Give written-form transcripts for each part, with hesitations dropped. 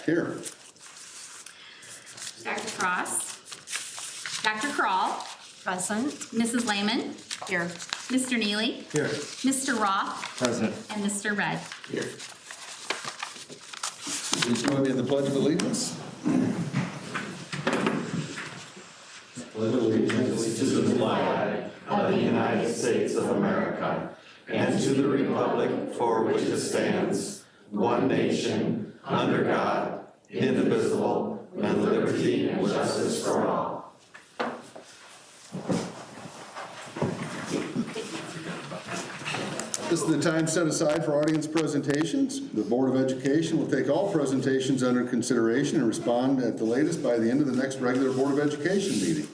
Here. Dr. Cross. Dr. Crawl. Present. Mrs. Lehman. Here. Mr. Neely. Here. Mr. Roth. Present. And Mr. Red. Here. Please join me in the Pledge of Allegiance. Pledge allegiance to the flag of the United States of America and to the republic for which it stands, one nation, under God, indivisible, with liberty and justice for all. This is the time set aside for audience presentations. The Board of Education will take all presentations under consideration and respond at the latest by the end of the next regular Board of Education meeting.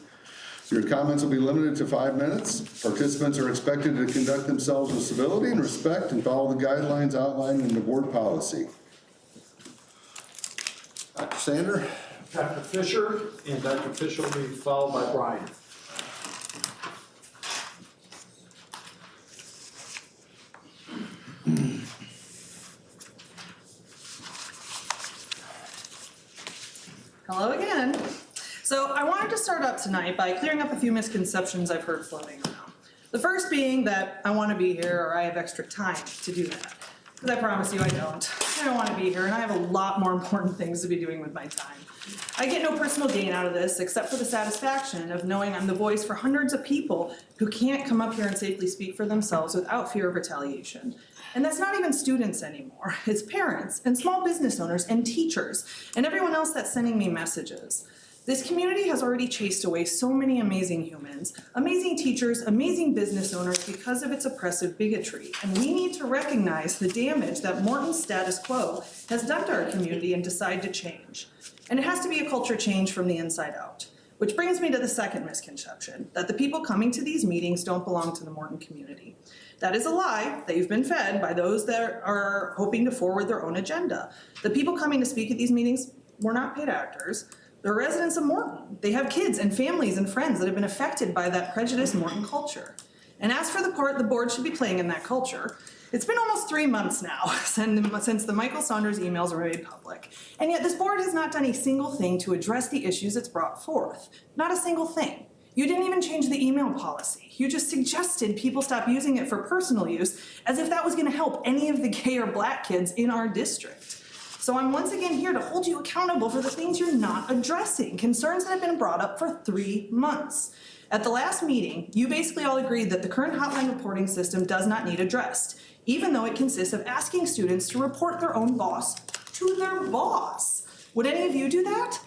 Your comments will be limited to 5 minutes. Participants are expected to conduct themselves with civility and respect and follow the guidelines outlined in the board policy. Dr. Sander. Dr. Fisher, and Dr. Fisher will be followed by Brian. Hello again. So I wanted to start up tonight by clearing up a few misconceptions I've heard floating around. The first being that I want to be here or I have extra time to do that. Because I promise you I don't. I don't want to be here and I have a lot more important things to be doing with my time. I get no personal gain out of this except for the satisfaction of knowing I'm the voice for hundreds of people who can't come up here and safely speak for themselves without fear of retaliation. And that's not even students anymore. It's parents and small business owners and teachers and everyone else that's sending me messages. This community has already chased away so many amazing humans, amazing teachers, amazing business owners because of its oppressive bigotry. And we need to recognize the damage that Morton's status quo has done to our community and decide to change. And it has to be a culture change from the inside out. Which brings me to the second misconception, that the people coming to these meetings don't belong to the Morton community. That is a lie that you've been fed by those that are hoping to forward their own agenda. The people coming to speak at these meetings were not paid actors. They're residents of Morton. They have kids and families and friends that have been affected by that prejudiced Morton culture. And as for the part the board should be playing in that culture, it's been almost 3 months now since the Michael Saunders emails were made public. And yet this board has not done a single thing to address the issues it's brought forth. Not a single thing. You didn't even change the email policy. You just suggested people stop using it for personal use as if that was going to help any of the gay or black kids in our district. So I'm once again here to hold you accountable for the things you're not addressing, concerns that have been brought up for 3 months. At the last meeting, you basically all agreed that the current hotline reporting system does not need addressed, even though it consists of asking students to report their own boss to their boss. Would any of you do that?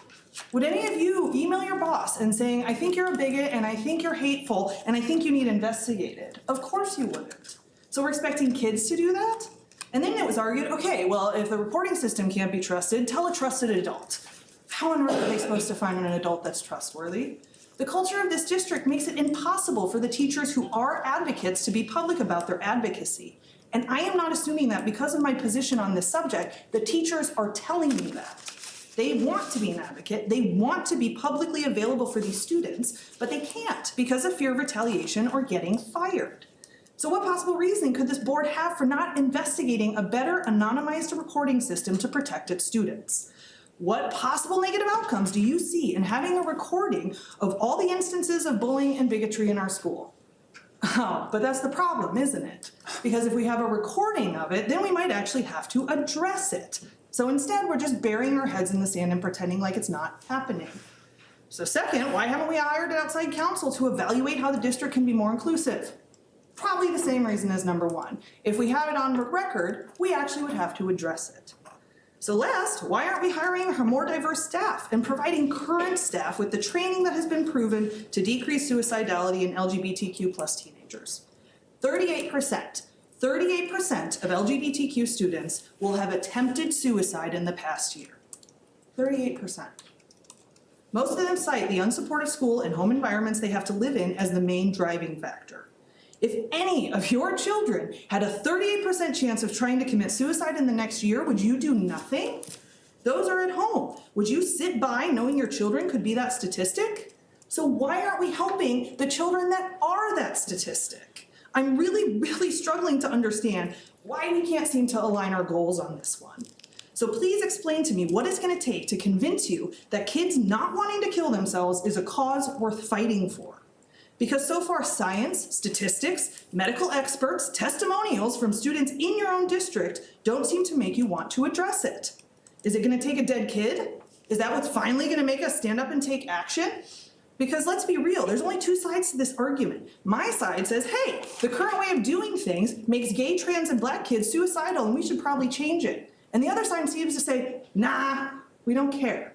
Would any of you email your boss and saying, I think you're a bigot and I think you're hateful and I think you need investigated? Of course you wouldn't. So we're expecting kids to do that? And then it was argued, okay, well, if the reporting system can't be trusted, tell a trusted adult. How on earth are they supposed to find an adult that's trustworthy? The culture of this district makes it impossible for the teachers who are advocates to be public about their advocacy. And I am not assuming that because of my position on this subject, the teachers are telling me that. They want to be an advocate, they want to be publicly available for these students, but they can't because of fear of retaliation or getting fired. So what possible reason could this board have for not investigating a better anonymized recording system to protect its students? What possible negative outcomes do you see in having a recording of all the instances of bullying and bigotry in our school? Oh, but that's the problem, isn't it? Because if we have a recording of it, then we might actually have to address it. So instead, we're just burying our heads in the sand and pretending like it's not happening. So second, why haven't we hired an outside counsel to evaluate how the district can be more inclusive? Probably the same reason as number one. If we have it on record, we actually would have to address it. So last, why aren't we hiring a more diverse staff and providing current staff with the training that has been proven to decrease suicidality in LGBTQ plus teenagers? 38% of LGBTQ students will have attempted suicide in the past year. 38%. Most of them cite the unsupportive school and home environments they have to live in as the main driving factor. If any of your children had a 38% chance of trying to commit suicide in the next year, would you do nothing? Those are at home. Would you sit by knowing your children could be that statistic? So why aren't we helping the children that are that statistic? I'm really struggling to understand why we can't seem to align our goals on this one. So please explain to me what it's going to take to convince you that kids not wanting to kill themselves is a cause worth fighting for. Because so far science, statistics, medical experts, testimonials from students in your own district don't seem to make you want to address it. Is it going to take a dead kid? Is that what's finally going to make us stand up and take action? Because let's be real, there's only two sides to this argument. My side says, hey, the current way of doing things makes gay, trans, and black kids suicidal and we should probably change it. And the other side seems to say, nah, we don't care.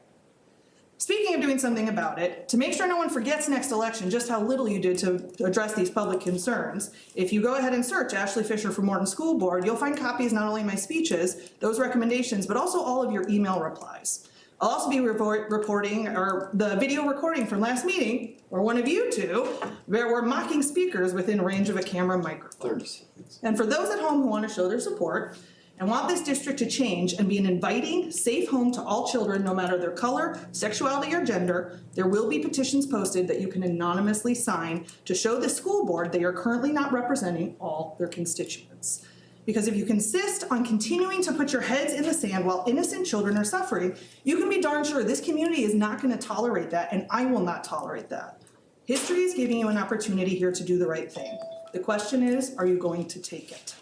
Speaking of doing something about it, to make sure no one forgets next election just how little you did to address these public concerns, if you go ahead and search Ashley Fisher for Morton School Board, you'll find copies not only of my speeches, those recommendations, but also all of your email replies. I'll also be reporting, or the video recording from last meeting, where one of you two were mocking speakers within range of a camera microphone. 30 seconds. And for those at home who want to show their support and want this district to change and be an inviting, safe home to all children, no matter their color, sexuality, or gender, there will be petitions posted that you can anonymously sign to show the school board they are currently not representing all their constituents. Because if you insist on continuing to put your heads in the sand while innocent children are suffering, you can be darn sure this community is not going to tolerate that, and I will not tolerate that. History is giving you an opportunity here to do the right thing. The question is, are you going to take it?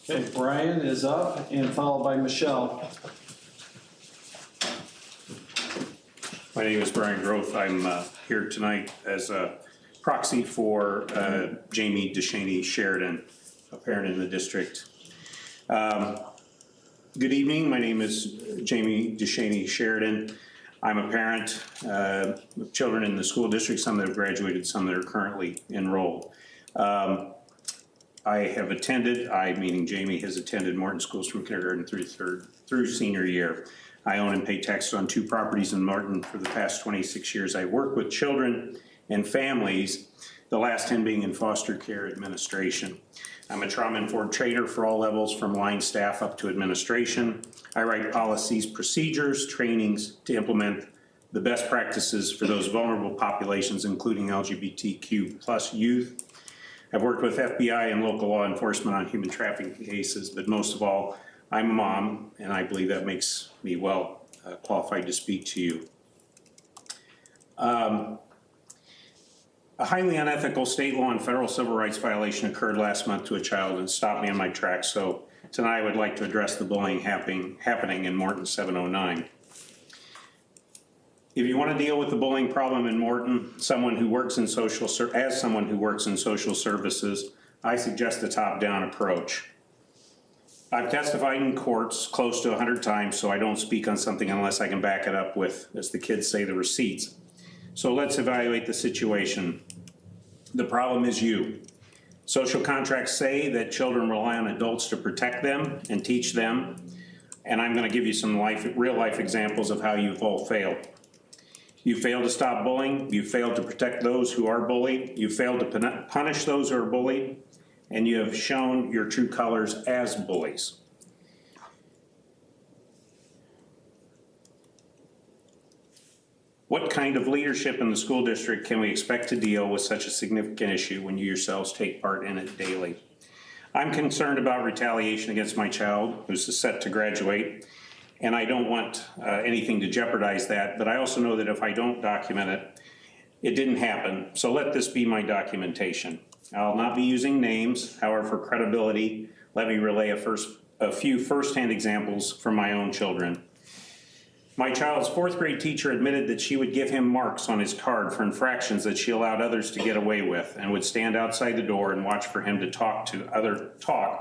Okay, Brian is up and followed by Michelle. My name is Brian Groth. I'm here tonight as a proxy for Jamie DeShaney Sheridan, a parent in the district. Good evening. My name is Jamie DeShaney Sheridan. I'm a parent with children in the school district, some that have graduated, some that are currently enrolled. I have attended, meaning Jamie has attended Morton schools from kindergarten through senior year. I own and pay taxes on 2 properties in Morton for the past 26 years. I work with children and families, the last 10 being in foster care administration. I'm a trauma-informed trainer for all levels, from line staff up to administration. I write policies, procedures, trainings to implement the best practices for those vulnerable populations, including LGBTQ+ youth. I've worked with FBI and local law enforcement on human trafficking cases, but most of all, I'm a mom, and I believe that makes me well qualified to speak to you. A highly unethical state law and federal civil rights violation occurred last month to a child and stopped me in my tracks. So tonight I would like to address the bullying happening in Morton 709. If you want to deal with the bullying problem in Morton, as someone who works in social services, I suggest a top-down approach. I've testified in courts close to 100 times, so I don't speak on something unless I can back it up with, as the kids say, the receipts. So let's evaluate the situation. The problem is you. Social contracts say that children rely on adults to protect them and teach them, and I'm going to give you some real-life examples of how you've all failed. You failed to stop bullying, you failed to protect those who are bullied, you failed to punish those who are bullied, and you have shown your true colors as bullies. What kind of leadership in the school district can we expect to deal with such a significant issue when you yourselves take part in it daily? I'm concerned about retaliation against my child, who's set to graduate, and I don't want anything to jeopardize that, but I also know that if I don't document it, it didn't happen. So let this be my documentation. I'll not be using names. However, for credibility, let me relay a few firsthand examples from my own children. My child's 4th grade teacher admitted that she would give him marks on his card for infractions that she allowed others to get away with, and would stand outside the door and watch for him to talk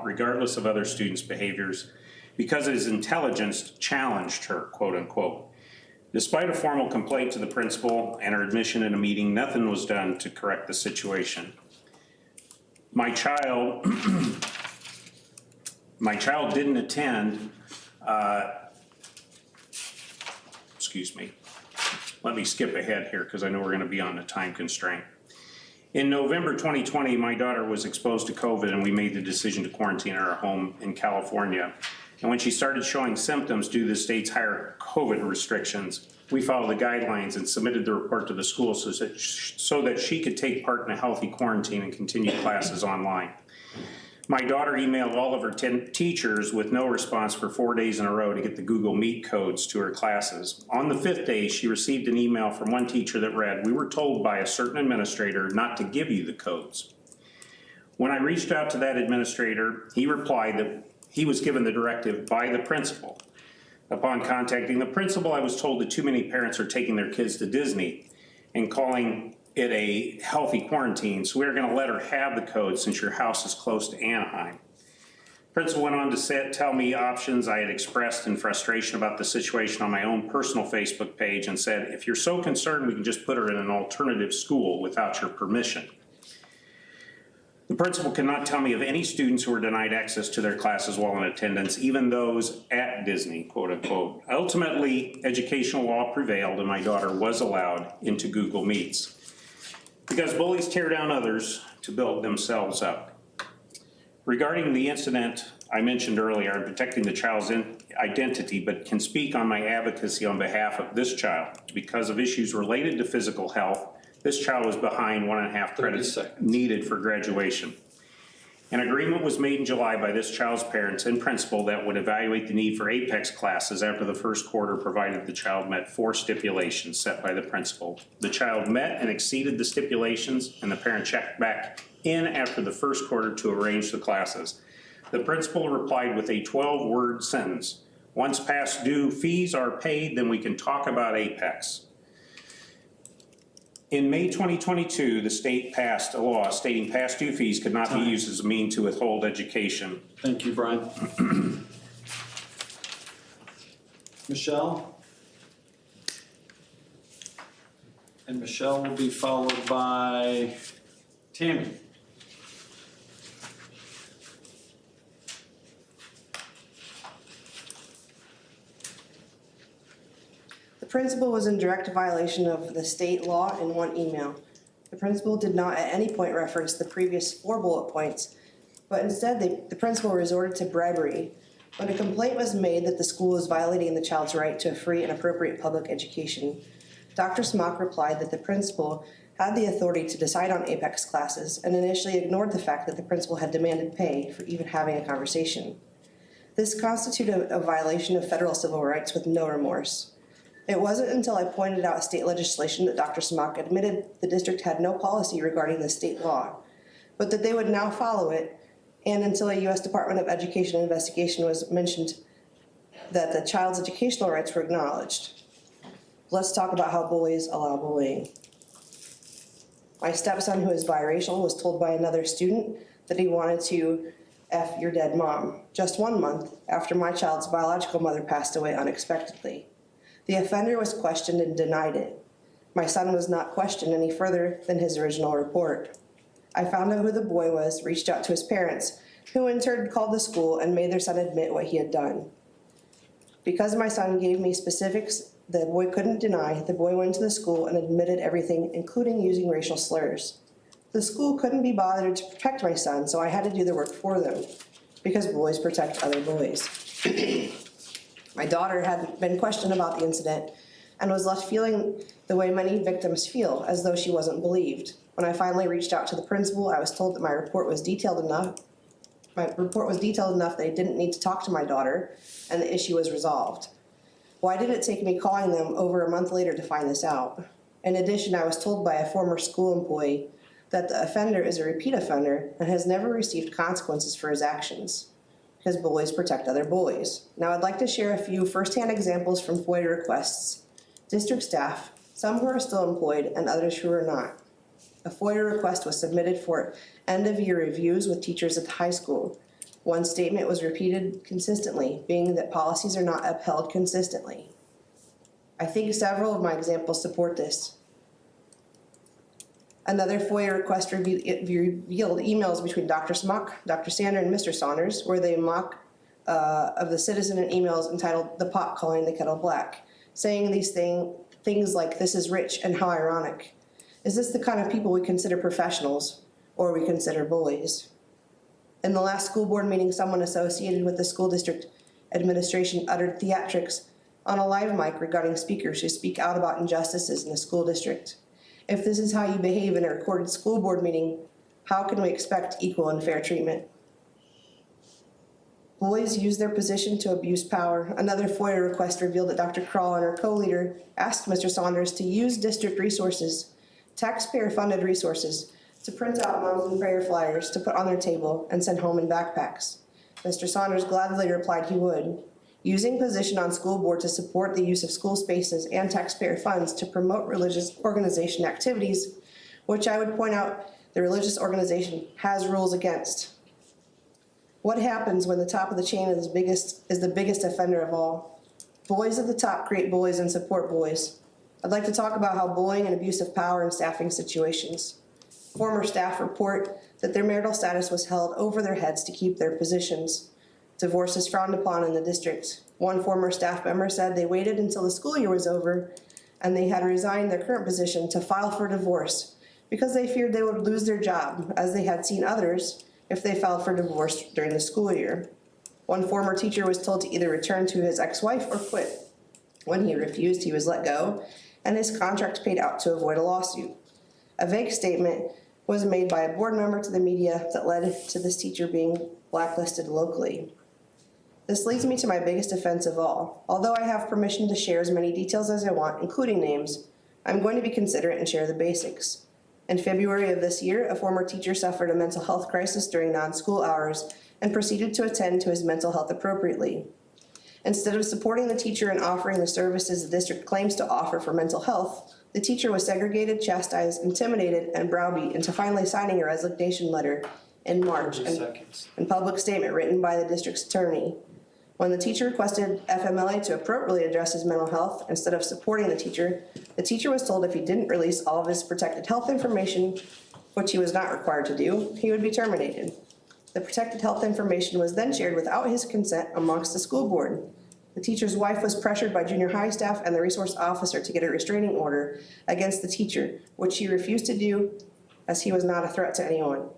regardless of other students' behaviors, because his intelligence challenged her, quote unquote. Despite a formal complaint to the principal and her admission in a meeting, nothing was done to correct the situation. My child didn't attend, excuse me, let me skip ahead here because I know we're going to be on a time constraint. In November 2020, my daughter was exposed to COVID and we made the decision to quarantine her at home in California. And when she started showing symptoms due to the state's higher COVID restrictions, we followed the guidelines and submitted the report to the school so that she could take part in a healthy quarantine and continue classes online. My daughter emailed all of her 10 teachers with no response for 4 days in a row to get the Google Meet codes to her classes. On the 5th day, she received an email from one teacher that read, "We were told by a certain administrator not to give you the codes." When I reached out to that administrator, he replied that he was given the directive by the principal. Upon contacting the principal, I was told that too many parents are taking their kids to Disney and calling it a healthy quarantine, so we're gonna let her have the code since your house is close to Anaheim. Principal went on to tell me options I had expressed in frustration about the situation on my own personal Facebook page and said, "If you're so concerned, we can just put her in an alternative school without your permission." The principal cannot tell me of any students who were denied access to their classes while in attendance, even those at Disney, quote unquote. Ultimately, educational law prevailed and my daughter was allowed into Google Meets. Because bullies tear down others to build themselves up. Regarding the incident I mentioned earlier, I'm protecting the child's identity, but can speak on my advocacy on behalf of this child. Because of issues related to physical health, this child was behind 1.5 credits needed for graduation. An agreement was made in July by this child's parents and principal that would evaluate the need for APEX classes after the first quarter, provided the child met 4 stipulations set by the principal. The child met and exceeded the stipulations, and the parent checked back in after the first quarter to arrange the classes. The principal replied with a 12-word sentence: "Once past due fees are paid, then we can talk about APEX." In May 2022, the state passed a law stating past due fees could not be used as a means to withhold education. Thank you, Brian. Michelle? And Michelle will be followed by Tammy. The principal was in direct violation of the state law in one email. The principal did not at any point reference the previous 4 bullet points, but instead the principal resorted to bribery. When a complaint was made that the school was violating the child's right to a free and appropriate public education, Dr. Smock replied that the principal had the authority to decide on APEX classes and initially ignored the fact that the principal had demanded pay for even having a conversation. This constituted a violation of federal civil rights with no remorse. It wasn't until I pointed out state legislation that Dr. Smock admitted the district had no policy regarding the state law, but that they would now follow it, and until a U.S. Department of Education investigation was mentioned that the child's educational rights were acknowledged. Let's talk about how bullies allow bullying. My stepson, who is biracial, was told by another student that he wanted to F your dead mom, just 1 month after my child's biological mother passed away unexpectedly. The offender was questioned and denied it. My son was not questioned any further than his original report. I found out who the boy was, reached out to his parents, who in turn called the school and made their son admit what he had done. Because my son gave me specifics the boy couldn't deny, the boy went to the school and admitted everything, including using racial slurs. The school couldn't be bothered to protect my son, so I had to do the work for them, because boys protect other boys. My daughter had been questioned about the incident and was left feeling the way many victims feel, as though she wasn't believed. When I finally reached out to the principal, I was told that my report was detailed enough that I didn't need to talk to my daughter, and the issue was resolved. Why did it take me calling them over a month later to find this out? In addition, I was told by a former school employee that the offender is a repeat offender and has never received consequences for his actions, because bullies protect other bullies. Now I'd like to share a few firsthand examples from FOIA requests. District staff, some who are still employed and others who are not. A FOIA request was submitted for end-of-year reviews with teachers at the high school. One statement was repeated consistently, being that policies are not upheld consistently. I think several of my examples support this. Another FOIA request revealed emails between Dr. Smock, Dr. Sander, and Mr. Saunders, where they mock of the citizen in emails entitled "The Pot Calling the Kettle Black," saying these things like, "This is rich and how ironic." Is this the kind of people we consider professionals, or we consider bullies? In the last school board meeting, someone associated with the school district administration uttered theatrics on a live mic regarding speakers who speak out about injustices in the school district. If this is how you behave in a recorded school board meeting, how can we expect equal and fair treatment? Bullies use their position to abuse power. Another FOIA request revealed that Dr. Kroll and her co-leader asked Mr. Saunders to use district resources, taxpayer-funded resources, to print out moms and prayer flyers to put on their table and send home in backpacks. Mr. Saunders gladly replied he would. Using position on school board to support the use of school spaces and taxpayer funds to promote religious organization activities, which I would point out the religious organization has rules against. What happens when the top of the chain is the biggest offender of all? Bullies at the top create bullies and support bullies. I'd like to talk about how bullying and abuse of power in staffing situations. Former staff report that their marital status was held over their heads to keep their positions. Divorce is frowned upon in the district. One former staff member said they waited until the school year was over and they had resigned their current position to file for divorce because they feared they would lose their job, as they had seen others if they filed for divorce during the school year. One former teacher was told to either return to his ex-wife or quit. When he refused, he was let go, and his contract paid out to avoid a lawsuit. A vague statement was made by a board member to the media that led to this teacher being blacklisted locally. This leads me to my biggest offense of all. Although I have permission to share as many details as I want, including names, I'm going to be considerate and share the basics. In February of this year, a former teacher suffered a mental health crisis during non-school hours and proceeded to attend to his mental health appropriately. Instead of supporting the teacher and offering the services the district claims to offer for mental health, the teacher was segregated, chastised, intimidated, and browbeat into finally signing a resignation letter in March, and public statement written by the district's attorney. When the teacher requested FMLA to appropriately address his mental health, instead of supporting the teacher was told if he didn't release all of his protected health information, which he was not required to do, he would be terminated. The protected health information was then shared without his consent amongst the school board. The teacher's wife was pressured by junior high staff and the resource officer to get a restraining order against the teacher, which she refused to do as he was not a threat to anyone.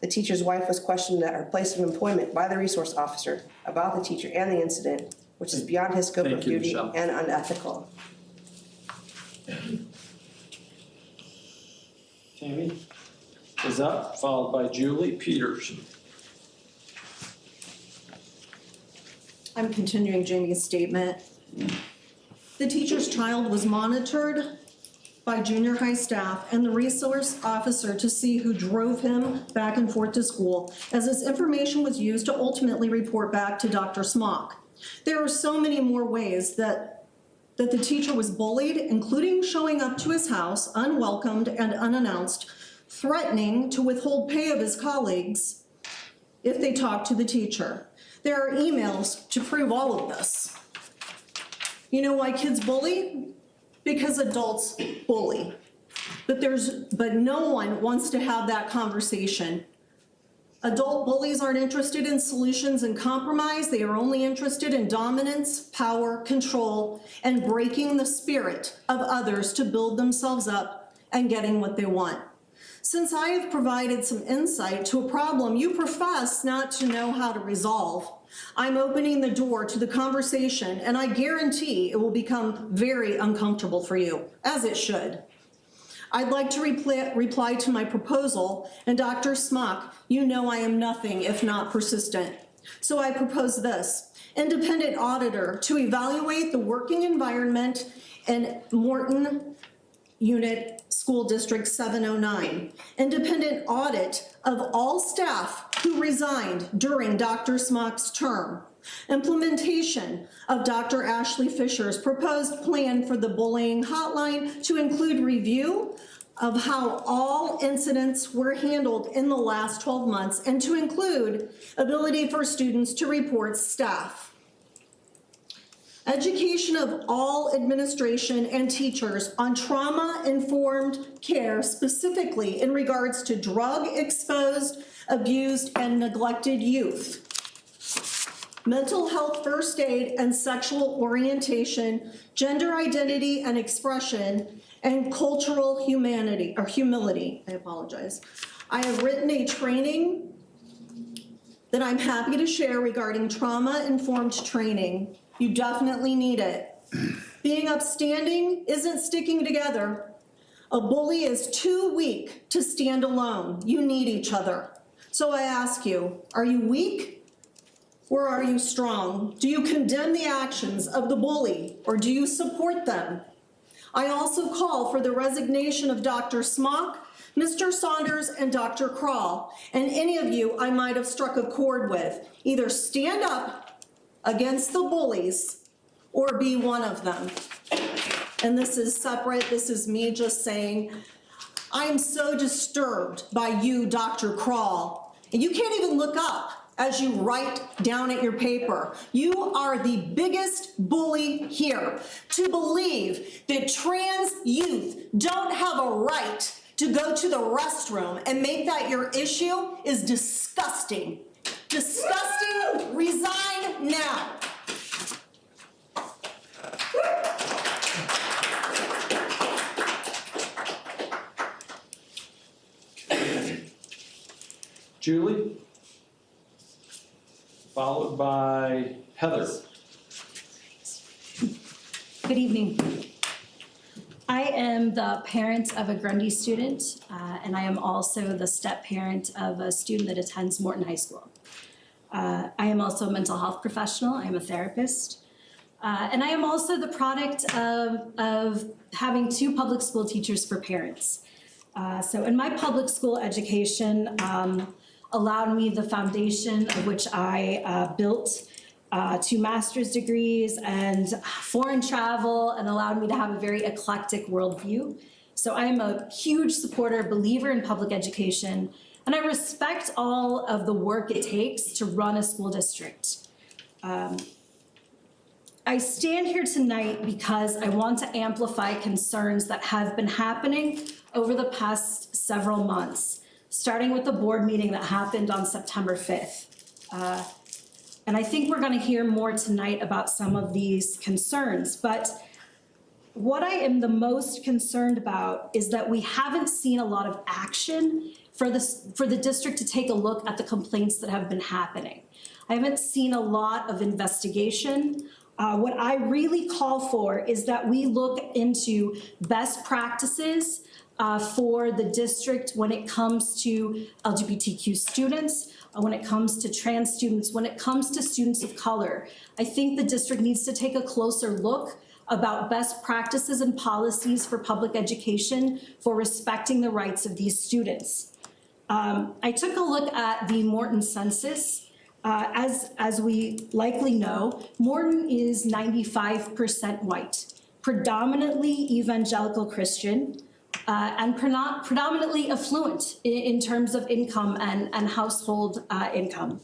The teacher's wife was questioned at her place of employment by the resource officer about the teacher and the incident, which is beyond his scope of duty and unethical. Tammy is up, followed by Julie Peters. I'm continuing Jamie's statement. The teacher's child was monitored by junior high staff and the resource officer to see who drove him back and forth to school, as this information was used to ultimately report back to Dr. Smock. There are so many more ways that the teacher was bullied, including showing up to his house unwelcomed and unannounced, threatening to withhold pay of his colleagues if they talked to the teacher. There are emails to prove all of this. You know why kids bully? Because adults bully. But no one wants to have that conversation. Adult bullies aren't interested in solutions and compromise. They are only interested in dominance, power, control, and breaking the spirit of others to build themselves up and getting what they want. Since I have provided some insight to a problem you profess not to know how to resolve, I'm opening the door to the conversation, and I guarantee it will become very uncomfortable for you, as it should. I'd like to reply to my proposal, and Dr. Smock, you know I am nothing if not persistent. So I propose this: independent auditor to evaluate the working environment in Morton Unit School District 709. Independent audit of all staff who resigned during Dr. Smock's term. Implementation of Dr. Ashley Fisher's proposed plan for the bullying hotline to include review of how all incidents were handled in the last 12 months, and to include ability for students to report staff. Education of all administration and teachers on trauma-informed care, specifically in regards to drug-exposed, abused, and neglected youth. Mental health first aid and sexual orientation, gender identity and expression, and cultural humility, I apologize. I have written a training that I'm happy to share regarding trauma-informed training. You definitely need it. Being upstanding isn't sticking together. A bully is too weak to stand alone. You need each other. So I ask you, are you weak or are you strong? Do you condemn the actions of the bully or do you support them? I also call for the resignation of Dr. Smock, Mr. Saunders, and Dr. Krall, and any of you I might have struck a chord with. Either stand up against the bullies or be one of them. And this is separate, this is me just saying, I am so disturbed by you, Dr. Krall, and you can't even look up as you write down at your paper. You are the biggest bully here. To believe that trans youth don't have a right to go to the restroom and make that your issue is disgusting. Disgusting, resign now. Julie? Followed by Heather. Good evening. I am the parent of a Grundy student, and I am also the step-parent of a student that attends Morton High School. I am also a mental health professional. I am a therapist. And I am also the product of having 2 public school teachers for parents. So in my public school education, allowed me the foundation of which I built 2 master's degrees and foreign travel, and allowed me to have a very eclectic worldview. So I am a huge supporter, believer in public education, and I respect all of the work it takes to run a school district. I stand here tonight because I want to amplify concerns that have been happening over the past several months, starting with the board meeting that happened on September 5th. And I think we're going to hear more tonight about some of these concerns. But what I am the most concerned about is that we haven't seen a lot of action for the district to take a look at the complaints that have been happening. I haven't seen a lot of investigation. What I really call for is that we look into best practices for the district when it comes to LGBTQ students, when it comes to trans students, when it comes to students of color. I think the district needs to take a closer look about best practices and policies for public education for respecting the rights of these students. I took a look at the Morton census. As we likely know, Morton is 95% white, predominantly evangelical Christian, and predominantly affluent in terms of income and household income.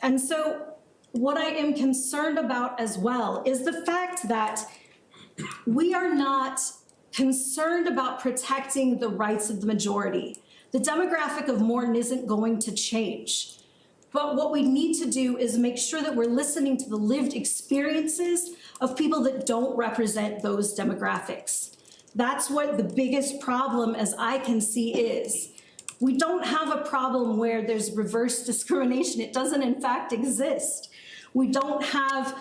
And so what I am concerned about as well is the fact that we are not concerned about protecting the rights of the majority. The demographic of Morton isn't going to change. But what we need to do is make sure that we're listening to the lived experiences of people that don't represent those demographics. That's what the biggest problem, as I can see, is. We don't have a problem where there's reverse discrimination. It doesn't, in fact, exist. We don't have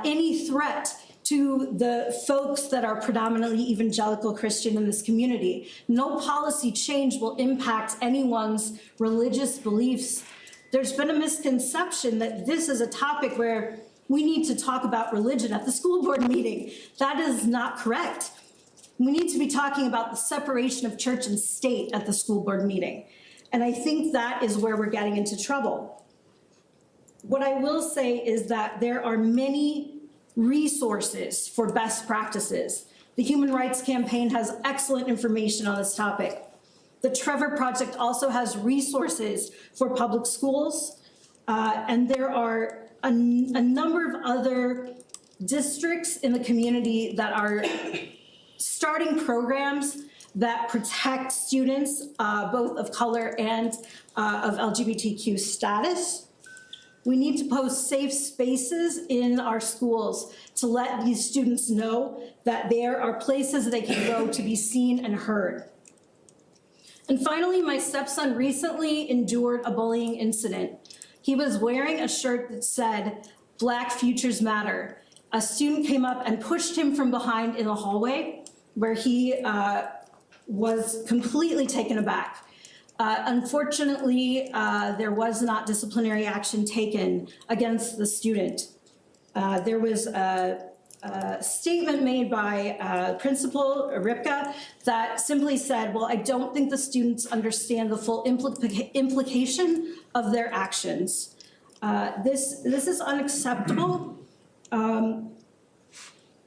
any threat to the folks that are predominantly evangelical Christian in this community. No policy change will impact anyone's religious beliefs. There's been a misconception that this is a topic where we need to talk about religion at the school board meeting. That is not correct. We need to be talking about the separation of church and state at the school board meeting. And I think that is where we're getting into trouble. What I will say is that there are many resources for best practices. The Human Rights Campaign has excellent information on this topic. The Trevor Project also has resources for public schools, and there are a number of other districts in the community that are starting programs that protect students, both of color and of LGBTQ status. We need to post safe spaces in our schools to let these students know that there are places they can go to be seen and heard. And finally, my stepson recently endured a bullying incident. He was wearing a shirt that said, "Black Futures Matter." A student came up and pushed him from behind in the hallway, where he was completely taken aback. Unfortunately, there was not disciplinary action taken against the student. There was a statement made by Principal Ripka that simply said, well, I don't think the students understand the full implication of their actions. This is unacceptable.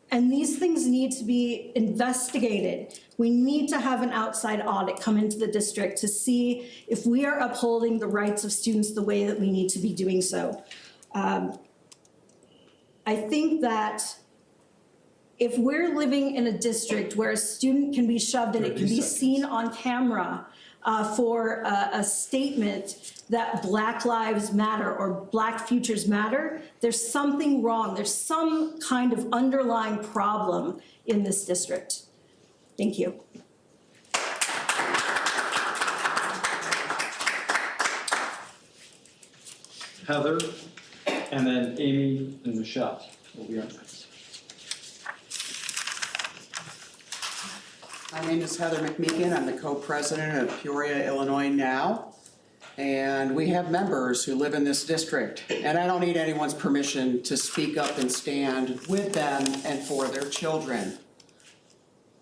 And these things need to be investigated. We need to have an outside audit come into the district to see if we are upholding the rights of students the way that we need to be doing so. I think that if we're living in a district where a student can be shoved and it can be seen on camera for a statement that Black Lives Matter or Black Futures Matter, there's something wrong. There's some kind of underlying problem in this district. Thank you. Heather, and then Amy and Michelle will be on next. My name is Heather McMeekin. I'm the co-president of Peoria, Illinois Now. And we have members who live in this district. And I don't need anyone's permission to speak up and stand with them and for their children.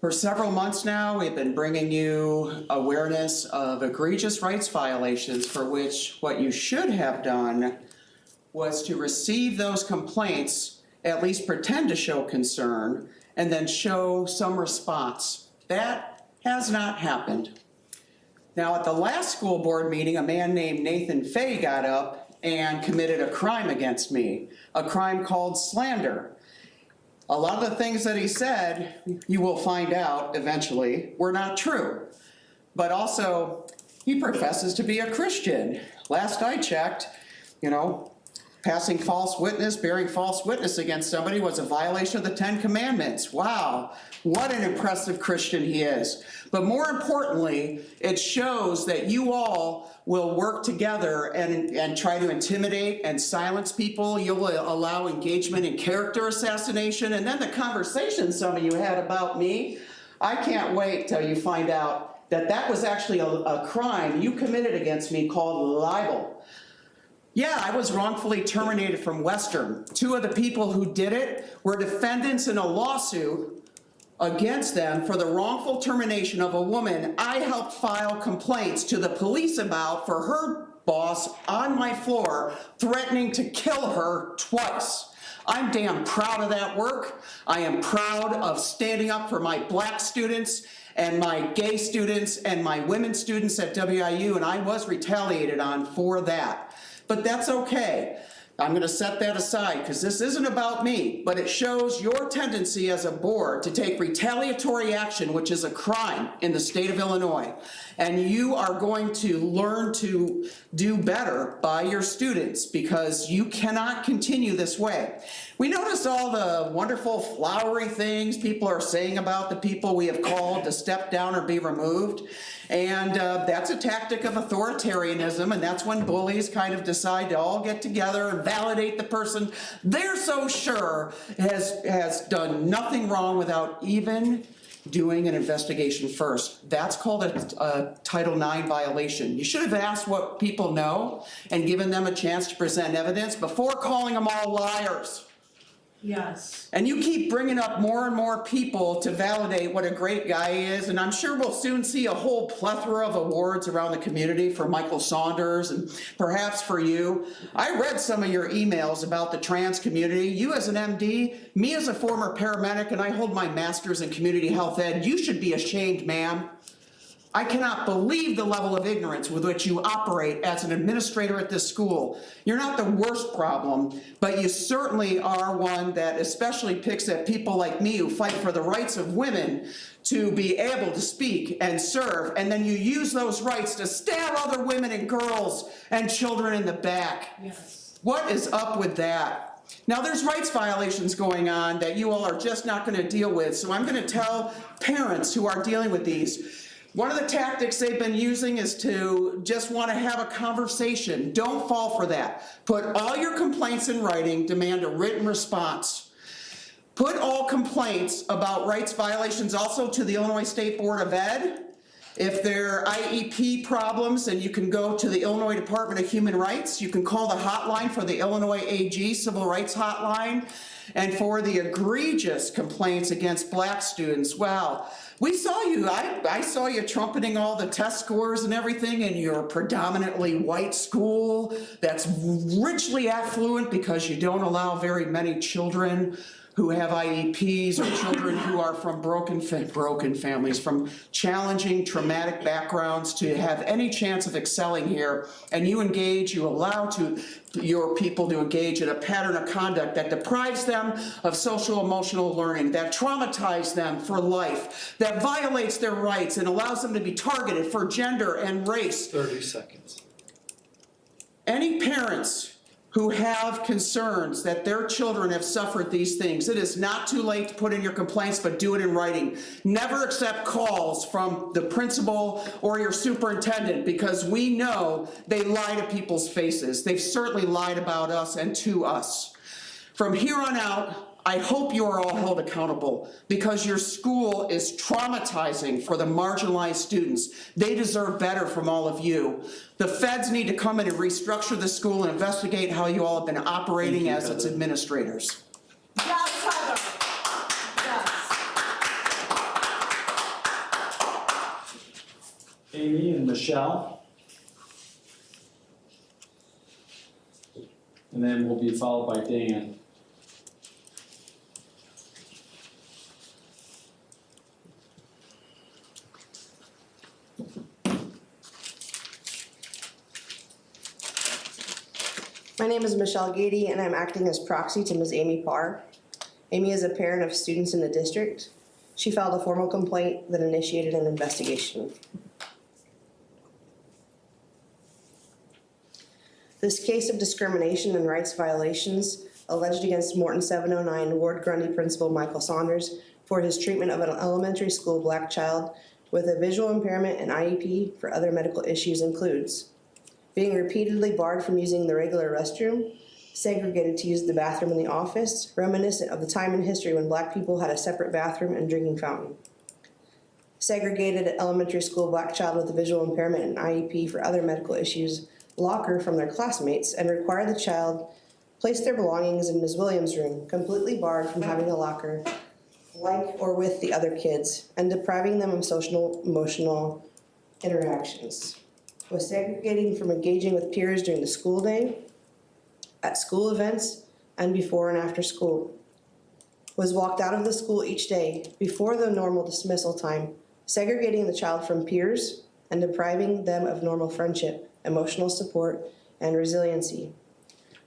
For several months now, we've been bringing you awareness of egregious rights violations for which what you should have done was to receive those complaints, at least pretend to show concern, and then show some response. That has not happened. Now, at the last school board meeting, a man named Nathan Fay got up and committed a crime against me, a crime called slander. A lot of the things that he said, you will find out eventually, were not true. But also, he professes to be a Christian. Last I checked, passing false witness, bearing false witness against somebody was a violation of the 10 Commandments. Wow, what an impressive Christian he is. But more importantly, it shows that you all will work together and try to intimidate and silence people. You will allow engagement in character assassination. And then the conversation some of you had about me, I can't wait till you find out that that was actually a crime you committed against me called libel. Yeah, I was wrongfully terminated from Western. 2 of the people who did it were defendants in a lawsuit against them for the wrongful termination of a woman I helped file complaints to the police about for her boss on my floor threatening to kill her twice. I'm damn proud of that work. I am proud of standing up for my Black students and my gay students and my women students at WIU, and I was retaliated on for that. But that's okay. I'm going to set that aside because this isn't about me, but it shows your tendency as a board to take retaliatory action, which is a crime in the state of Illinois. And you are going to learn to do better by your students because you cannot continue this way. We notice all the wonderful flowery things people are saying about the people we have called to step down or be removed. And that's a tactic of authoritarianism, and that's when bullies kind of decide to all get together and validate the person they're so sure has done nothing wrong without even doing an investigation first. That's called a Title IX violation. You should have asked what people know and given them a chance to present evidence before calling them all liars. Yes. And you keep bringing up more and more people to validate what a great guy he is, and I'm sure we'll soon see a whole plethora of awards around the community for Michael Saunders and perhaps for you. I read some of your emails about the trans community. You as an MD, me as a former paramedic, and I hold my master's in community health ed. You should be ashamed, ma'am. I cannot believe the level of ignorance with which you operate as an administrator at this school. You're not the worst problem, but you certainly are one that especially picks at people like me who fight for the rights of women to be able to speak and serve, and then you use those rights to stab other women and girls and children in the back. Yes. What is up with that? Now, there's rights violations going on that you all are just not going to deal with, so I'm going to tell parents who are dealing with these, One of the tactics they've been using is to just want to have a conversation. Don't fall for that. Put all your complaints in writing, demand a written response. Put all complaints about rights violations also to the Illinois State Board of Ed. If there are IEP problems, then you can go to the Illinois Department of Human Rights. You can call the hotline for the Illinois AG Civil Rights Hotline. And for the egregious complaints against black students, well, we saw you, I saw you trumpeting all the test scores and everything in your predominantly white school that's richly affluent because you don't allow very many children who have IEPs or children who are from broken families, from challenging, traumatic backgrounds to have any chance of excelling here. And you allow your people to engage in a pattern of conduct that deprives them of social emotional learning, that traumatizes them for life, that violates their rights and allows them to be targeted for gender and race. 30 seconds. Any parents who have concerns that their children have suffered these things, it is not too late to put in your complaints, but do it in writing. Never accept calls from the principal or your superintendent because we know they lie to people's faces. They've certainly lied about us and to us. From here on out, I hope you are all held accountable because your school is traumatizing for the marginalized students. They deserve better from all of you. The feds need to come in and restructure the school and investigate how you all have been operating as its administrators. Yes, Heather. Yes. Amy and Michelle. And then we'll be followed by Dan. My name is Michelle Gady, and I'm acting as proxy to Ms. Amy Parr. Amy is a parent of students in the district. She filed a formal complaint that initiated an investigation. This case of discrimination and rights violations alleged against Morton 709 Ward Grundy Principal Michael Saunders for his treatment of an elementary school black child with a visual impairment and IEP for other medical issues includes being repeatedly barred from using the regular restroom, segregated to use the bathroom in the office, reminiscent of the time in history when black people had a separate bathroom and drinking fountain. Segregated elementary school black child with a visual impairment and IEP for other medical issues, locker from their classmates, and require the child place their belongings in Ms. Williams' room, completely barred from having a locker like or with the other kids, and depriving them of social emotional interactions. Was segregating from engaging with peers during the school day, at school events, and before and after school. Was walked out of the school each day before the normal dismissal time, segregating the child from peers and depriving them of normal friendship, emotional support, and resiliency.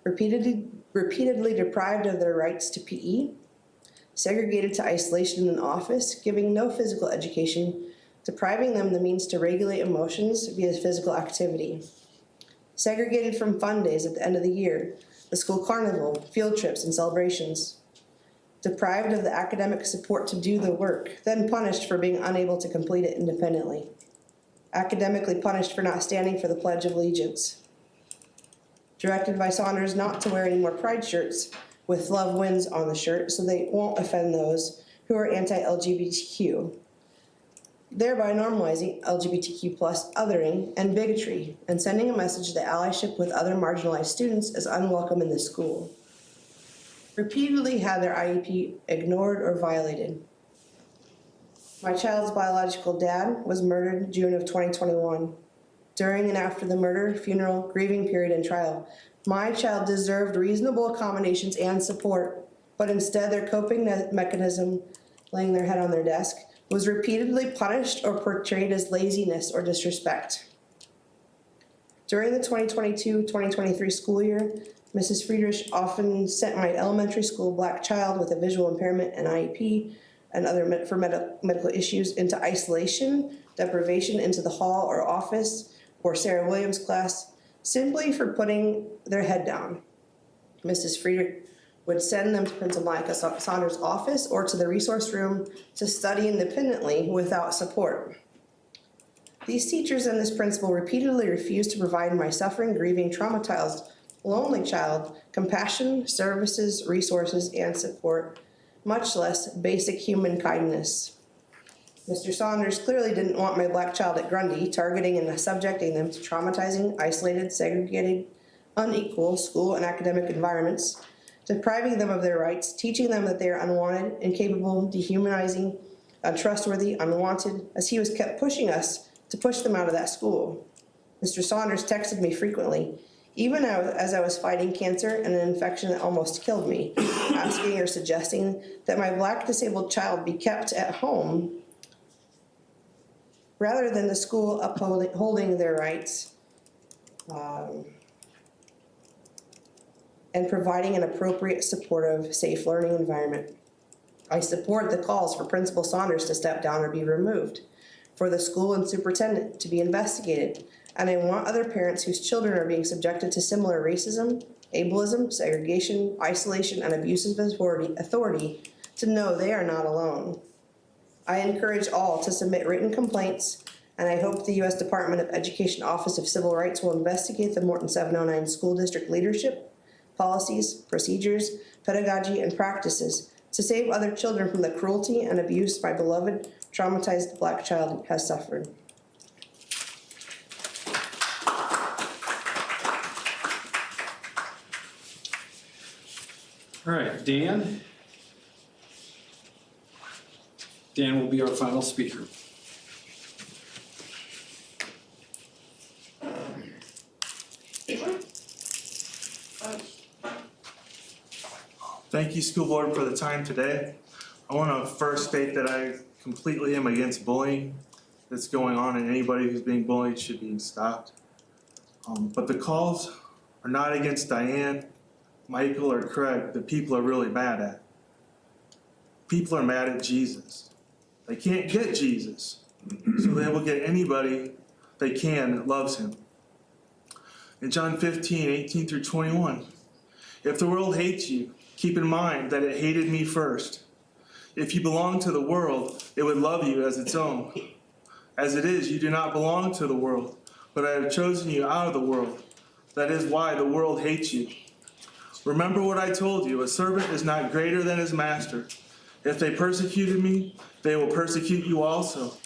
Repeatedly deprived of their rights to PE, segregated to isolation in the office, giving no physical education, depriving them the means to regulate emotions via physical activity. Segregated from fun days at the end of the year, the school carnival, field trips, and celebrations. Deprived of the academic support to do the work, then punished for being unable to complete it independently. Academically punished for not standing for the Pledge of Allegiance. Directed by Saunders not to wear any more pride shirts with Love Wins on the shirt so they won't offend those who are anti-LGBTQ. Thereby normalizing LGBTQ+ othering and bigotry, and sending a message that allyship with other marginalized students is unwelcome in the school. Repeatedly had their IEP ignored or violated. My child's biological dad was murdered June of 2021. During and after the murder, funeral, grieving period, and trial, my child deserved reasonable accommodations and support, but instead their coping mechanism, laying their head on their desk, was repeatedly punished or portrayed as laziness or disrespect. During the 2022-2023 school year, Mrs. Friedrich often sent my elementary school black child with a visual impairment and IEP and other medical issues into isolation, deprivation into the hall or office or Sarah Williams' class, simply for putting their head down. Mrs. Friedrich would send them to Principal Monica Saunders' office or to the resource room to study independently without support. These teachers and this principal repeatedly refused to provide my suffering, grieving, traumatized, lonely child compassion, services, resources, and support, much less basic human kindness. Mr. Saunders clearly didn't want my black child at Grundy, targeting and subjecting them to traumatizing, isolated, segregated, unequal school and academic environments, depriving them of their rights, teaching them that they are unwanted, incapable, dehumanizing, untrustworthy, unwanted, as he was kept pushing us to push them out of that school. Mr. Saunders texted me frequently, even as I was fighting cancer and an infection that almost killed me, asking or suggesting that my black disabled child be kept at home rather than the school upholding their rights and providing an appropriate, supportive, safe learning environment. I support the calls for Principal Saunders to step down or be removed, for the school and superintendent to be investigated, and I want other parents whose children are being subjected to similar racism, ableism, segregation, isolation, and abuses of authority to know they are not alone. I encourage all to submit written complaints, and I hope the U.S. Department of Education Office of Civil Rights will investigate the Morton 709 school district leadership, policies, procedures, pedagogy, and practices to save other children from the cruelty and abuse my beloved, traumatized black child has suffered. All right, Dan. Dan will be our final speaker. Thank you, school board, for the time today. I want to first state that I completely am against bullying that's going on, and anybody who's being bullied should be stopped. But the calls are not against Diane, Michael, or Craig that people are really mad at. People are mad at Jesus. They can't get Jesus, so they will get anybody they can that loves him. In John 15:18-21, if the world hates you, keep in mind that it hated me first. If you belong to the world, it would love you as its own. As it is, you do not belong to the world, but I have chosen you out of the world. That is why the world hates you. Remember what I told you, a servant is not greater than his master. If they persecuted me, they will persecute you also.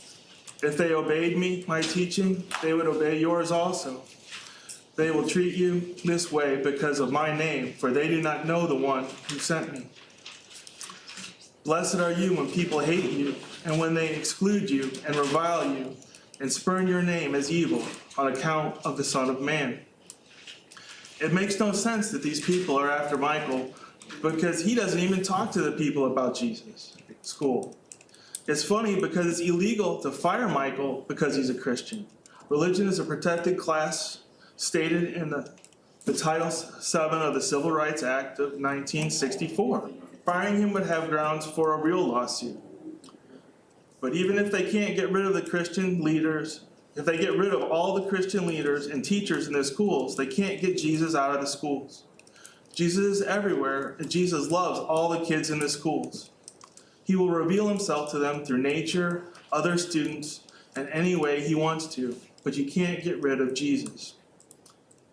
If they obeyed me, my teaching, they would obey yours also. They will treat you this way because of my name, for they do not know the one who sent me. Blessed are you when people hate you, and when they exclude you and revile you, and spurn your name as evil on account of the Son of Man. It makes no sense that these people are after Michael, because he doesn't even talk to the people about Jesus at school. It's funny because it's illegal to fire Michael because he's a Christian. Religion is a protected class stated in the Title VII of the Civil Rights Act of 1964. Firing him would have grounds for a real lawsuit. But even if they can't get rid of the Christian leaders, if they get rid of all the Christian leaders and teachers in the schools, they can't get Jesus out of the schools. Jesus is everywhere, and Jesus loves all the kids in the schools. He will reveal himself to them through nature, other students, and any way he wants to, but you can't get rid of Jesus.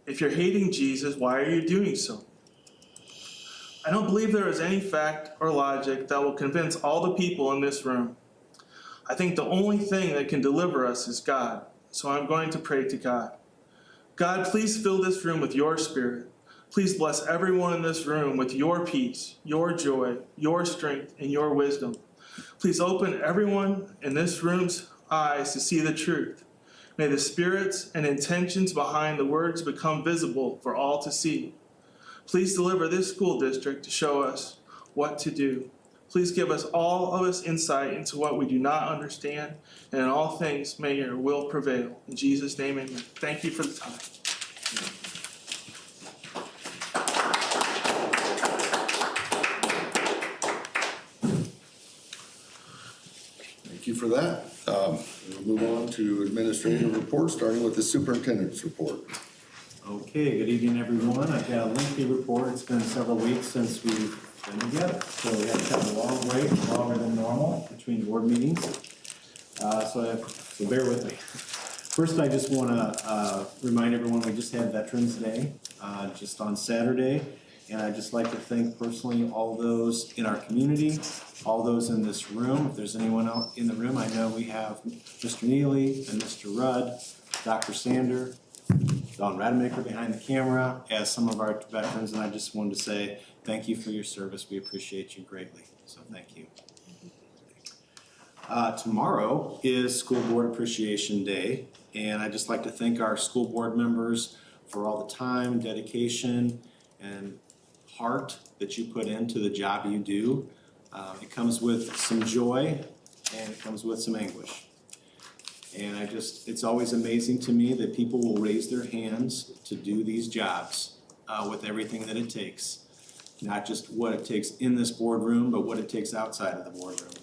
If you're hating Jesus, why are you doing so? I don't believe there is any fact or logic that will convince all the people in this room. I think the only thing that can deliver us is God, so I'm going to pray to God. God, please fill this room with your spirit. Please bless everyone in this room with your peace, your joy, your strength, and your wisdom. Please open everyone in this room's eyes to see the truth. May the spirits and intentions behind the words become visible for all to see. Please deliver this school district to show us what to do. Please give us all of us insight into what we do not understand, and in all things may your will prevail. In Jesus' name, amen. Thank you for the time. Thank you for that. We'll move on to administrative reports, starting with the superintendent's report. Okay, good evening, everyone. I've got a lengthy report. It's been several weeks since we've been together. So we had kind of a long break, longer than normal between board meetings. So bear with me. First, I just want to remind everyone, we just had Veterans Day just on Saturday. And I'd just like to thank personally all those in our community, all those in this room. If there's anyone else in the room, I know we have Mr. Neely and Mr. Rudd, Dr. Sander, Don Rademacher behind the camera as some of our veterans. And I just wanted to say thank you for your service. We appreciate you greatly. So thank you. Tomorrow is School Board Appreciation Day. And I'd just like to thank our school board members for all the time, dedication, and heart that you put into the job you do. It comes with some joy and it comes with some anguish. And it's always amazing to me that people will raise their hands to do these jobs with everything that it takes. Not just what it takes in this boardroom, but what it takes outside of the boardroom.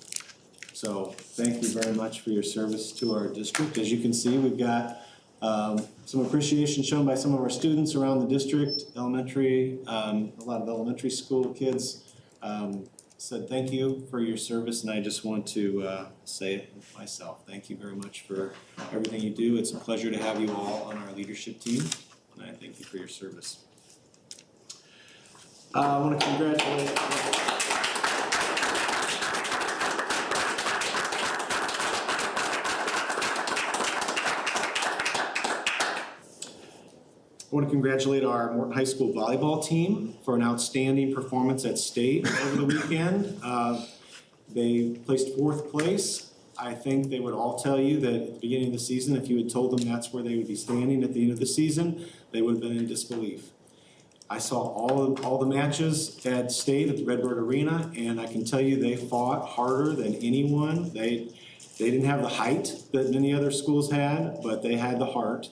So thank you very much for your service to our district. As you can see, we've got some appreciation shown by some of our students around the district, elementary, a lot of elementary school kids said thank you for your service, and I just want to say it myself. Thank you very much for everything you do. It's a pleasure to have you all on our leadership team, and I thank you for your service. I want to congratulate our Morton High School volleyball team for an outstanding performance at state over the weekend. They placed 4th place. I think they would all tell you that at the beginning of the season, if you had told them that's where they would be standing at the end of the season, they would have been in disbelief. I saw all the matches at state at the Redbird Arena, and I can tell you they fought harder than anyone. They didn't have the height that many other schools had, but they had the heart.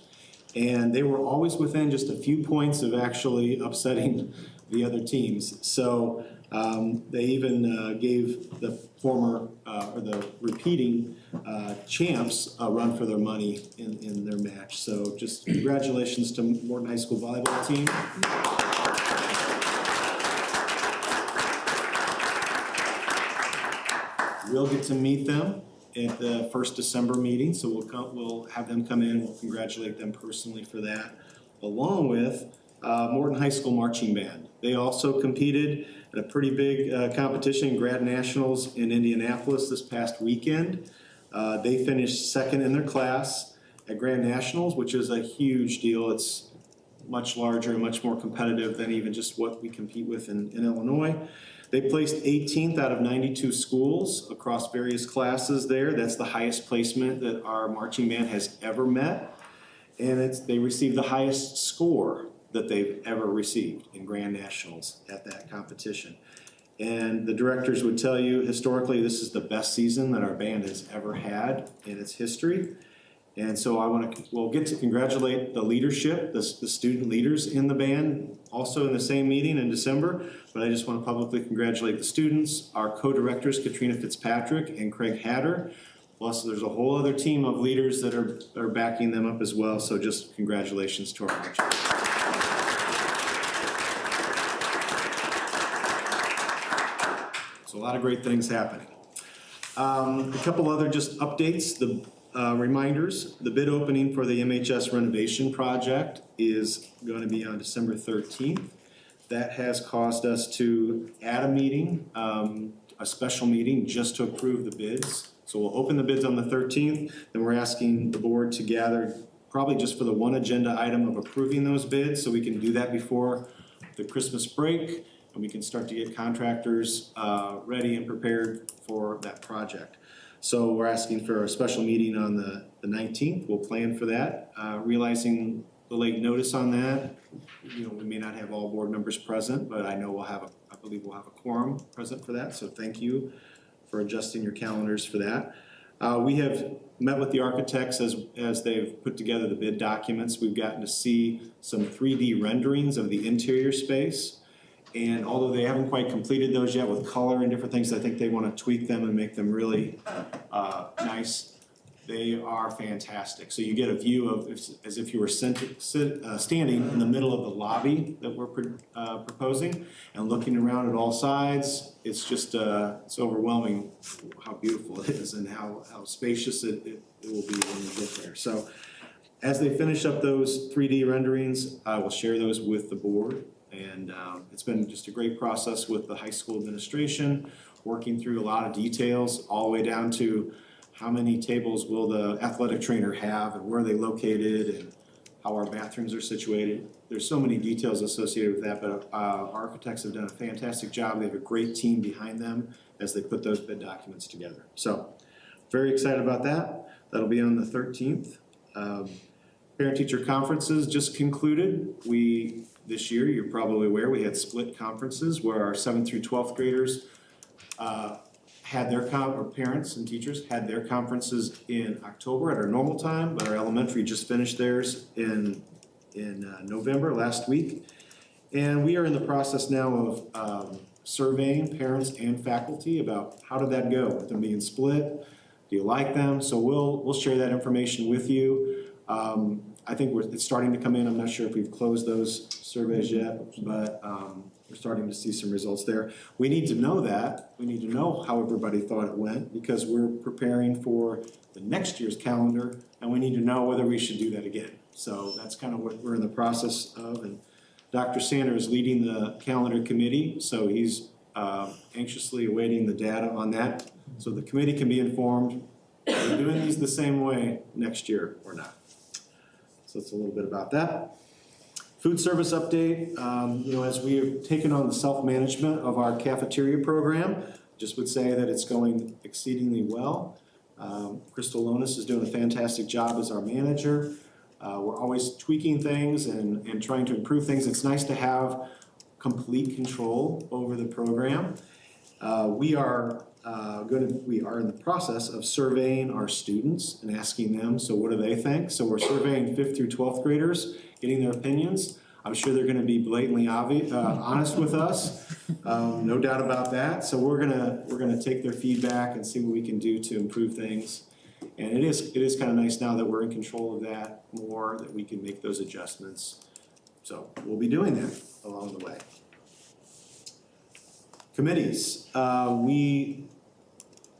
And they were always within just a few points of actually upsetting the other teams. So they even gave the former or the repeating champs a run for their money in their match. So just congratulations to Morton High School volleyball team. We'll get to meet them at the first December meeting, so we'll have them come in. We'll congratulate them personally for that, along with Morton High School Marching Band. They also competed in a pretty big competition, Grad Nationals in Indianapolis this past weekend. They finished 2nd in their class at Grand Nationals, which is a huge deal. It's much larger and much more competitive than even just what we compete with in Illinois. They placed 18th out of 92 schools across various classes there. That's the highest placement that our marching band has ever met. And they received the highest score that they've ever received in Grand Nationals at that competition. And the directors would tell you, historically, this is the best season that our band has ever had in its history. And so we'll get to congratulate the leadership, the student leaders in the band, also in the same meeting in December. But I just want to publicly congratulate the students, our co-directors, Katrina Fitzpatrick and Craig Hatter. Plus, there's a whole other team of leaders that are backing them up as well. So just congratulations to our marching band. So a lot of great things happening. A couple other just updates. Reminders, the bid opening for the MHS renovation project is going to be on December 13th. That has caused us to add a meeting, a special meeting, just to approve the bids. So we'll open the bids on the 13th, then we're asking the board to gather probably just for the one agenda item of approving those bids, so we can do that before the Christmas break, and we can start to get contractors ready and prepared for that project. So we're asking for a special meeting on the 19th. We'll plan for that. Realizing the late notice on that, we may not have all board members present, but I know I believe we'll have a quorum present for that. So thank you for adjusting your calendars for that. We have met with the architects as they've put together the bid documents. We've gotten to see some 3D renderings of the interior space. And although they haven't quite completed those yet with color and different things, I think they want to tweak them and make them really nice. They are fantastic. So you get a view of as if you were standing in the middle of the lobby that we're proposing and looking around at all sides. It's just it's overwhelming how beautiful it is and how spacious it will be when you get there. So As they finish up those 3D renderings, I will share those with the board. And it's been just a great process with the high school administration, working through a lot of details, all the way down to how many tables will the athletic trainer have and where are they located and how our bathrooms are situated. There's so many details associated with that, but architects have done a fantastic job. They have a great team behind them as they put those bid documents together. So very excited about that. That'll be on the 13th. Parent-teacher conferences just concluded. This year, you're probably aware, we had split conferences where our 7th through 12th graders had their or parents and teachers had their conferences in October at our normal time, but our elementary just finished theirs in November, last week. And we are in the process now of surveying parents and faculty about how did that go with them being split. Do you like them? So we'll share that information with you. I think it's starting to come in. I'm not sure if we've closed those surveys yet, but we're starting to see some results there. We need to know that. We need to know how everybody thought it went because we're preparing for the next year's calendar and we need to know whether we should do that again. So that's kind of what we're in the process of. And Dr. Sander is leading the calendar committee, so he's anxiously awaiting the data on that so the committee can be informed. Are we doing these the same way next year or not? So that's a little bit about that. Food service update, as we have taken on the self-management of our cafeteria program, just would say that it's going exceedingly well. Crystal Lonis is doing a fantastic job as our manager. We're always tweaking things and trying to improve things. It's nice to have complete control over the program. We are in the process of surveying our students and asking them, so what do they think? So we're surveying 5th through 12th graders, getting their opinions. I'm sure they're gonna be blatantly honest with us, no doubt about that. So we're gonna take their feedback and see what we can do to improve things. And it is kind of nice now that we're in control of that more, that we can make those adjustments. So we'll be doing that along the way. Committees, we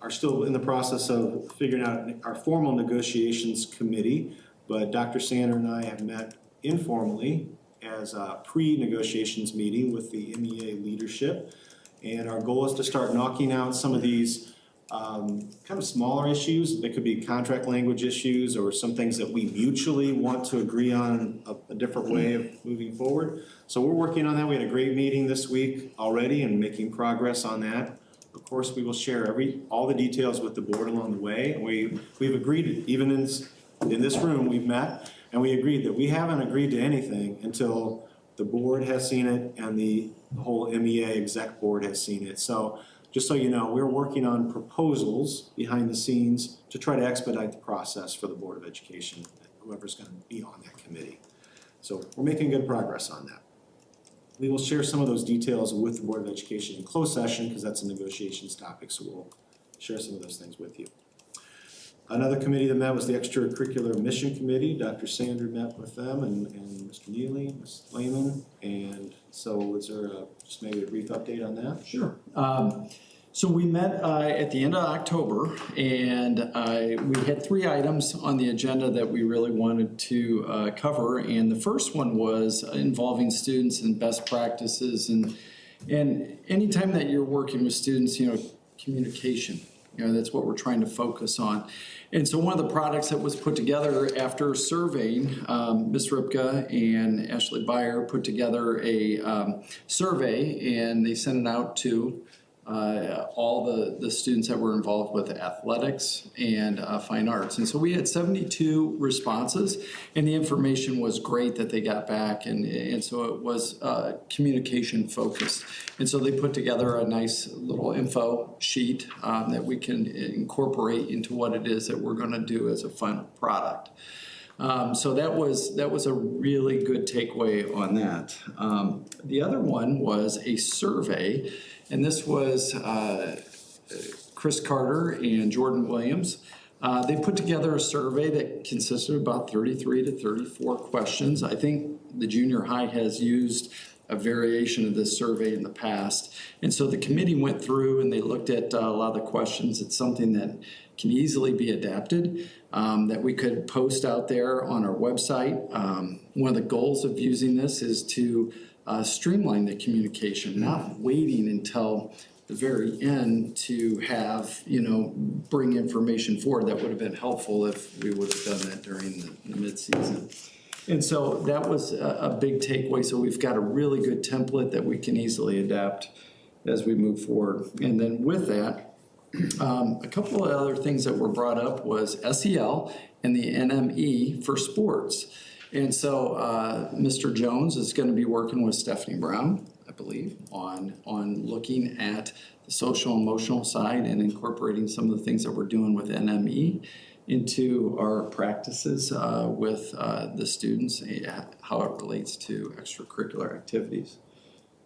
are still in the process of figuring out our formal negotiations committee, but Dr. Sander and I have met informally as a pre-negotiations meeting with the MEA leadership. And our goal is to start knocking out some of these kind of smaller issues. They could be contract language issues or some things that we mutually want to agree on a different way of moving forward. So we're working on that. We had a great meeting this week already and making progress on that. Of course, we will share all the details with the board along the way. We've agreed, even in this room, we've met and we agreed that we haven't agreed to anything until the board has seen it and the whole MEA exec board has seen it. So just so you know, we're working on proposals behind the scenes to try to expedite the process for the Board of Education, whoever's going to be on that committee. So we're making good progress on that. We will share some of those details with the Board of Education in closed session because that's a negotiations topic, so we'll share some of those things with you. Another committee that met was the Extracurricular Mission Committee. Dr. Sander met with them and Mr. Neely, Ms. Lehman, and so is there just maybe a brief update on that? Sure. So we met at the end of October, and we had 3 items on the agenda that we really wanted to cover. And the first one was involving students and best practices. And anytime that you're working with students, communication, that's what we're trying to focus on. And so one of the products that was put together after surveying, Ms. Ripka and Ashley Beyer put together a survey, and they sent it out to all the students that were involved with athletics and fine arts. And so we had 72 responses, and the information was great that they got back, and so it was communication focused. And so they put together a nice little info sheet that we can incorporate into what it is that we're going to do as a final product. So that was a really good takeaway on that. The other one was a survey, and this was Chris Carter and Jordan Williams. They put together a survey that consisted of about 33 to 34 questions. I think the junior high has used a variation of this survey in the past. And so the committee went through and they looked at a lot of the questions. It's something that can easily be adapted, that we could post out there on our website. One of the goals of using this is to streamline the communication, not waiting until the very end to have, bring information forward. That would have been helpful if we would have done that during the mid-season. And so that was a big takeaway. So we've got a really good template that we can easily adapt as we move forward. And then with that, a couple of other things that were brought up was SEL and the NME for sports. And so Mr. Jones is going to be working with Stephanie Brown, I believe, on looking at the social emotional side and incorporating some of the things that we're doing with NME into our practices with the students, how it relates to extracurricular activities.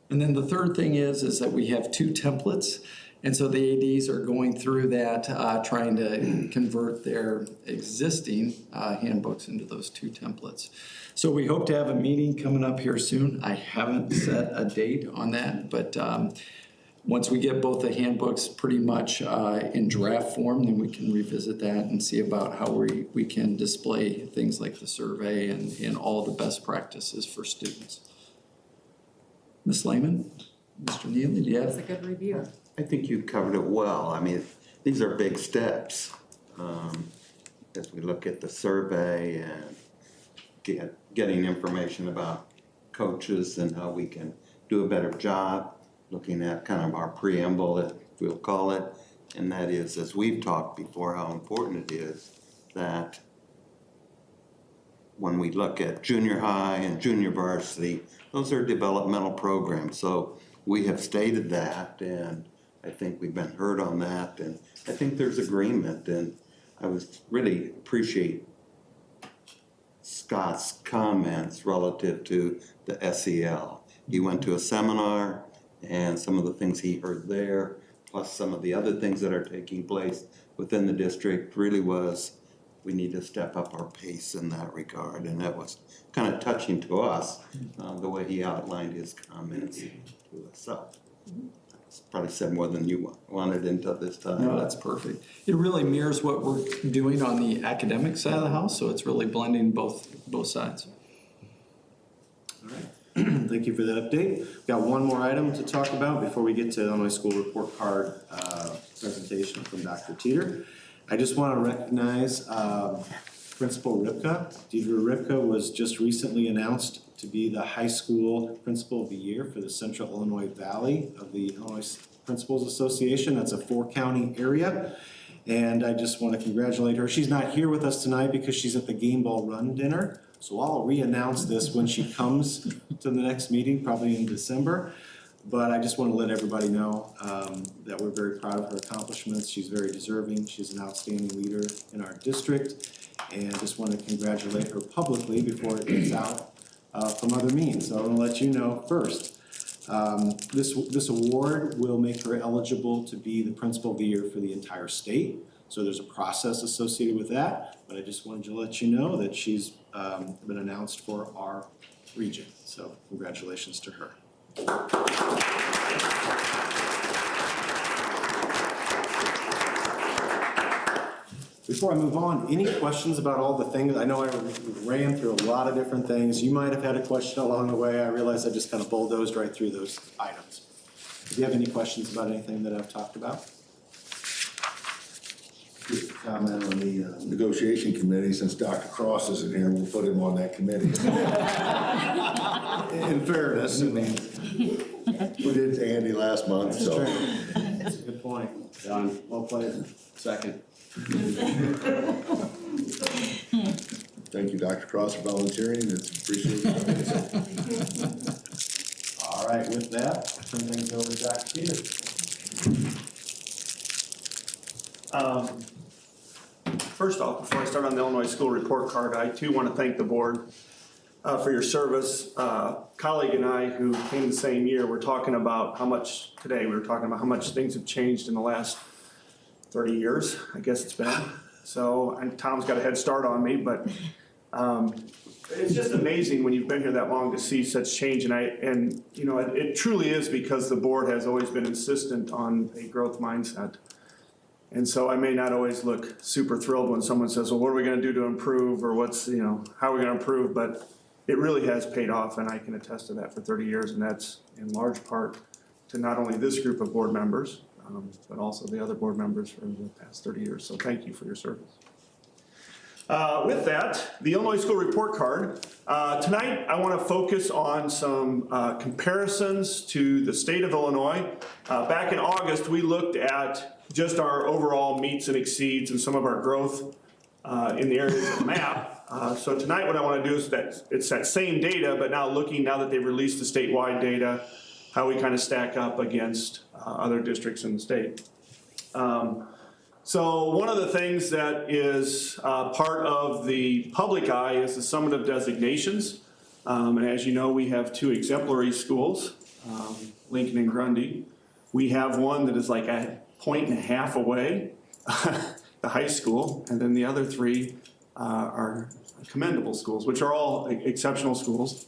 And then the third thing is that we have 2 templates. And so the ADs are going through that, trying to convert their existing handbooks into those 2 templates. So we hope to have a meeting coming up here soon. I haven't set a date on that, but once we get both the handbooks pretty much in draft form, then we can revisit that and see about how we can display things like the survey and all the best practices for students. Ms. Lehman, Mr. Neely, do you have? That's a good review. I think you covered it well. I mean, these are big steps as we look at the survey and getting information about coaches and how we can do a better job, looking at kind of our preamble, if we'll call it, and that is, as we've talked before, how important it is that when we look at junior high and junior varsity, those are developmental programs. So we have stated that, and I think we've been heard on that, and I think there's agreement, and I was really appreciate Scott's comments relative to the SEL. He went to a seminar, and some of the things he heard there, plus some of the other things that are taking place within the district, really was we need to step up our pace in that regard, and that was kind of touching to us, the way he outlined his comments to us. So probably said more than you wanted until this time. No, that's perfect. It really mirrors what we're doing on the academic side of the house, so it's really blending both sides. All right, thank you for that update. Got one more item to talk about before we get to the Illinois School Report Card presentation from Dr. Teeter. I just want to recognize Principal Ripka. Deidre Ripka was just recently announced to be the high school principal of the year for the Central Illinois Valley of the Illinois Principals Association. That's a 4-county area. And I just want to congratulate her. She's not here with us tonight because she's at the Game Ball Run dinner. So I'll re-announce this when she comes to the next meeting, probably in December. But I just want to let everybody know that we're very proud of her accomplishments. She's very deserving. She's an outstanding leader in our district. And just want to congratulate her publicly before it gets out from other means. So I want to let you know first. This award will make her eligible to be the Principal of the Year for the entire state. So there's a process associated with that. But I just wanted to let you know that she's been announced for our region. So congratulations to her. Before I move on, any questions about all the things? I know I ran through a lot of different things. You might have had a question along the way. I realize I just kind of bulldozed right through those items. Do you have any questions about anything that I've talked about? Just a comment on the negotiation committee, since Dr. Cross isn't here, we'll put him on that committee. In fairness, I mean, we did to Andy last month, so. That's a good point. Done. Well played. Second. Thank you, Dr. Cross, for volunteering. It's appreciated. All right, with that, I'll turn things over to Dr. Teeter. First off, before I start on the Illinois School Report Card, I too want to thank the board for your service. Colleague and I, who came the same year, were talking about how much, today we were talking about how much things have changed in the last 30 years, I guess it's been. So, and Tom's got a head start on me, but It's just amazing when you've been here that long to see such change, and you know, it truly is because the board has always been insistent on a growth mindset. And so I may not always look super thrilled when someone says, well, what are we gonna do to improve, or how are we gonna improve, but it really has paid off, and I can attest to that for 30 years, and that's in large part to not only this group of board members, but also the other board members for the past 30 years, so thank you for your service. With that, the Illinois School Report Card. Tonight, I want to focus on some comparisons to the state of Illinois. Back in August, we looked at just our overall meets and exceeds and some of our growth in the areas of the map. So tonight, what I want to do is it's that same data, but now that they've released the statewide data, how we kind of stack up against other districts in the state. So one of the things that is part of the public eye is the summative designations. And as you know, we have 2 exemplary schools, Lincoln and Grundy. We have one that is like 1.5 points away, the high school, and then the other 3 are commendable schools, which are all exceptional schools.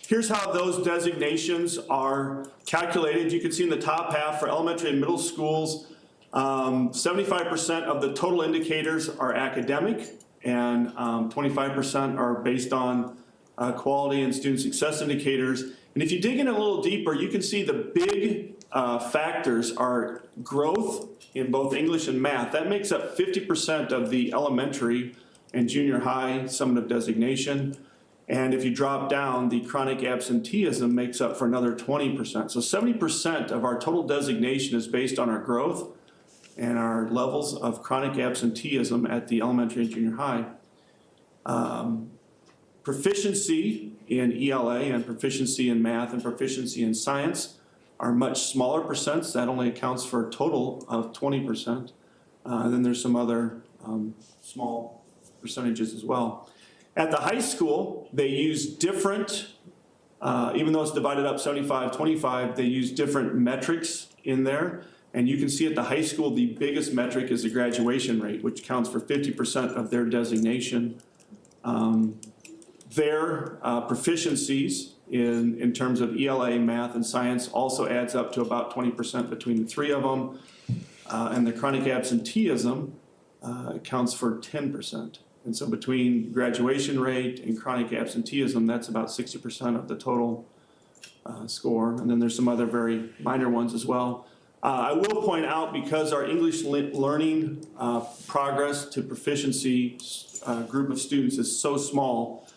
Here's how those designations are calculated. You can see in the top half for elementary and middle schools, 75% of the total indicators are academic, and 25% are based on quality and student success indicators. And if you dig in a little deeper, you can see the big factors are growth in both English and math. That makes up 50% of the elementary and junior high summative designation. And if you drop down, the chronic absenteeism makes up for another 20%. So 70% of our total designation is based on our growth and our levels of chronic absenteeism at the elementary and junior high. Proficiency in ELA and proficiency in math and proficiency in science are much smaller percents. That only accounts for a total of 20%. Then there's some other small percentages as well. At the high school, they use different, even though it's divided up 75-25, they use different metrics in there. And you can see at the high school, the biggest metric is the graduation rate, which counts for 50% of their designation. Their proficiencies in terms of ELA, math, and science also adds up to about 20% between the 3 of them. And the chronic absenteeism accounts for 10%. And so between graduation rate and chronic absenteeism, that's about 60% of the total score. And then there's some other very minor ones as well. I will point out, because our English learning progress to proficiency group of students is so small,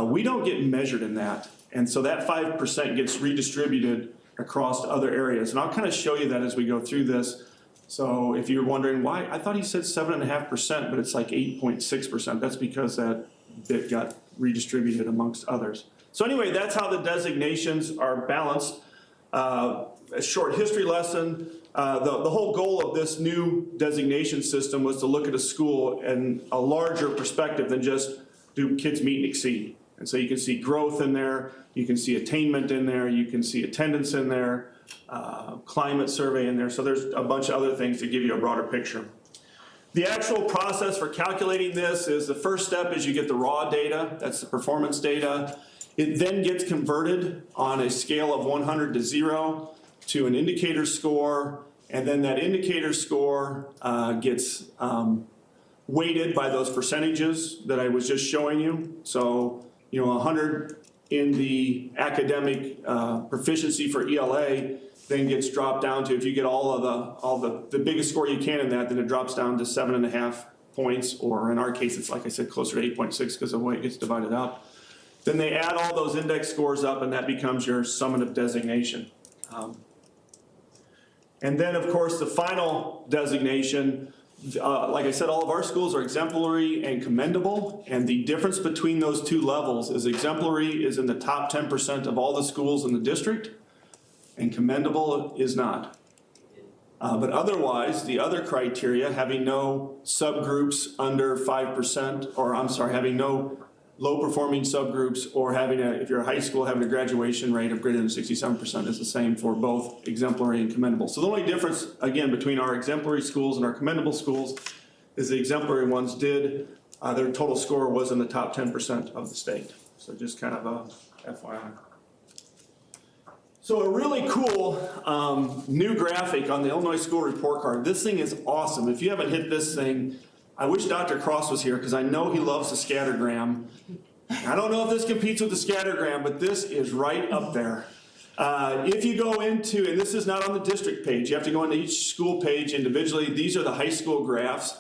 we don't get measured in that. And so that 5% gets redistributed across other areas. And I'll kind of show you that as we go through this. So if you're wondering why, I thought he said 7.5%, but it's like 8.6%. That's because that bit got redistributed amongst others. So anyway, that's how the designations are balanced. A short history lesson. The whole goal of this new designation system was to look at a school in a larger perspective than just do kids meet and exceed. And so you can see growth in there, you can see attainment in there, you can see attendance in there, climate survey in there. So there's a bunch of other things to give you a broader picture. The actual process for calculating this is, the first step is you get the raw data, that's the performance data. It then gets converted on a scale of 100 to 0 to an indicator score, and then that indicator score gets weighted by those percentages that I was just showing you. So, 100 in the academic proficiency for ELA then gets dropped down to, if you get all the biggest score you can in that, then it drops down to 7.5 points, or in our case, it's like I said, closer to 8.6 because of the way it gets divided up. Then they add all those index scores up, and that becomes your summative designation. And then, of course, the final designation, like I said, all of our schools are exemplary and commendable, and the difference between those 2 levels is exemplary is in the top 10% of all the schools in the district, and commendable is not. But otherwise, the other criteria, having no subgroups under 5%, or I'm sorry, having no low-performing subgroups, or having if you're a high school, having a graduation rate of greater than 67% is the same for both exemplary and commendable. So the only difference, again, between our exemplary schools and our commendable schools is the exemplary ones did their total score was in the top 10% of the state. So just kind of a FYI. So a really cool new graphic on the Illinois School Report Card. This thing is awesome. If you haven't hit this thing, I wish Dr. Cross was here because I know he loves the scattergram. I don't know if this competes with the scattergram, but this is right up there. If you go into, and this is not on the district page, you have to go into each school page individually. These are the high school graphs.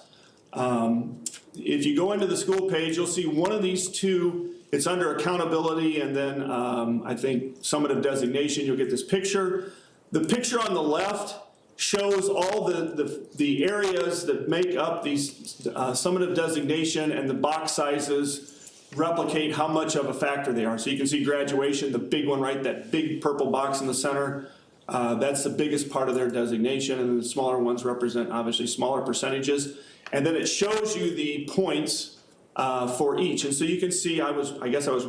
If you go into the school page, you'll see one of these two. It's under accountability and then I think summative designation. You'll get this picture. The picture on the left shows all the areas that make up these summative designation, and the box sizes replicate how much of a factor they are. So you can see graduation, the big one, right? That big purple box in the center. That's the biggest part of their designation, and then the smaller ones represent obviously smaller percentages. And then it shows you the points for each. And so you can see, I guess I was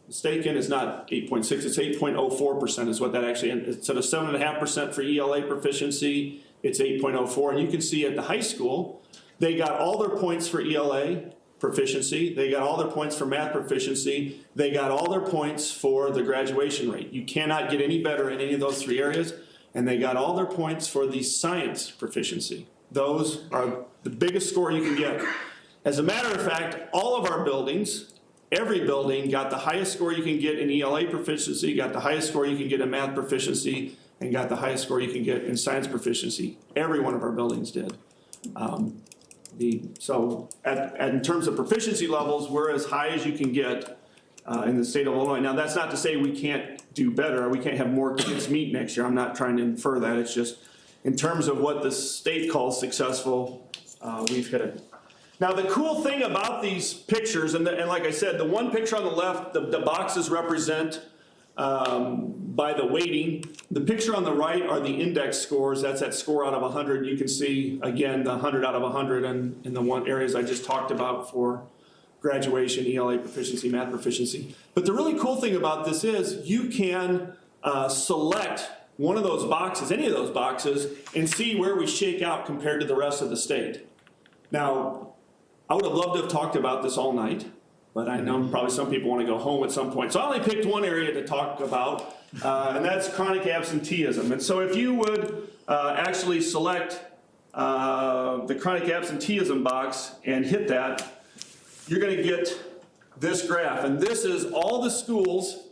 mistaken, it's not 8.6, it's 8.04% is what that actually is. Instead of 7.5% for ELA proficiency, it's 8.04. And you can see at the high school, they got all their points for ELA proficiency, they got all their points for math proficiency, they got all their points for the graduation rate. You cannot get any better in any of those three areas. And they got all their points for the science proficiency. Those are the biggest score you can get. As a matter of fact, all of our buildings, every building got the highest score you can get in ELA proficiency, got the highest score you can get in math proficiency, and got the highest score you can get in science proficiency. Every one of our buildings did. So in terms of proficiency levels, we're as high as you can get in the state of Illinois. Now, that's not to say we can't do better, or we can't have more kids meet next year. I'm not trying to infer that. It's just in terms of what the state calls successful, we've hit it. Now, the cool thing about these pictures, and like I said, the one picture on the left, the boxes represent by the weighting. The picture on the right are the index scores. That's that score out of 100. You can see, again, the 100 out of 100 in the one areas I just talked about for graduation, ELA proficiency, math proficiency. But the really cool thing about this is you can select one of those boxes, any of those boxes, and see where we shake out compared to the rest of the state. Now, I would have loved to have talked about this all night, but I know probably some people want to go home at some point. So I only picked one area to talk about, and that's chronic absenteeism. And so if you would actually select the chronic absenteeism box and hit that, you're going to get this graph. And this is all the schools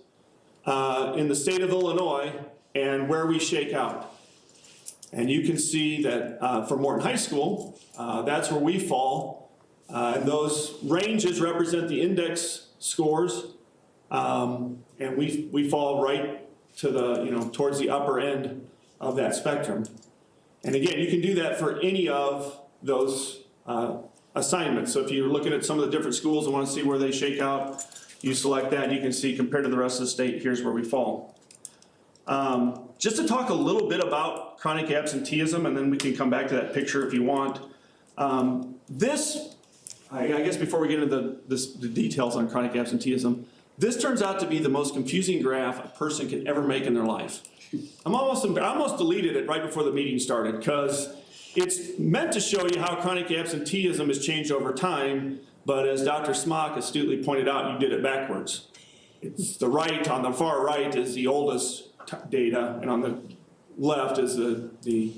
in the state of Illinois and where we shake out. And you can see that for Morton High School, that's where we fall. And those ranges represent the index scores, and we fall right to the, towards the upper end of that spectrum. And again, you can do that for any of those assignments. So if you're looking at some of the different schools and want to see where they shake out, you select that and you can see compared to the rest of the state, here's where we fall. Just to talk a little bit about chronic absenteeism, and then we can come back to that picture if you want. I guess before we get into the details on chronic absenteeism, this turns out to be the most confusing graph a person can ever make in their life. I almost deleted it right before the meeting started because it's meant to show you how chronic absenteeism has changed over time, but as Dr. Smock astutely pointed out, you did it backwards. It's the right, on the far right is the oldest data, and on the left is the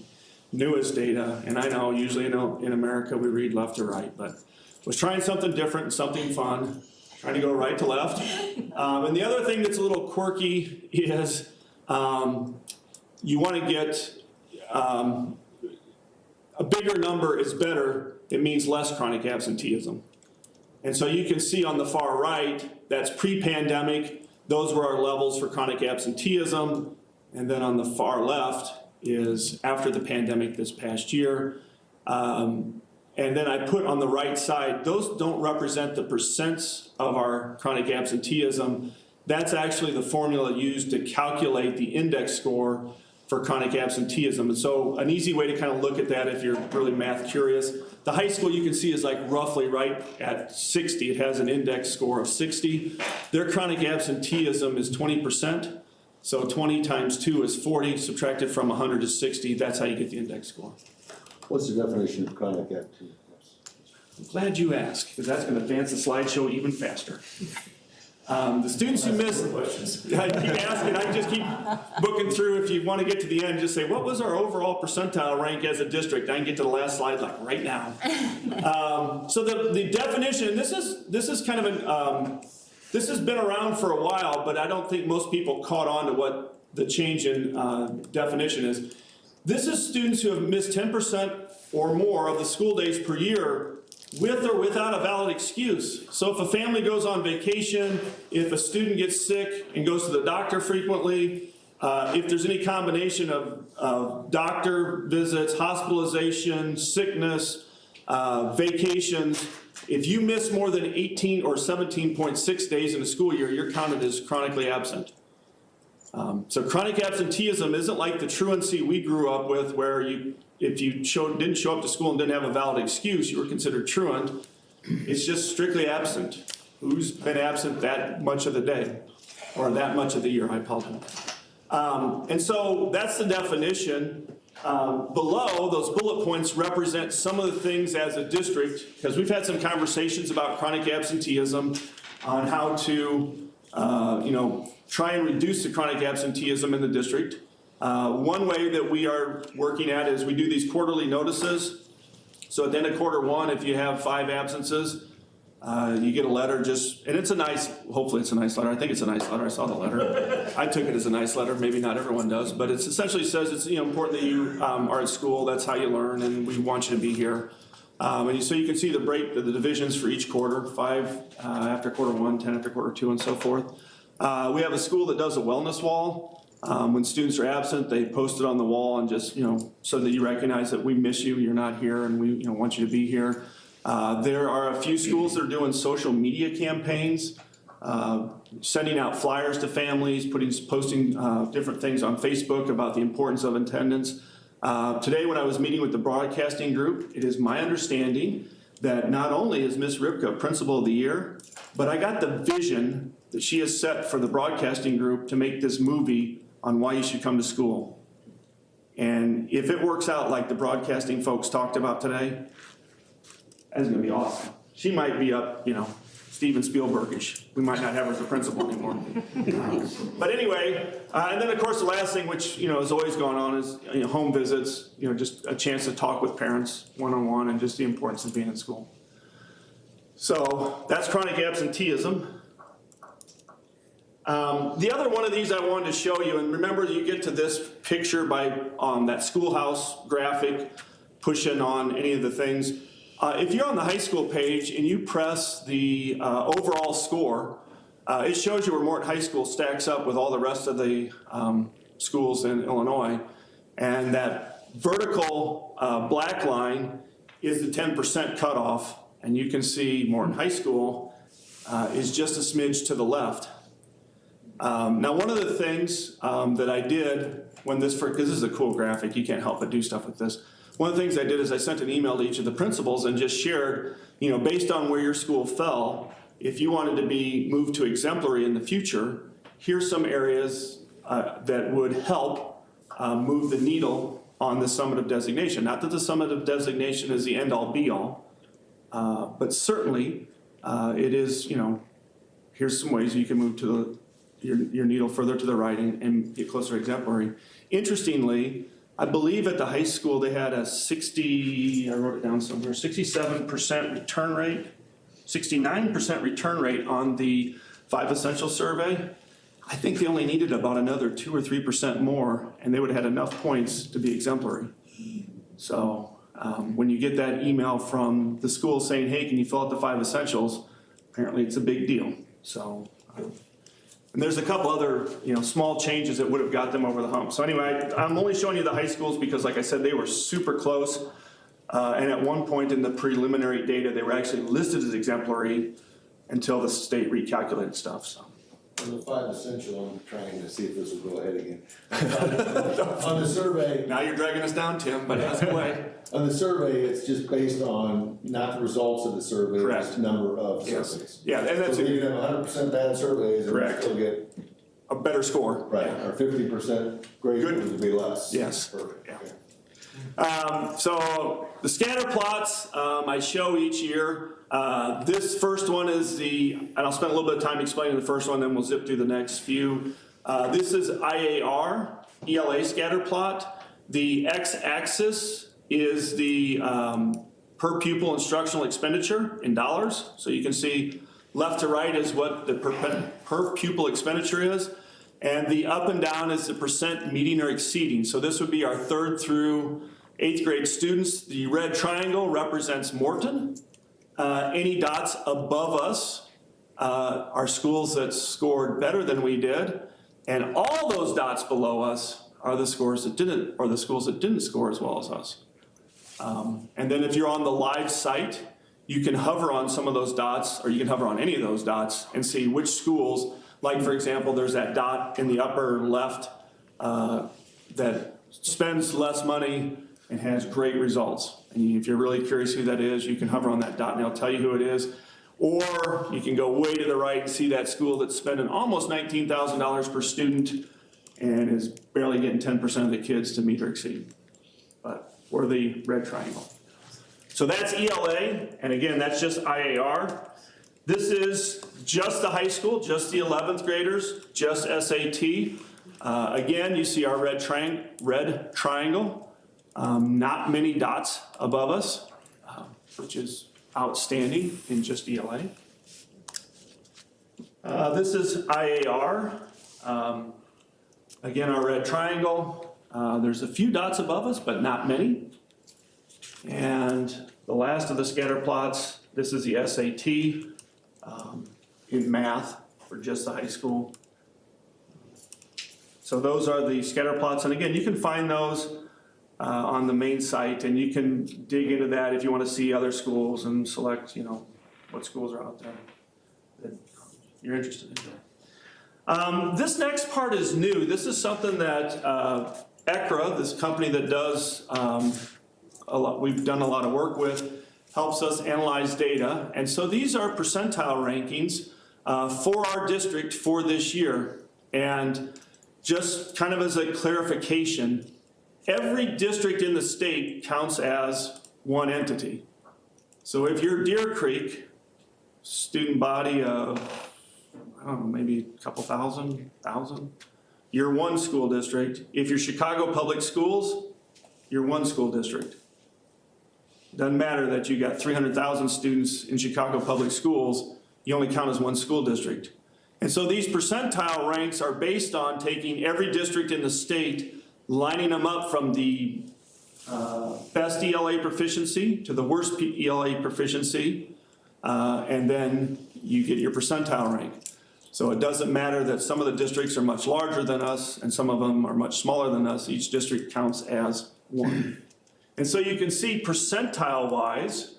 newest data. And I know usually in America we read left to right, but was trying something different, something fun, trying to go right to left. And the other thing that's a little quirky is you want to get a bigger number is better. It means less chronic absenteeism. And so you can see on the far right, that's pre-pandemic. Those were our levels for chronic absenteeism. And then on the far left is after the pandemic this past year. And then I put on the right side, those don't represent the percents of our chronic absenteeism. That's actually the formula used to calculate the index score for chronic absenteeism. And so an easy way to kind of look at that if you're really math curious, the high school you can see is like roughly right at 60. It has an index score of 60. Their chronic absenteeism is 20%. So 20 times 2 is 40, subtracted from 100 is 60. That's how you get the index score. What's the definition of chronic absenteeism? I'm glad you asked, because that's going to advance the slideshow even faster. The students who missed, I keep asking, I just keep booking through. If you want to get to the end, just say, what was our overall percentile rank as a district? I can get to the last slide like right now. So the definition, this is kind of an, this has been around for a while, but I don't think most people caught on to what the change in definition is. This is students who have missed 10% or more of the school days per year with or without a valid excuse. So if a family goes on vacation, if a student gets sick and goes to the doctor frequently, if there's any combination of doctor visits, hospitalization, sickness, vacations, if you miss more than 18 or 17.6 days in a school year, you're counted as chronically absent. So chronic absenteeism isn't like the truancy we grew up with, where if you didn't show up to school and didn't have a valid excuse, you were considered truant. It's just strictly absent. Who's been absent that much of the day, or that much of the year, I apologize. And so that's the definition. Below, those bullet points represent some of the things as a district, because we've had some conversations about chronic absenteeism, on how to try and reduce the chronic absenteeism in the district. One way that we are working at is we do these quarterly notices. So at the end of quarter one, if you have 5 absences, you get a letter and it's a nice, hopefully it's a nice letter. I think it's a nice letter. I saw the letter. I took it as a nice letter. Maybe not everyone does, but it essentially says it's important that you are at school. That's how you learn, and we want you to be here. And so you can see the divisions for each quarter, 5 after quarter 1, 10 after quarter 2, and so forth. We have a school that does a wellness wall. When students are absent, they post it on the wall, and just, so that you recognize that we miss you, you're not here, and we want you to be here. There are a few schools that are doing social media campaigns, sending out flyers to families, posting different things on Facebook about the importance of attendance. Today, when I was meeting with the broadcasting group, it is my understanding that not only is Ms. Ripka Principal of the Year, but I got the vision that she has set for the broadcasting group to make this movie on why you should come to school. And if it works out like the broadcasting folks talked about today, that's gonna be awesome. She might be up, Steven Spielberg-ish. We might not have her as a principal anymore. But anyway, and then of course the last thing, which has always gone on, is home visits. Just a chance to talk with parents one-on-one, and just the importance of being in school. So that's chronic absenteeism. The other one of these I wanted to show you, and remember, you get to this picture by that schoolhouse graphic, pushing on any of the things. If you're on the high school page and you press the overall score, it shows you where Morton High School stacks up with all the rest of the schools in Illinois. And that vertical black line is the 10% cutoff. And you can see Morton High School is just a smidge to the left. Now, one of the things that I did because this is a cool graphic, you can't help but do stuff with this. One of the things I did is I sent an email to each of the principals and just shared, based on where your school fell, if you wanted to be moved to exemplary in the future, here's some areas that would help move the needle on the summative designation. Not that the summative designation is the end-all be-all, but certainly it is, here's some ways you can move to your needle further to the right and get closer to exemplary. Interestingly, I believe at the high school they had a 67% return rate, 69% return rate on the 5 Essential survey. I think they only needed about another 2 or 3% more, and they would have had enough points to be exemplary. So when you get that email from the school saying, hey, can you fill out the 5 Essentials, apparently it's a big deal. So. And there's a couple other, small changes that would have got them over the hump. So anyway, I'm only showing you the high schools because, like I said, they were super close. And at one point in the preliminary data, they were actually listed as exemplary until the state recalculated stuff. So. On the 5 Essential, I'm trying to see if this will go ahead again. On the survey. Now you're dragging us down, Tim, but ask away. On the survey, it's just based on not the results of the survey, Correct. Just number of surveys. Yeah, and that's so you can have 100% bad surveys and correct. Still get a better score. Right, or 50% great would be less. Yes. Perfect. Yeah. So The scatter plots I show each year. This first one is and I'll spend a little bit of time explaining the first one, then we'll zip through the next few. This is IAR, ELA scatter plot. The x-axis is the per pupil instructional expenditure in dollars. So you can see left to right is what the per pupil expenditure is. And the up and down is the percent meeting or exceeding. So this would be our 3rd through 8th grade students. The red triangle represents Morton. Any dots above us are schools that scored better than we did. And all those dots below us are the schools that didn't score as well as us. And then if you're on the live site, you can hover on some of those dots, or you can hover on any of those dots and see which schools, like for example, there's that dot in the upper left that spends less money and has great results. And if you're really curious who that is, you can hover on that dot and it'll tell you who it is. Or you can go way to the right and see that school that's spending almost $19,000 per student and is barely getting 10% of the kids to meet or exceed. But we're the red triangle. So that's ELA, and again, that's just IAR. This is just the high school, just the 11th graders, just SAT. Again, you see our red triangle. Not many dots above us, which is outstanding in just ELA. This is IAR. Again, our red triangle. There's a few dots above us, but not many. And the last of the scatter plots, this is the SAT in math for just the high school. So those are the scatter plots. And again, you can find those on the main site, and you can dig into that if you want to see other schools and select, what schools are out there that you're interested in. This next part is new. This is something that ECRA, this company that does we've done a lot of work with, helps us analyze data. And so these are percentile rankings for our district for this year. And just kind of as a clarification, every district in the state counts as one entity. So if you're Deer Creek, student body of, I don't know, maybe a couple thousand, you're one school district. If you're Chicago Public Schools, you're one school district. Doesn't matter that you got 300,000 students in Chicago Public Schools, you only count as one school district. And so these percentile ranks are based on taking every district in the state, lining them up from the best ELA proficiency to the worst ELA proficiency, and then you get your percentile rank. So it doesn't matter that some of the districts are much larger than us and some of them are much smaller than us. Each district counts as one. And so you can see percentile-wise,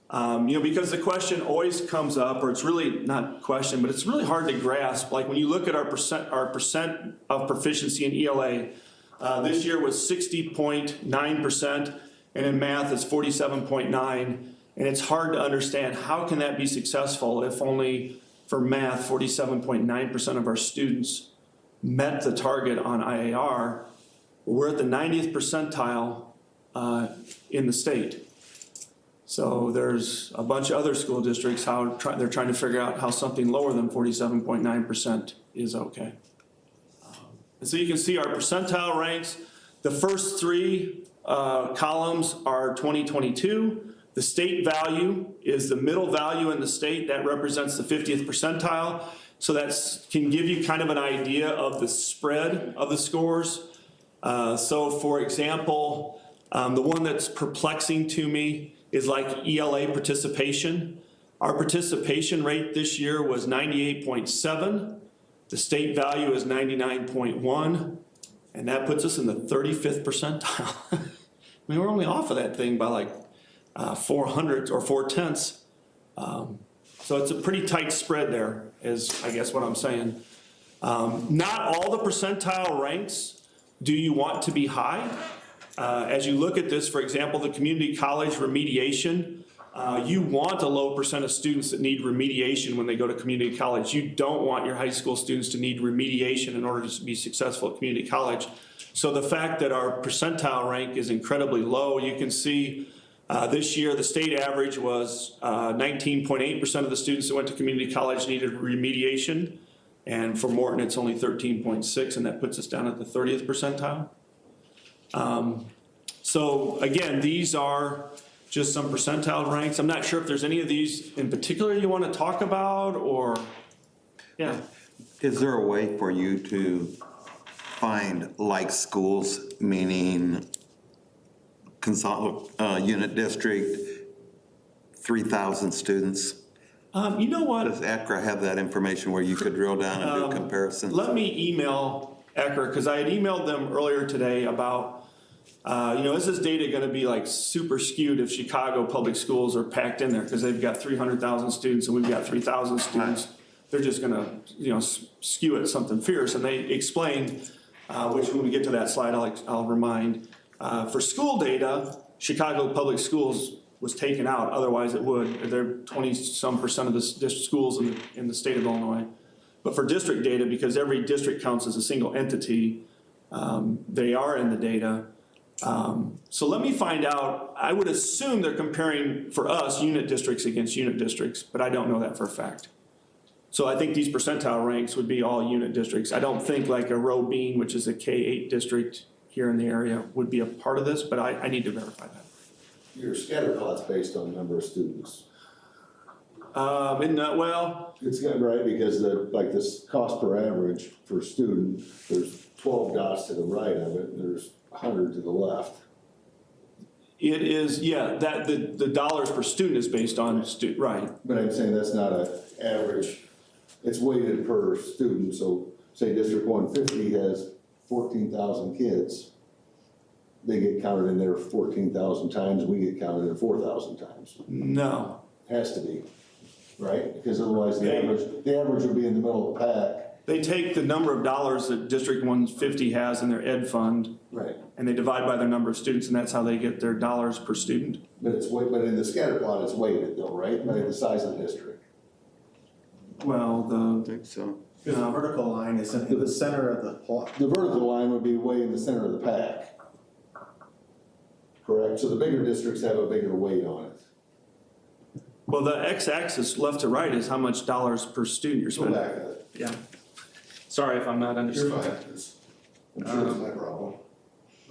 because the question always comes up, or it's really not a question, but it's really hard to grasp. Like when you look at our percent of proficiency in ELA, this year was 60.9%, and in math it's 47.9%. And it's hard to understand how can that be successful if only for math 47.9% of our students met the target on IAR. We're at the 90th percentile in the state. So there's a bunch of other school districts they're trying to figure out how something lower than 47.9% is okay. And so you can see our percentile ranks. The first three columns are 2022. The state value is the middle value in the state. That represents the 50th percentile. So that can give you kind of an idea of the spread of the scores. So for example, the one that's perplexing to me is like ELA participation. Our participation rate this year was 98.7. The state value is 99.1, and that puts us in the 35th percentile. I mean, we're only off of that thing by like 400 or 4/10. So it's a pretty tight spread there, is I guess what I'm saying. Not all the percentile ranks do you want to be high. As you look at this, for example, the community college remediation, you want a low percent of students that need remediation when they go to community college. You don't want your high school students to need remediation in order to be successful at community college. So the fact that our percentile rank is incredibly low, you can see This year, the state average was 19.8% of the students that went to community college needed remediation. And for Morton, it's only 13.6, and that puts us down at the 30th percentile. So again, these are just some percentile ranks. I'm not sure if there's any of these in particular you want to talk about, or, yeah. Is there a way for you to find like schools, meaning unit district, 3,000 students? You know what? Does ACRA have that information where you could drill down and do comparisons? Let me email ACRA, because I had emailed them earlier today about, is this data going to be like super skewed if Chicago public schools are packed in there because they've got 300,000 students and we've got 3,000 students? They're just going to, skew it something fierce. And they explained, which when we get to that slide, I'll remind, for school data, Chicago public schools was taken out, otherwise it would. They're 20-some% of the schools in the state of Illinois. But for district data, because every district counts as a single entity, they are in the data. So let me find out. I would assume they're comparing, for us, unit districts against unit districts, but I don't know that for a fact. So I think these percentile ranks would be all unit districts. I don't think like a Robine, which is a K-8 district here in the area, would be a part of this, but I need to verify that. Your scatter plot's based on number of students. Well, It's got, right, because this cost per average per student, there's 12 dots to the right of it, and there's 100 to the left. it is, that the dollars per student is based on right. But I'm saying that's not an average, it's weighted per student, so say District 150 has 14,000 kids. They get counted in there 14,000 times, we get counted in 4,000 times. No. Has to be, right? Because otherwise the average would be in the middle of the pack. They take the number of dollars that District 150 has in their ed fund. Right. And they divide by their number of students, and that's how they get their dollars per student. But but in the scatter plot, it's weighted though, right? By the size of the district. Well, I think so. Because the vertical line is in the center of the plot. The vertical line would be way in the center of the pack. Correct? So the bigger districts have a bigger weight on it. well, the x-axis left to right is how much dollars per student you're Go spending. back at it. Yeah. Sorry if I'm not You're understanding. fine. I'm sure it's my problem.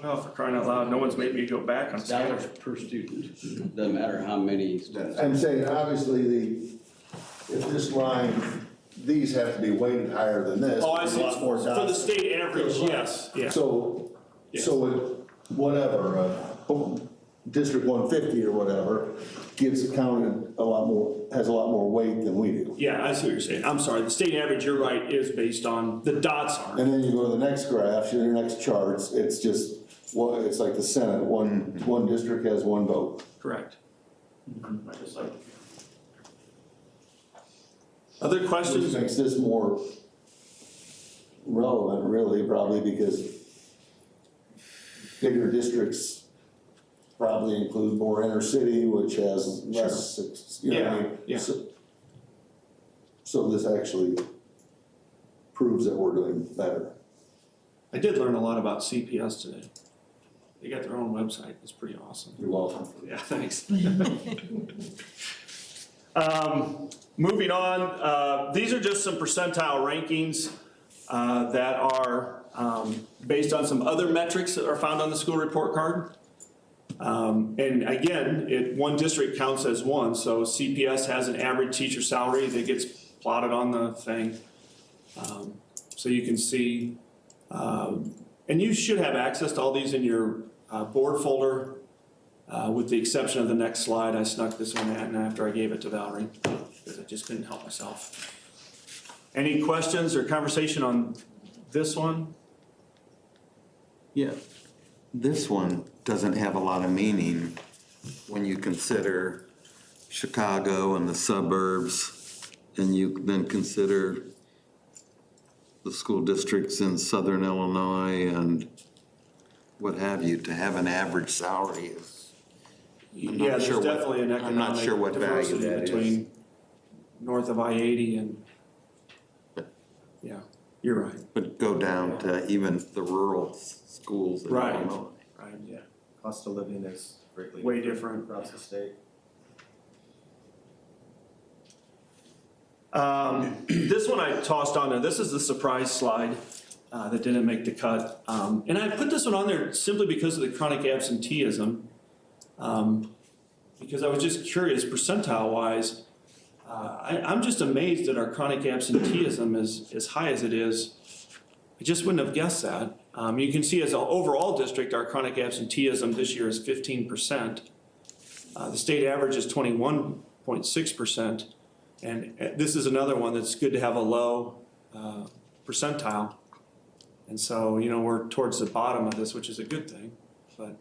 Well, for crying out loud, no one's made me go back on Dollars scanners. per student, doesn't matter how many students. I'm saying, obviously, if this line, these have to be weighted higher than this. Oh, I see. It's more For the dots. state average, yes, yeah. So, Yes. whatever, District 150 or whatever, gets counted a lot more, has a lot more weight than we do. Yeah, I see what you're saying. I'm sorry, the state average, you're right, is based on, the dots aren't. And then you go to the next graph, your next charts, it's just, it's like the Senate, one district has one vote. Correct. Other questions? Which makes this more relevant, really, probably because bigger districts probably include more inner city, which has less, you know what I mean? Yeah. So this actually proves that we're doing better. I did learn a lot about CPS today. They got their own website, it's pretty awesome. You're welcome. Yeah, thanks. Moving on, these are just some percentile rankings that are based on some other metrics that are found on the school report card. And again, one district counts as one, so CPS has an average teacher salary that gets plotted on the thing. So you can see, and you should have access to all these in your board folder, with the exception of the next slide. I snuck this one in after I gave it to Valerie, because I just couldn't help myself. Any questions or conversation on this one? Yeah, this one doesn't have a lot of meaning when you consider Chicago and the suburbs, and you then consider the school districts in southern Illinois and what have you. To have an average salary is, Yeah, there's sure what- definitely an I'm not sure economic what value diversity that is. between north of I-80 and, yeah, you're right. but go down to even the rural schools in Right. Illinois. Right. Yeah, cost of living is Greatly way different. across the state. This one I tossed on there. This is the surprise slide that didn't make the cut. And I put this one on there simply because of the chronic absenteeism. Because I was just curious, percentile wise, I'm just amazed that our chronic absenteeism is as high as it is. I just wouldn't have guessed that. You can see as an overall district, our chronic absenteeism this year is 15%. The state average is 21.6%. And this is another one that's good to have a low percentile. And so, you know, we're towards the bottom of this, which is a good thing. But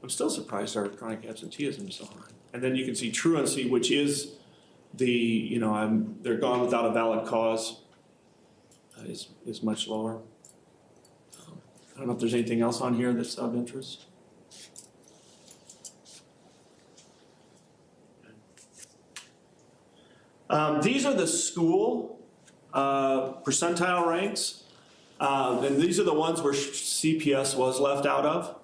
I'm still surprised our chronic absenteeism is so high. And then you can see truancy, which is the, you know, they're gone without a valid cause, is much lower. I don't know if there's anything else on here that's of interest. These are the school percentile ranks, and these are the ones where CPS was left out of.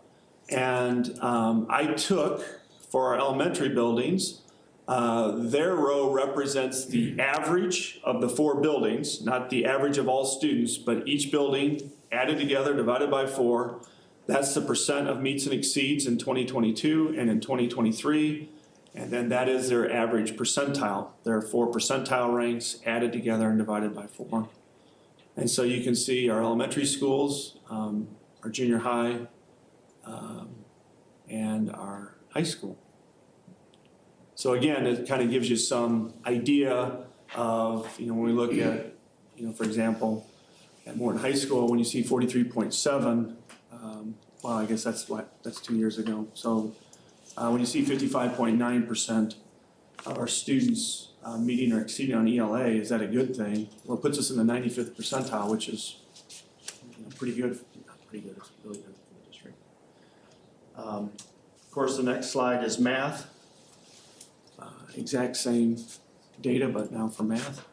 And I took, for our elementary buildings, their row represents the average of the 4 buildings, not the average of all students, but each building added together, divided by 4. That's the percent of meets and exceeds in 2022 and in 2023. And then that is their average percentile. There are 4 percentile ranks added together and divided by 4. And so you can see our elementary schools, our junior high, and our high school. So again, it kind of gives you some idea of, you know, when we look at, you know, for example, at Morton High School, when you see 43.7, well, I guess that's 2 years ago. So when you see 55.9% of our students meeting or exceeding on ELA, is that a good thing? Well, it puts us in the 95th percentile, which is, you know, pretty good. Not pretty good, it's really good for the district. Of course, the next slide is math. Exact same data, but now for math.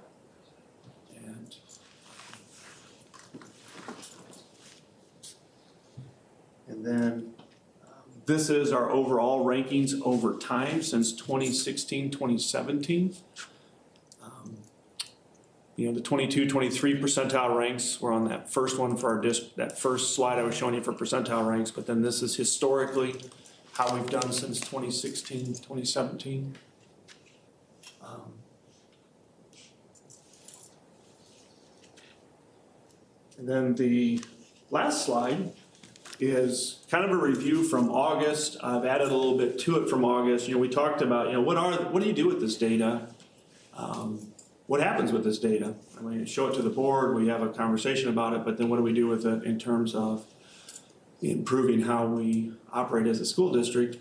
And then this is our overall rankings over time since 2016, 2017. You know, the 22, 23 percentile ranks were on that first one for our that first slide I was showing you for percentile ranks, but then this is historically how we've done since 2016, 2017. And then the last slide is kind of a review from August. I've added a little bit to it from August. You know, we talked about, you know, what do you do with this data? What happens with this data? I mean, show it to the board, we have a conversation about it, but then what do we do with it in terms of improving how we operate as a school district?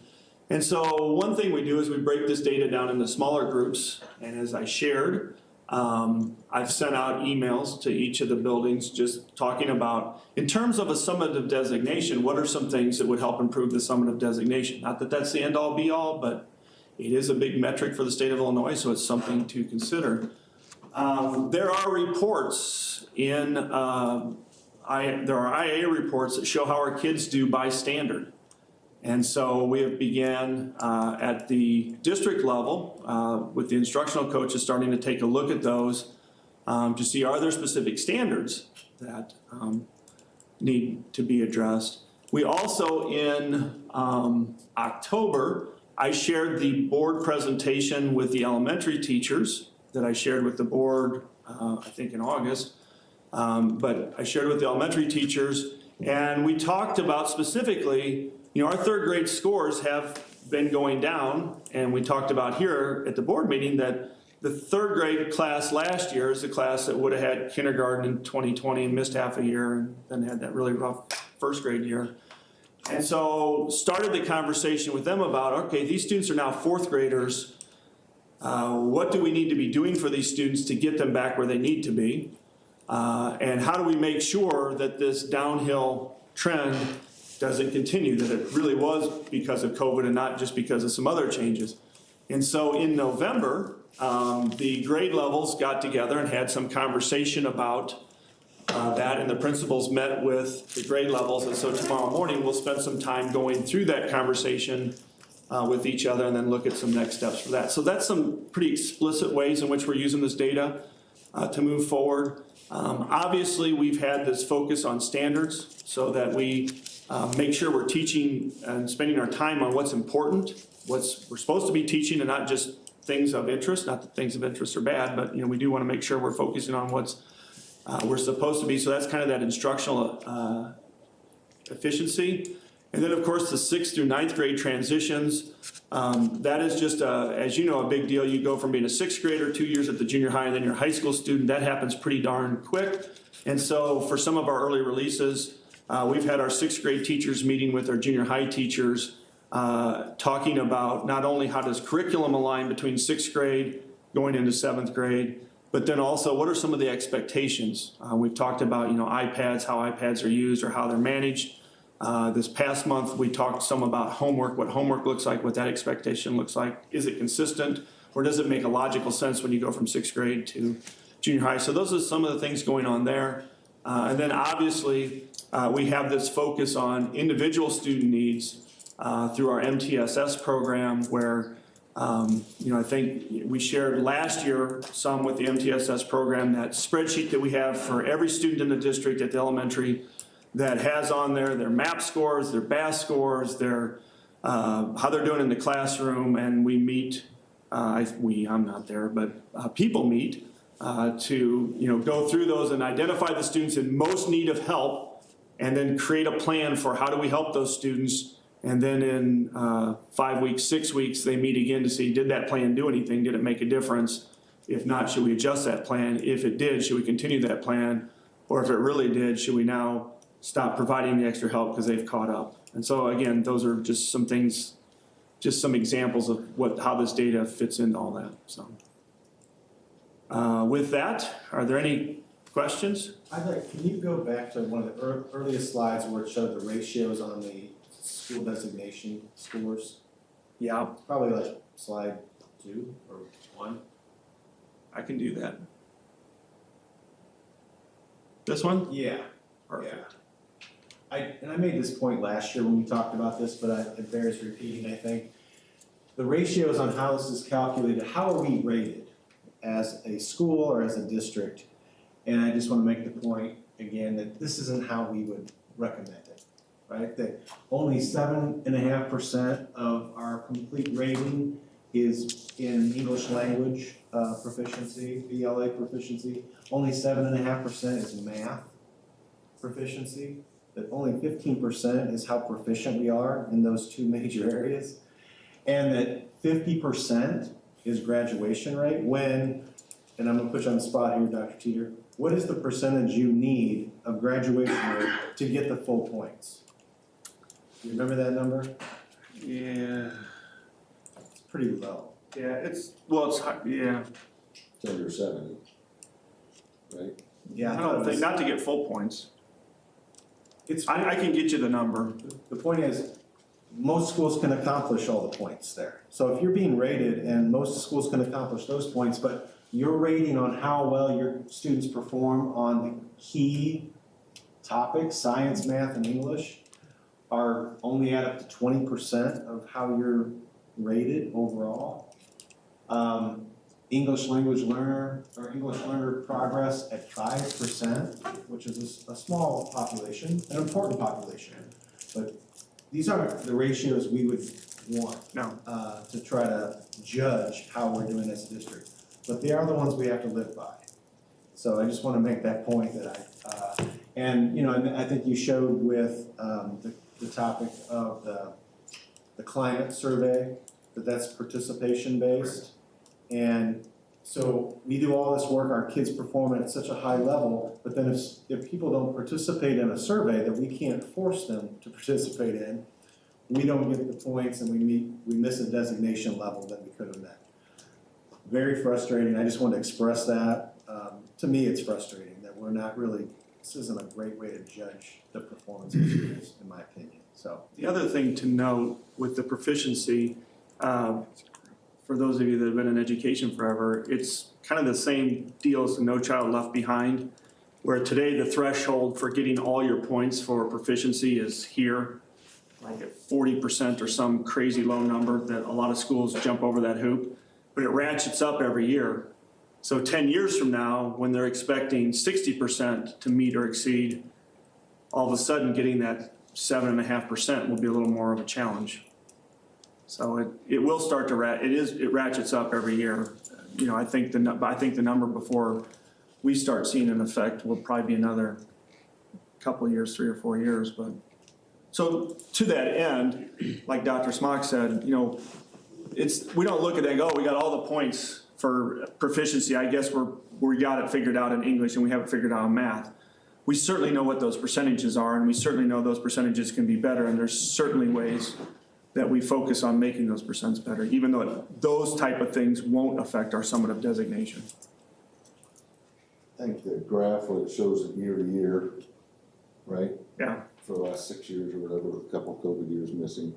And so one thing we do is we break this data down into smaller groups, and as I shared, I've sent out emails to each of the buildings just talking about, in terms of a summative designation, what are some things that would help improve the summative designation? Not that that's the end-all be-all, but it is a big metric for the state of Illinois, so it's something to consider. There are reports in, there are IA reports that show how our kids do by standard. And so we have began at the district level with the instructional coaches starting to take a look at those to see, are there specific standards that need to be addressed. We also, in October, I shared the board presentation with the elementary teachers that I shared with the board, I think in August. But I shared with the elementary teachers, and we talked about specifically, you know, our 3rd grade scores have been going down, and we talked about here at the board meeting that the 3rd grade class last year is the class that would have had kindergarten in 2020 and missed half a year and then had that really rough 1st grade year. And so started the conversation with them about, okay, these students are now 4th graders. What do we need to be doing for these students to get them back where they need to be? And how do we make sure that this downhill trend doesn't continue, that it really was because of COVID and not just because of some other changes? And so in November, the grade levels got together and had some conversation about that, and the principals met with the grade levels. And so tomorrow morning, we'll spend some time going through that conversation with each other and then look at some next steps for that. So that's some pretty explicit ways in which we're using this data to move forward. Obviously, we've had this focus on standards so that we make sure we're teaching and spending our time on what's important, what's we're supposed to be teaching, and not just things of interest. Not that things of interest are bad, but we do want to make sure we're focusing on what's we're supposed to be. So that's kind of that instructional efficiency. And then, of course, the 6th through 9th grade transitions. That is just, as you know, a big deal. You go from being a 6th grader, 2 years at the junior high, and then you're a high school student. That happens pretty darn quick. And so for some of our early releases, we've had our 6th grade teachers meeting with our junior high teachers, talking about not only how does curriculum align between 6th grade going into 7th grade, but then also what are some of the expectations? We've talked about, iPads, how iPads are used or how they're managed. This past month, we talked some about homework, what homework looks like, what that expectation looks like. Is it consistent, or does it make a logical sense when you go from 6th grade to junior high? So those are some of the things going on there. And then obviously, we have this focus on individual student needs through our MTSS program where, I think we shared last year some with the MTSS program, that spreadsheet that we have for every student in the district at the elementary that has on there their MAP scores, their BAS scores, their how they're doing in the classroom, and we meet. I'm not there, but people meet to go through those and identify the students in most need of help, and then create a plan for how do we help those students. And then in 5 weeks, 6 weeks, they meet again to see, did that plan do anything? Did it make a difference? If not, should we adjust that plan? If it did, should we continue that plan? Or if it really did, should we now stop providing the extra help because they've caught up? And so again, those are just some things, just some examples of how this data fits into all that. So with that, are there any questions? Can you go back to one of the earliest slides where it showed the ratios on the school designation scores? Yeah, Probably like slide 2 or 1. I can do that. This one? Yeah. Perfect. I made this point last year when we talked about this, but it bears repeating, I think. The ratios on how this is calculated, how are we rated as a school or as a district? And I just want to make the point again that this isn't how we would recommend it, right? That only 7.5% of our complete rating is in English language proficiency, ELA proficiency. Only 7.5% is math proficiency. That only 15% is how proficient we are in those two major areas. And that 50% is graduation rate when, and I'm gonna put you on the spot here, Dr. Teeter, what is the percentage you need of graduation rate to get the full points? You remember that number? Yeah. It's pretty low. Yeah, it's yeah. It's under 70, right? Yeah, I don't think, not to get full points. It's, I can get you the number. the point is, most schools can accomplish all the points there. So if you're being rated, and most schools can accomplish those points, but your rating on how well your students perform on the key topics, science, math, and English, are only at up to 20% of how you're rated overall. English language learner or English learner progress at 5%, which is a small population, an important population. But these aren't the ratios we would want to try to judge how we're doing as a district. But they are the ones we have to live by. So I just want to make that point that and I think you showed with the topic of the climate survey, that's participation based. And so we do all this work, our kids perform at such a high level, but then if people don't participate in a survey that we can't force them to participate in, we don't get the points and we miss a designation level that we could have met. Very frustrating. I just want to express that. To me, it's frustrating that we're not really, this isn't a great way to judge the performance of schools, in my opinion. So The other thing to note with the proficiency, for those of you that have been in education forever, it's kind of the same deal as the No Child Left Behind, where today the threshold for getting all your points for proficiency is here. like at 40% or some crazy low number that a lot of schools jump over that hoop, but it ratchets up every year. So 10 years from now, when they're expecting 60% to meet or exceed, all of a sudden getting that 7.5% will be a little more of a challenge. So it will start to it ratchets up every year. You know, I think the number before we start seeing an effect will probably be another couple of years, 3 or 4 years. But so to that end, like Dr. Smock said, you know, we don't look at that and go, oh, we got all the points for proficiency. I guess we got it figured out in English and we have it figured out in math. We certainly know what those percentages are, and we certainly know those percentages can be better, and there's certainly ways that we focus on making those percents better, even though those type of things won't affect our summative designation. I think the graph where it shows it year to year, right? Yeah. For the last 6 years or whatever, with a couple of COVID years missing,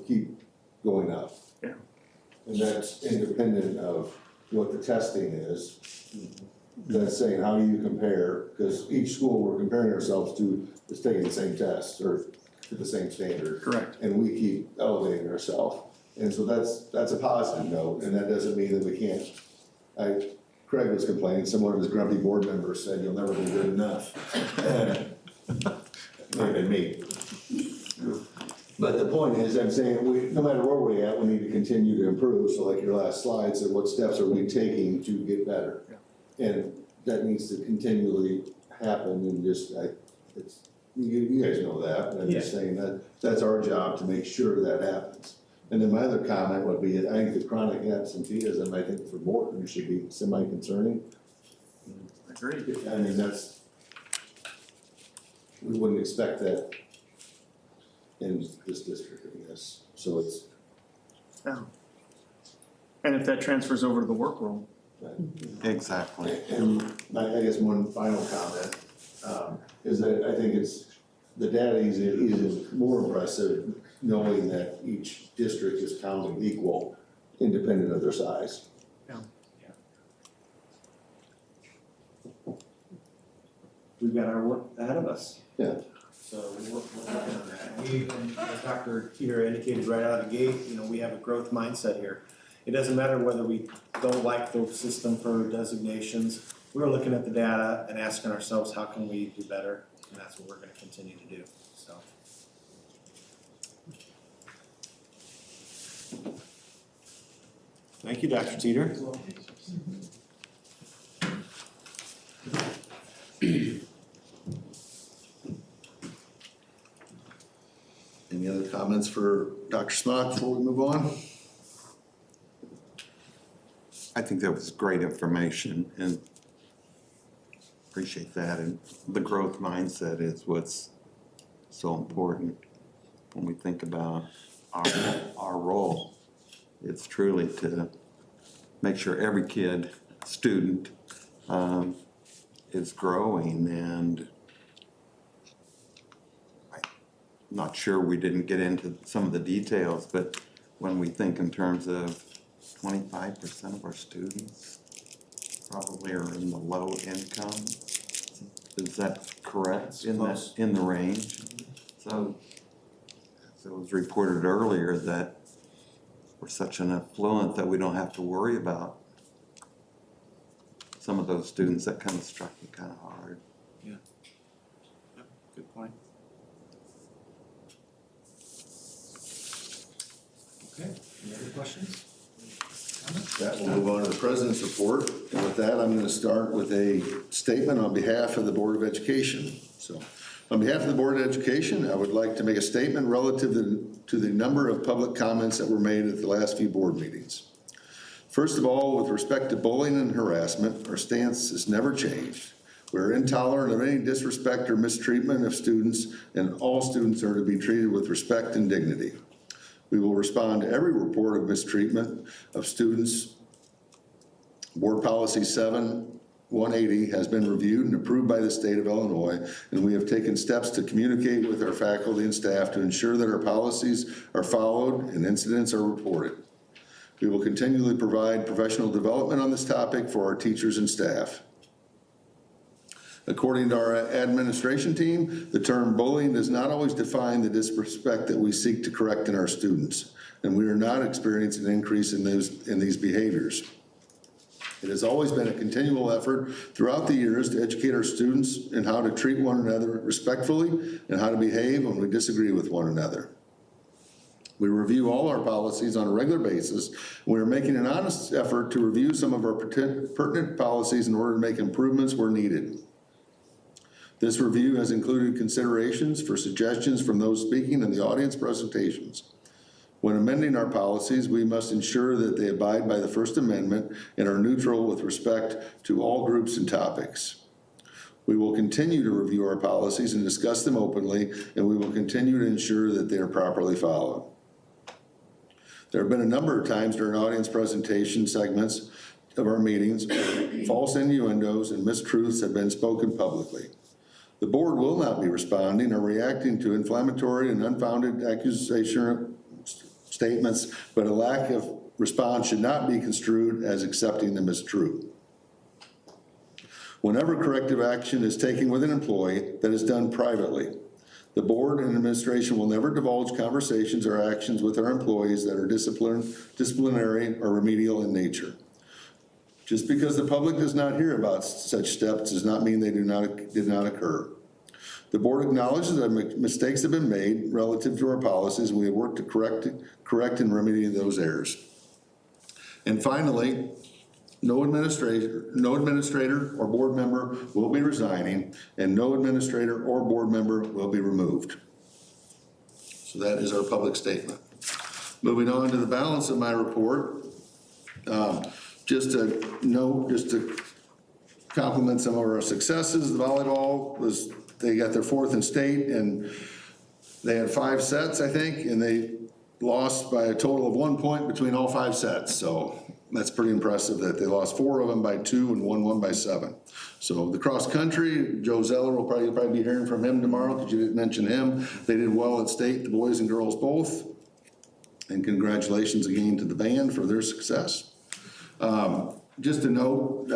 keep going up. Yeah. And that's independent of what the testing is. That's saying, how do you compare? Because each school we're comparing ourselves to is taking the same test or to the same standard. Correct. And we keep elevating ourselves. And so that's a positive note, and that doesn't mean that we can't. Craig was complaining, some of his grumpy board members said, you'll never be good enough. Maybe me. But the point is, I'm saying, no matter where we're at, we need to continue to improve. So like your last slide said, what steps are we taking to get better? Yeah. And that needs to continually happen, and you guys know that, but I'm just saying that's our job to make sure that happens. And then my other comment would be, I think the chronic absenteeism, I think for Morton should be semi-concerning. Agreed. I mean, we wouldn't expect that in this district, I guess. So it's. Yeah. And if that transfers over to the work world. Right. Exactly. And I guess one final comment is that I think the data is more impressive knowing that each district is counted equal, independent of their size. Yeah. We've got our work ahead of us. Yeah. So we're working on that. As Dr. Teeter indicated right out of the gate, we have a growth mindset here. It doesn't matter whether we don't like the system for designations. We're looking at the data and asking ourselves, how can we do better? And that's what we're going to continue to do. So. Thank you, Dr. Teeter. Any other comments for Dr. Smock before we move on? I think that was great information and appreciate that. And the growth mindset is what's so important when we think about our role. It's truly to make sure every student is growing, and I'm not sure we didn't get into some of the details, but when we think in terms of 25% of our students probably are in the low income. Is that correct? In the range? So it was reported earlier that we're such an affluent that we don't have to worry about some of those students. That kind of struck me kind of hard. Yeah. Yep. Good point. Okay. Any other questions? That will move on to the President's report. And with that, I'm going to start with a statement on behalf of the Board of Education. So, on behalf of the Board of Education, I would like to make a statement relative to the number of public comments that were made at the last few board meetings. First of all, with respect to bullying and harassment, our stance has never changed. We're intolerant of any disrespect or mistreatment of students, and all students are to be treated with respect and dignity. We will respond to every report of mistreatment of students. Board Policy 7180 has been reviewed and approved by the state of Illinois, and we have taken steps to communicate with our faculty and staff to ensure that our policies are followed and incidents are reported. We will continually provide professional development on this topic for our teachers and staff. According to our administration team, the term bullying does not always define the disrespect that we seek to correct in our students, and we are not experiencing an increase in these behaviors. It has always been a continual effort throughout the years to educate our students in how to treat one another respectfully and how to behave when we disagree with one another. We review all our policies on a regular basis. We are making an honest effort to review some of our pertinent policies in order to make improvements where needed. This review has included considerations for suggestions from those speaking in the audience presentations. When amending our policies, we must ensure that they abide by the First Amendment and are neutral with respect to all groups and topics. We will continue to review our policies and discuss them openly, and we will continue to ensure that they are properly followed. There have been a number of times during audience presentation segments of our meetings where false innuendos and mistruths have been spoken publicly. The board will not be responding or reacting to inflammatory and unfounded accusation statements, but a lack of response should not be construed as accepting them as true. Whenever corrective action is taken with an employee, that is done privately. The board and administration will never divulge conversations or actions with our employees that are disciplinary or remedial in nature. Just because the public does not hear about such steps does not mean they did not occur. The board acknowledges that mistakes have been made relative to our policies, and we have worked to correct and remedy those errors. And finally, no administrator or board member will be resigning, and no administrator or board member will be removed. So that is our public statement. Moving on to the balance of my report, just to compliment some of our successes. The volleyball they got their 4th in state, and they had 5 sets, I think, and they lost by a total of 1 point between all 5 sets. So that's pretty impressive that they lost 4 of them by 2 and won by 7. So the cross country, Joe Zeller will probably be hearing from him tomorrow because you didn't mention him. They did well at state, the boys and girls both. And congratulations again to the band for their success. Just to note,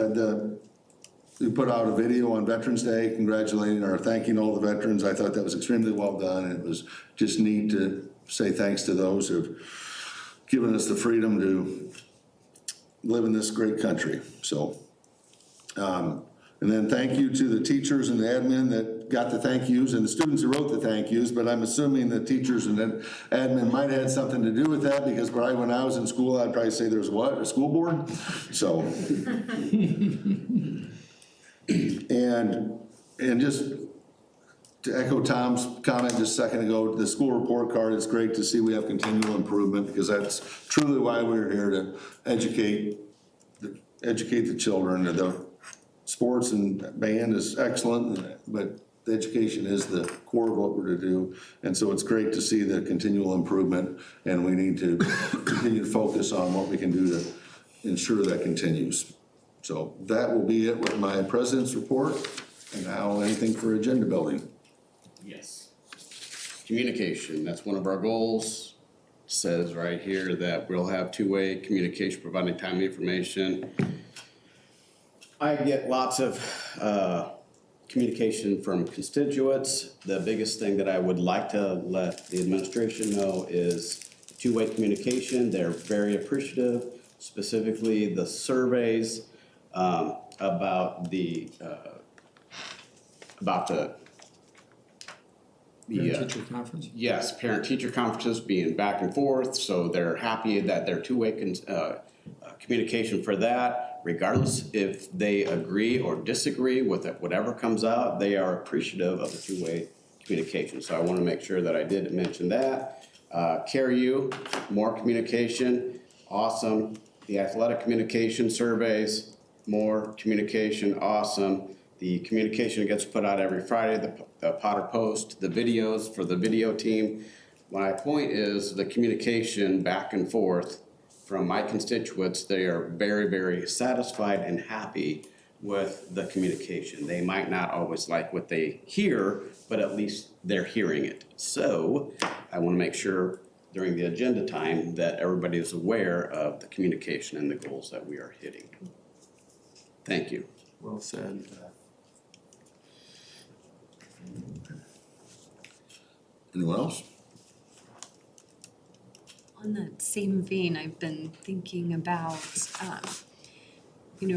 we put out a video on Veterans Day congratulating or thanking all the veterans. I thought that was extremely well done. And it was just neat to say thanks to those who have given us the freedom to live in this great country. So, and then thank you to the teachers and the admin that got the thank yous and the students who wrote the thank yous, but I'm assuming the teachers and the admin might have had something to do with that because probably when I was in school, I'd probably say there's what, a school board? So, and just to echo Tom's comment just a second ago, the school report card, it's great to see we have continual improvement because that's truly why we're here to educate the children. The sports and band is excellent, but the education is the core of what we're to do. And so it's great to see the continual improvement, and we need to continue to focus on what we can do to ensure that continues. So that will be it with my president's report. And now anything for agenda building. Yes. Communication, that's one of our goals. Says right here that we'll have two-way communication, providing timely information. I get lots of communication from constituents. The biggest thing that I would like to let the administration know is two-way communication. They're very appreciative, specifically the surveys about the Parent-teacher conference? Yes, parent-teacher conferences being back and forth, so they're happy that they're two-way communication for that. Regardless if they agree or disagree with it, whatever comes out, they are appreciative of the two-way communication. So I want to make sure that I did mention that. CareU, more communication, awesome. The athletic communication surveys, more communication, awesome. The communication gets put out every Friday, the Potter Post, the videos for the video team. My point is the communication back and forth from my constituents, they are very, very satisfied and happy with the communication. They might not always like what they hear, but at least they're hearing it. So I want to make sure during the agenda time that everybody is aware of the communication and the goals that we are hitting. Thank you. Well said. Anyone else? On that same vein, I've been thinking about,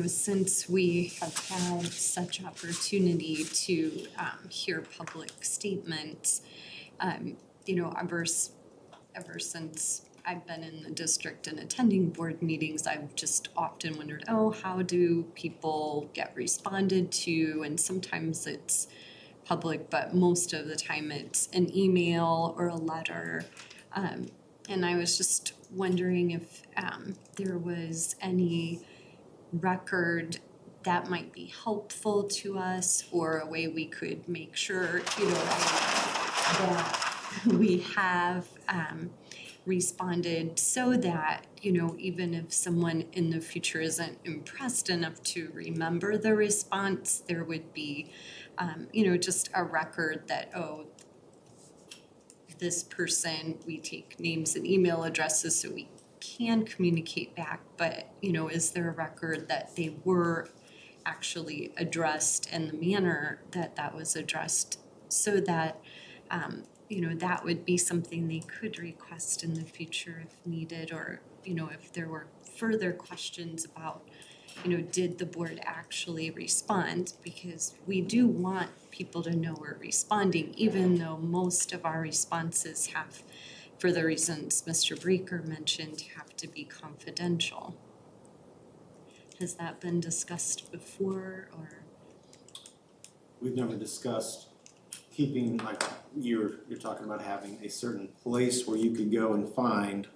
since we have had such opportunity to hear public statements, ever since I've been in the district and attending board meetings, I've just often wondered, how do people get responded to? And sometimes it's public, but most of the time it's an email or a letter. And I was just wondering if there was any record that might be helpful to us, or a way we could make sure, that we have responded, so that, even if someone in the future isn't impressed enough to remember the response, there would be, just a record that, this person, we take names and email addresses so we can communicate back, but, is there a record that they were actually addressed in the manner that that was addressed, so that, that would be something they could request in the future if needed, or, if there were further questions about, did the board actually respond? Because we do want people to know we're responding, even though most of our responses have, for the reasons Mr. Breaker mentioned, have to be confidential. Has that been discussed before, or? We've never discussed keeping, like, you're talking about having a certain place where you could go and find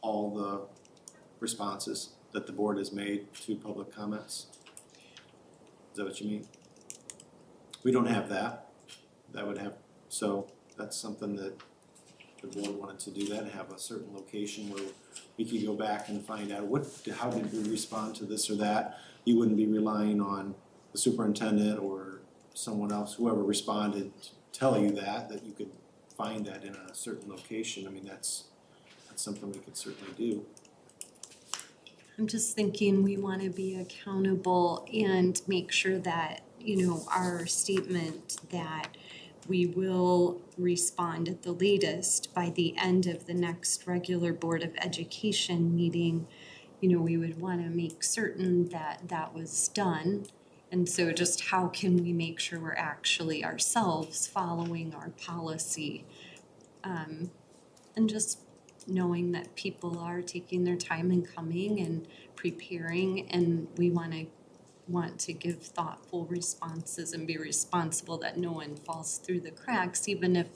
all the responses that the board has made to public comments? Is that what you mean? We don't have that. That would have, so that's something that the board wanted to do, that, have a certain location where we could go back and find out how did we respond to this or that. You wouldn't be relying on the superintendent or someone else, whoever responded, to tell you that you could find that in a certain location. I mean, that's something we could certainly do. I'm just thinking we want to be accountable and make sure that, our statement that we will respond at the latest by the end of the next regular Board of Education meeting, we would want to make certain that that was done. And so just how can we make sure we're actually ourselves following our policy? And just knowing that people are taking their time and coming and preparing, and we want to give thoughtful responses and be responsible that no one falls through the cracks. Even if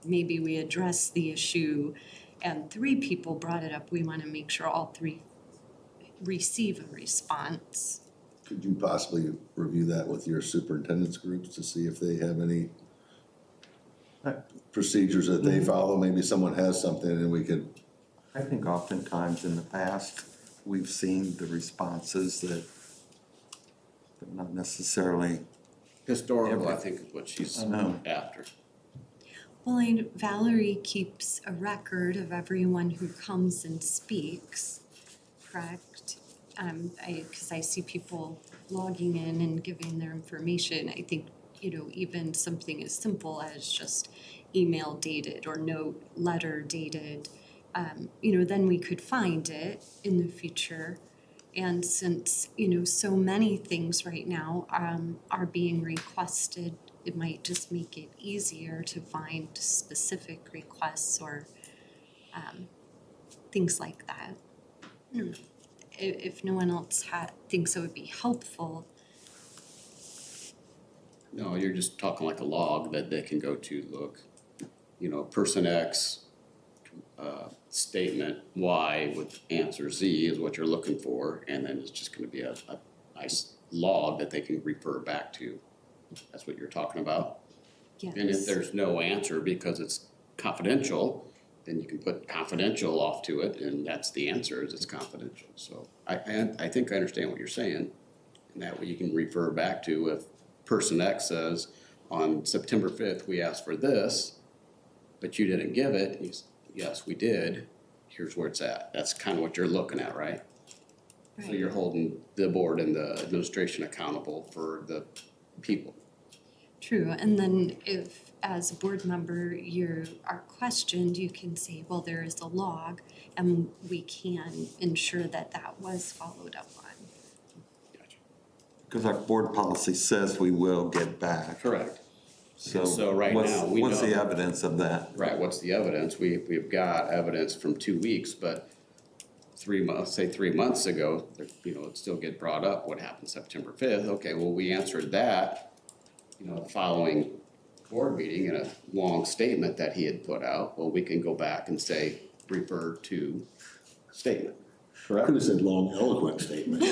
maybe we address the issue and 3 people brought it up, we want to make sure all 3 receive a response. Could you possibly review that with your superintendent's groups to see if they have any procedures that they follow? Maybe someone has something and we could. I think oftentimes in the past, we've seen the responses that, but not necessarily. Historical, I think, is what she's after. Well, Valerie keeps a record of everyone who comes and speaks, correct? Because I see people logging in and giving their information. I think, even something as simple as just email dated or note letter dated, then we could find it in the future. And since, so many things right now are being requested, it might just make it easier to find specific requests or things like that. If no one else thinks it would be helpful. No, you're just talking like a log that they can go to look, person X, statement Y with answer Z is what you're looking for, and then it's just gonna be a nice log that they can refer back to. That's what you're talking about? Yes. And if there's no answer because it's confidential, then you can put confidential off to it, and that's the answer, is it's confidential. So I think I understand what you're saying, and that way you can refer back to if person X says, on September 5th, we asked for this, but you didn't give it. Yes, we did. Here's where it's at. That's kind of what you're looking at, right? So you're holding the board and the administration accountable for the people. True, and then if, as a board member, you are questioned, you can say, well, there is a log, and we can ensure that that was followed up on. Because our board policy says we will get back. Correct. So So right now, we what's the know- evidence of that? Right, what's the evidence? We've got evidence from 2 weeks, but 3 months, say 3 months ago, it still get brought up, what happened September 5th? Okay, well, we answered that, the following board meeting in a long statement that he had put out. Well, we can go back and say, refer to statement. Could have said long, eloquent statement.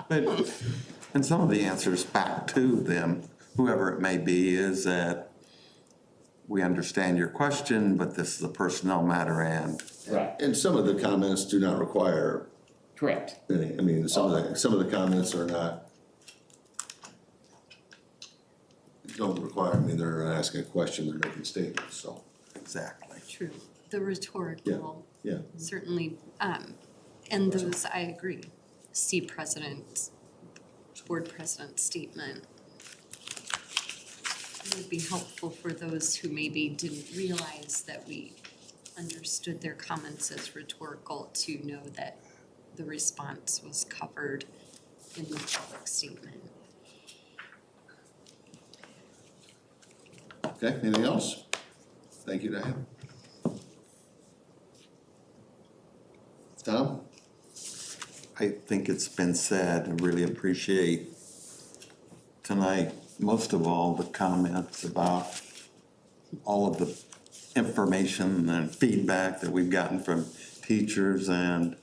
But, and some of the answers back to them, whoever it may be, is that we understand your question, but this is a personnel matter and. Right. And some of the comments do not require Correct. any, I mean, some of the comments are not, don't require, I mean, they're not asking a question, they're making statements, so. Exactly. True, the rhetorical, Yeah, certainly, and those, I agree, see board president's statement. It would be helpful for those who maybe didn't realize that we understood their comments as rhetorical to know that the response was covered in the public statement. okay, anything else? Thank you, Diane. Tom? I think it's been said. I really appreciate tonight, most of all, the comments about all of the information and feedback that we've gotten from teachers and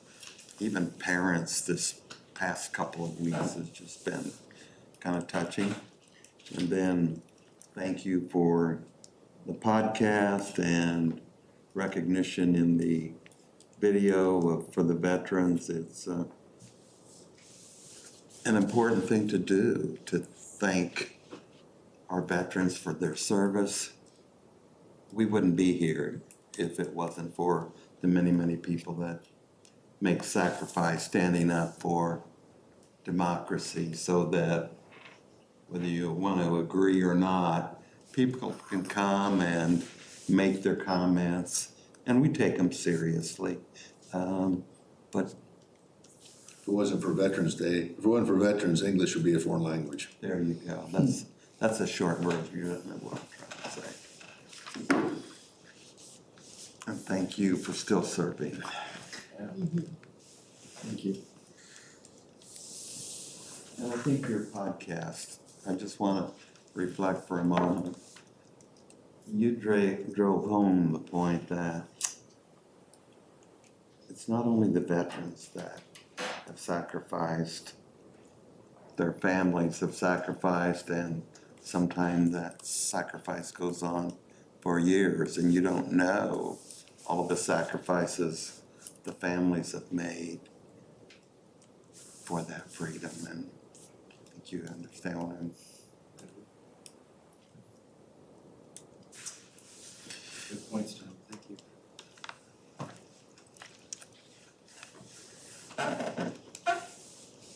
even parents this past couple of weeks has just been kind of touching. And then thank you for the podcast and recognition in the video for the veterans. It's an important thing to do, to thank our veterans for their service. We wouldn't be here if it wasn't for the many, many people that make sacrifice standing up for democracy so that whether you want to agree or not, people can come and make their comments, and we take them seriously. But If it wasn't for Veterans Day, if it wasn't for veterans, English would be a foreign language. there you go. That's a short version of what I'm trying to say. And thank you for still serving. Thank you. And I think your podcast, I just want to reflect for a moment. You drove home the point that it's not only the veterans that have sacrificed, their families have sacrificed, and sometimes that sacrifice goes on for years, and you don't know all of the sacrifices the families have made for that freedom, and I think you understand what I'm. Good points, Tom. Thank you.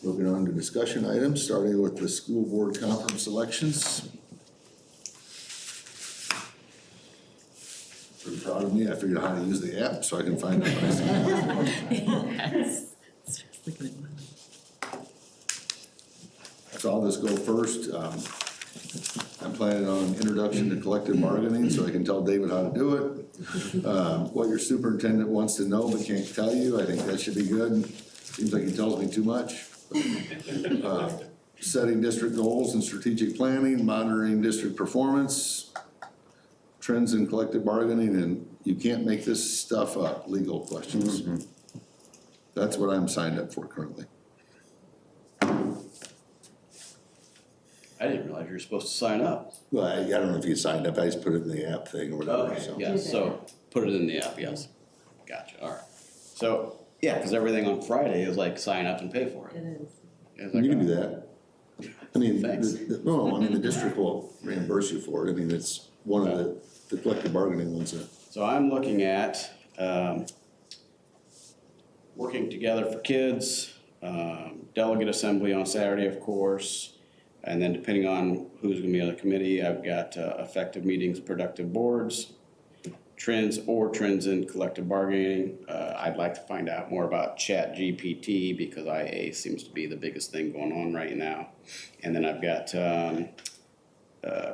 Moving on to discussion items, starting with the school board conference elections. Pretty proud of me, I figured out how to use the app so I can find it myself. So I'll just go first. I'm planning on introduction to collective bargaining, so I can tell David how to do it. What your superintendent wants to know but can't tell you, I think that should be good. Seems like he tells me too much. Setting district goals and strategic planning, monitoring district performance, trends in collective bargaining, and you can't make this stuff up, legal questions. That's what I'm signed up for currently. I didn't realize you were supposed to sign up. Well, I don't know if you signed up, I just put it in the app thing or whatever, so. Yes, so put it in the app, yes. Gotcha, all right. So, yeah, because everything on Friday is like sign up and pay for it. It is. You can do that. I mean, Thanks. no, I mean, the district will reimburse you for it. I mean, it's one of the collective bargaining ones that. So I'm looking at working together for kids, delegate assembly on Saturday, of course, And then depending on who's gonna be on the committee, I've got effective meetings, productive boards, trends in collective bargaining. I'd like to find out more about Chat GPT because IA seems to be the biggest thing going on right now. And then I've got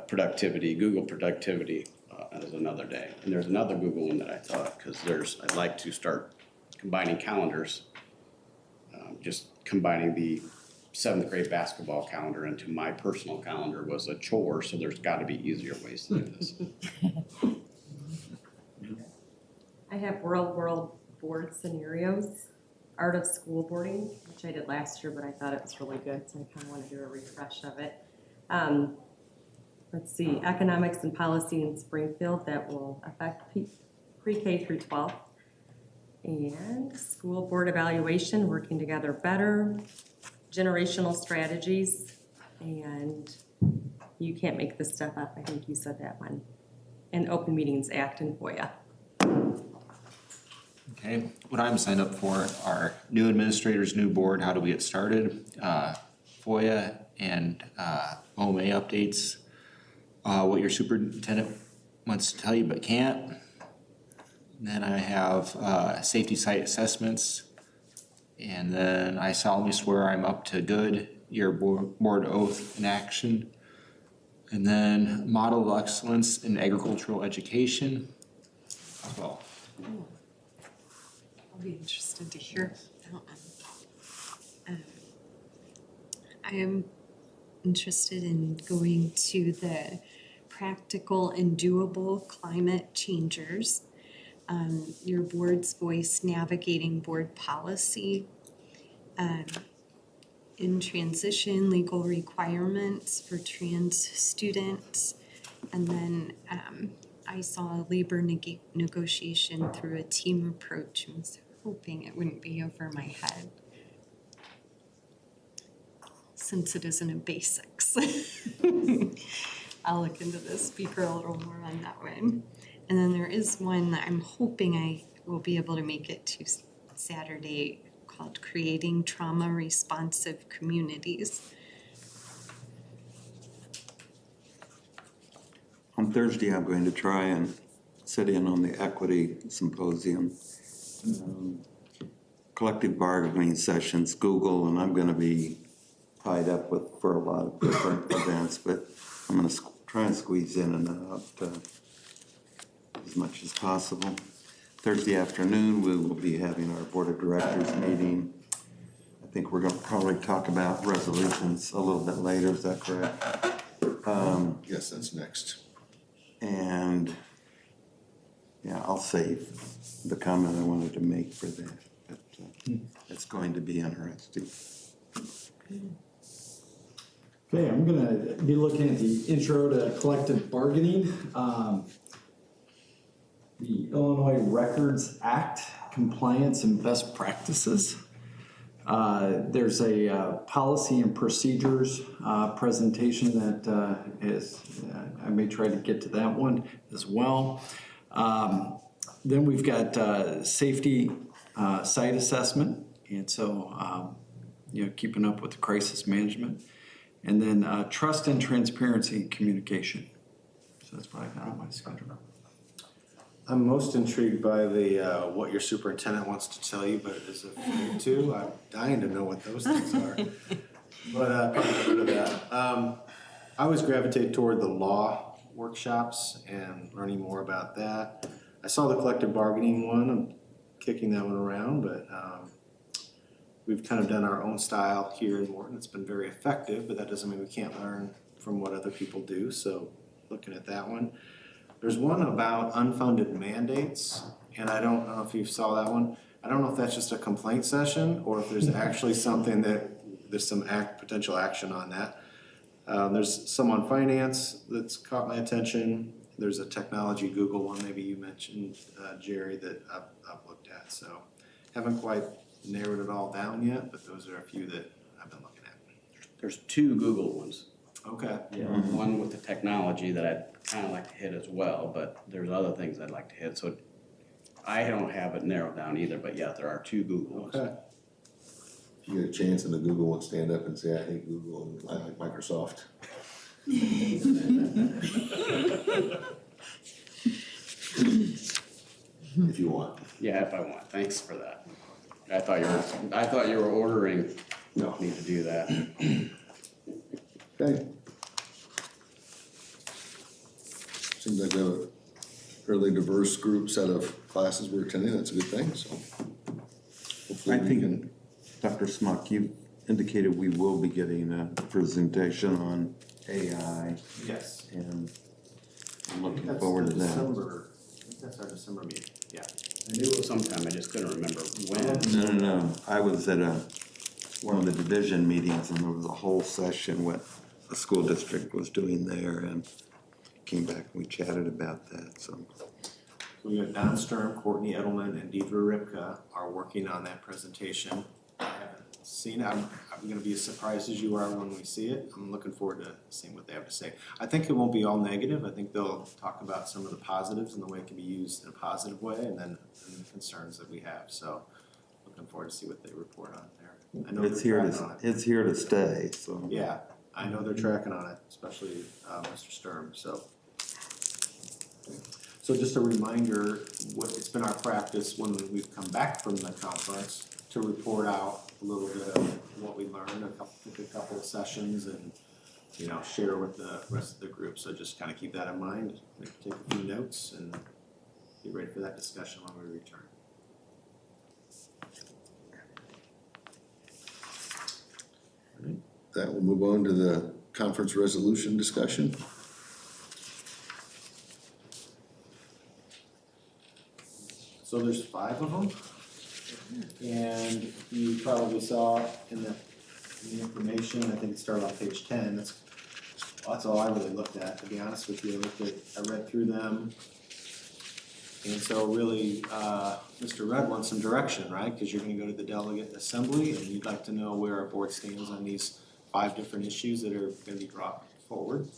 productivity, Google productivity as another day. And there's another Google one that I thought, because I'd like to start combining calendars. Just combining the 7th grade basketball calendar into my personal calendar was a chore, so there's gotta be easier ways to do this. I have world board scenarios, art of school boarding, which I did last year, but I thought it was really good, so I kind of want to do a refresh of it. Let's see, economics and policy in Springfield that will affect pre-K through 12. And school board evaluation, working together better, generational strategies, and you can't make this stuff up, I think you said that one, and Open Meetings Act and FOIA. Okay, what I'm signed up for are new administrators, new board, how do we get started, FOIA and OMA updates, what your superintendent wants to tell you but can't. And then I have safety site assessments, and then I solemnly swear I'm up to good, your board oath in action. And then model of excellence in agricultural education as well. I'll be interested to hear that one. I am interested in going to the practical and doable climate changers, your board's voice navigating board policy, in transition, legal requirements for trans students, and then I saw labor negotiation through a team approach and was hoping it wouldn't be over my head since it isn't a basics. I'll look into the speaker a little more on that one. And then there is one that I'm hoping I will be able to make it to Saturday called Creating Trauma Responsive Communities. On Thursday, I'm going to try and sit in on the equity symposium. Collective bargaining sessions, Google, and I'm gonna be tied up for a lot of different events, but I'm gonna try and squeeze in and out as much as possible. Thursday afternoon, we will be having our board of directors meeting. I think we're gonna probably talk about resolutions a little bit later, is that correct? Yes, that's next. And yeah, I'll save the comment I wanted to make for that, but it's going to be interesting. Okay, I'm gonna be looking at the intro to collective bargaining. The Illinois Records Act, compliance and best practices. There's a policy and procedures presentation that I may try to get to that one as well. Then we've got safety site assessment, and so keeping up with the crisis management, and then trust and transparency and communication. So that's what I got on my schedule. I'm most intrigued by the what your superintendent wants to tell you, but is afraid to. I'm dying to know what those things are. But probably get rid of that. I always gravitate toward the law workshops and learning more about that. I saw the collective bargaining one. I'm kicking that one around, but we've kind of done our own style here in Morton. It's been very effective, but that doesn't mean we can't learn from what other people do. So looking at that one. There's one about unfunded mandates, and I don't know if you saw that one. I don't know if that's just a complaint session or if there's actually something that there's some potential action on that. There's some on finance that's caught my attention. There's a technology Google one, maybe you mentioned, Jerry, that I've looked at. So haven't quite narrowed it all down yet, but those are a few that I've been looking at. There's 2 Google ones. Okay. Yeah, one with the technology that I'd kind of like to hit as well, but there's other things I'd like to hit. So I don't have it narrowed down either, but yeah, there are 2 Google ones. Okay. If you get a chance in the Google one, stand up and say, I hate Google and I like Microsoft. If you want. Yeah, if I want, thanks for that. I thought you were ordering me to do that. Okay. Seems like we have a fairly diverse group set of classes we're attending, that's a good thing, so. Hopefully I we think, can. Dr. Smuck, you indicated we will be getting a presentation on AI, Yes. and I'm looking That's forward to the that. December, I think that's our December meeting, yeah. I knew it was sometime, I just couldn't remember when. No. I was at one of the division meetings, and there was a whole session what the school district was doing there, and came back and we chatted about that, so. So we have Don Sturm, Courtney Edelman, and Deidre Ripka are working on that presentation. I haven't seen it. I'm gonna be as surprised as you are when we see it. I'm looking forward to seeing what they have to say. I think it won't be all negative. I think they'll talk about some of the positives and the way it can be used in a positive way, and then the concerns that we have. So looking forward to see what they report on there. I know It's they're here tracking on it. it's here to stay, so. Yeah, I know they're tracking on it, especially Mr. Sturm, so. So just a reminder, it's been our practice when we've come back from the conference to report out a little bit of what we learned, a couple of sessions, and, share with the rest of the group. So just kind of keep that in mind, take a few notes, and be ready for that discussion when we return. That will move on to the conference resolution discussion. So there's 5 of them, and you probably saw in the information, I think it started on page 10, that's all I really looked at, to be honest with you. I read through them, and so really, Mr. Rudd wants some direction, right? Because you're gonna go to the delegate assembly, and you'd like to know where our board stands on these 5 different issues that are gonna be brought forward.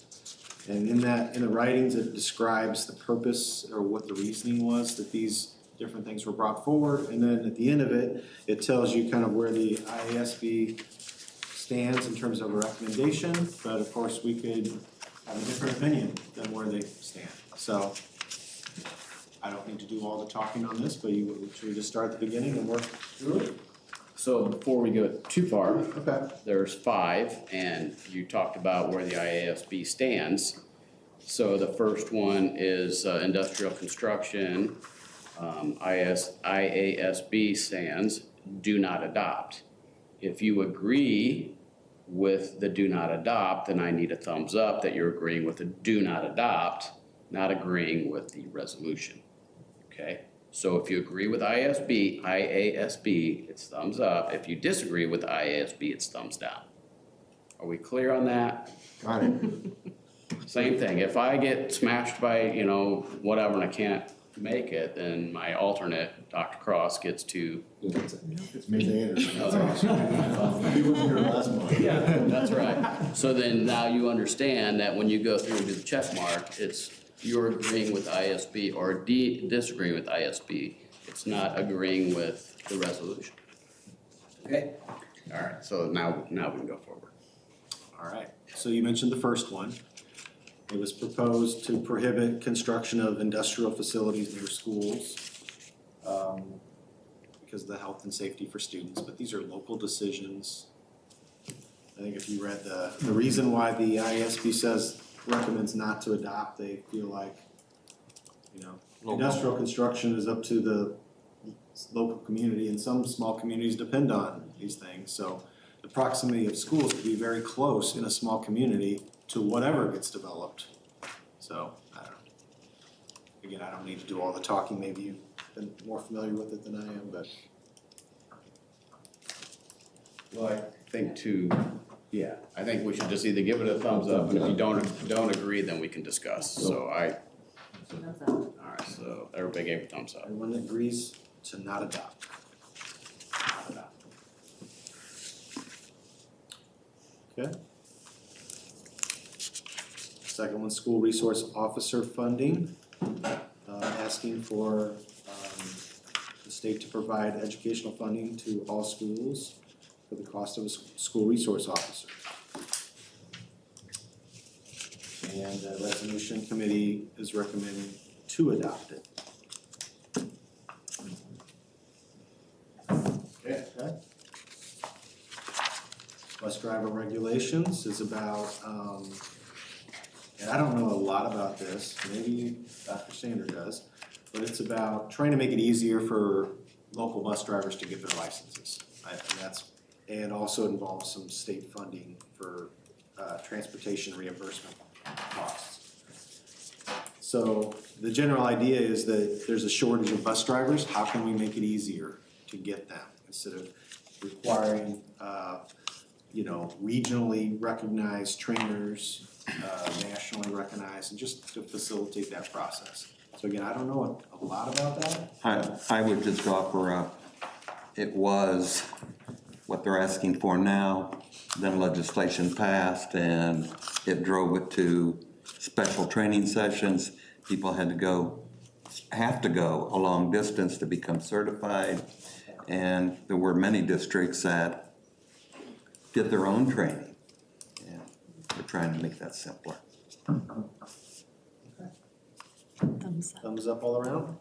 And in the writings, it describes the purpose or what the reasoning was that these different things were brought forward, and then at the end of it, it tells you kind of where the IASB stands in terms of a recommendation, but of course, we could have a different opinion than where they stand. So I don't need to do all the talking on this, but should we just start at the beginning and work through it? So before we go too far, Okay. there's 5, and you talked about where the IASB stands. So the first one is industrial construction. IASB stands, do not adopt. If you agree with the do not adopt, then I need a thumbs up that you're agreeing with the do not adopt, not agreeing with the resolution. Okay? So if you agree with IASB, it's thumbs up. If you disagree with IASB, it's thumbs down. Are we clear on that? Got it. Same thing. If I get smashed by, whatever, and I can't make it, then my alternate, Dr. Cross, gets to. It's Ms. Anderson. He wasn't here last month. Yeah, that's right. So then now you understand that when you go through and do the check mark, it's you're agreeing with ISB or disagreeing with ISB. It's not agreeing with the resolution. Okay? All right, so now we can go forward. All right, so you mentioned the first one. It was proposed to prohibit construction of industrial facilities near schools because of the health and safety for students, but these are local decisions. I think if you read the reason why the IASB recommends not to adopt, they feel like, industrial construction is up to the local community, and some small communities depend on these things. So the proximity of schools could be very close in a small community to whatever gets developed. So, I don't know. Again, I don't need to do all the talking, maybe you've been more familiar with it than I am, but. Well, I think I think we should just either give it a thumbs up, and if you don't agree, then we can discuss. So all right, so everybody gave a thumbs up. Everyone agrees to not adopt. Not adopt. Okay. Second one, school resource officer funding, asking for the state to provide educational funding to all schools for the cost of a school resource officer. And the resolution committee is recommending to adopt it. Okay. Bus driver regulations is about, and I don't know a lot about this, maybe Dr. Sander does, but it's about trying to make it easier for local bus drivers to get their licenses. And also involves some state funding for transportation reimbursement costs. So the general idea is that there's a shortage of bus drivers. How can we make it easier to get them instead of requiring, regionally recognized trainers, nationally recognized, and just to facilitate that process. So again, I don't know a lot about that. I would just offer up, it was what they're asking for now, then legislation passed and it drove it to special training sessions. People have to go a long distance to become certified. And there were many districts that did their own training. And we're trying to make that simpler. Thumbs up all around.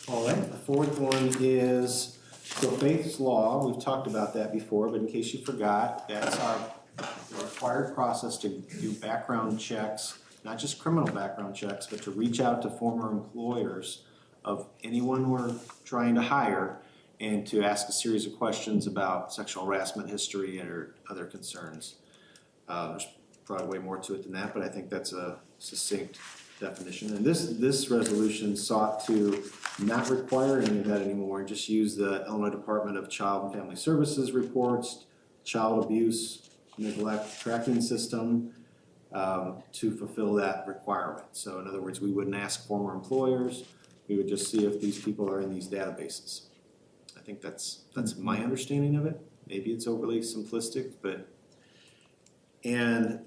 All right, the fourth one is so Faith's Law. We've talked about that before, but in case you forgot, that's our required process to do background checks, not just criminal background checks, but to reach out to former employers of anyone we're trying to hire and to ask a series of questions about sexual harassment history or other concerns. There's probably way more to it than that, but I think that's a succinct definition. And this resolution sought to not require any of that anymore, just use the Illinois Department of Child and Family Services reports, child abuse, neglect tracking system to fulfill that requirement. So in other words, we wouldn't ask former employers, we would just see if these people are in these databases. I think that's my understanding of it. Maybe it's overly simplistic, and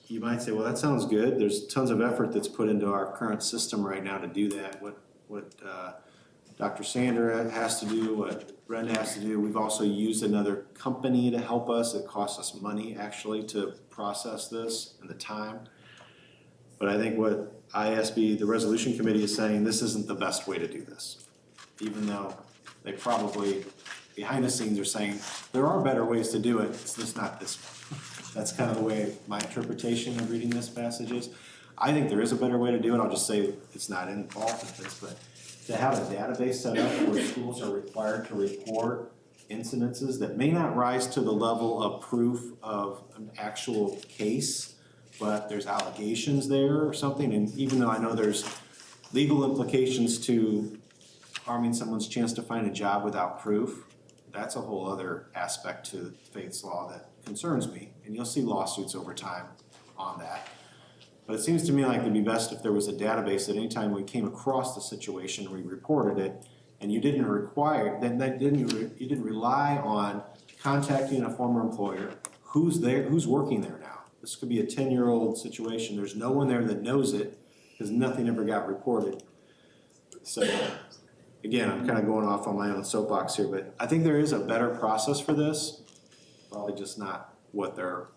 you might say, well, that sounds good. There's tons of effort that's put into our current system right now to do that. What Dr. Sander has to do, what Brenda has to do. We've also used another company to help us. It costs us money actually to process this and the time. But I think what ISB, the resolution committee, is saying, this isn't the best way to do this. Even though they probably, behind the scenes, are saying, there are better ways to do it, it's just not this one. That's kind of the way my interpretation of reading this passage is. I think there is a better way to do it. I'll just say it's not involved in this, but to have a database set up where schools are required to report incidences that may not rise to the level of proof of an actual case, but there's allegations there or something, and even though I know there's legal implications to harming someone's chance to find a job without proof, that's a whole other aspect to Faith's Law that concerns me, and you'll see lawsuits over time on that. But it seems to me like it'd be best if there was a database that anytime we came across the situation, we reported it, and you didn't require, you didn't rely on contacting a former employer who's there, who's working there now. This could be a 10-year-old situation. There's no one there that knows it because nothing ever got reported. So again, I'm kind of going off on my own soapbox here, but I think there is a better process for this, probably just not what they're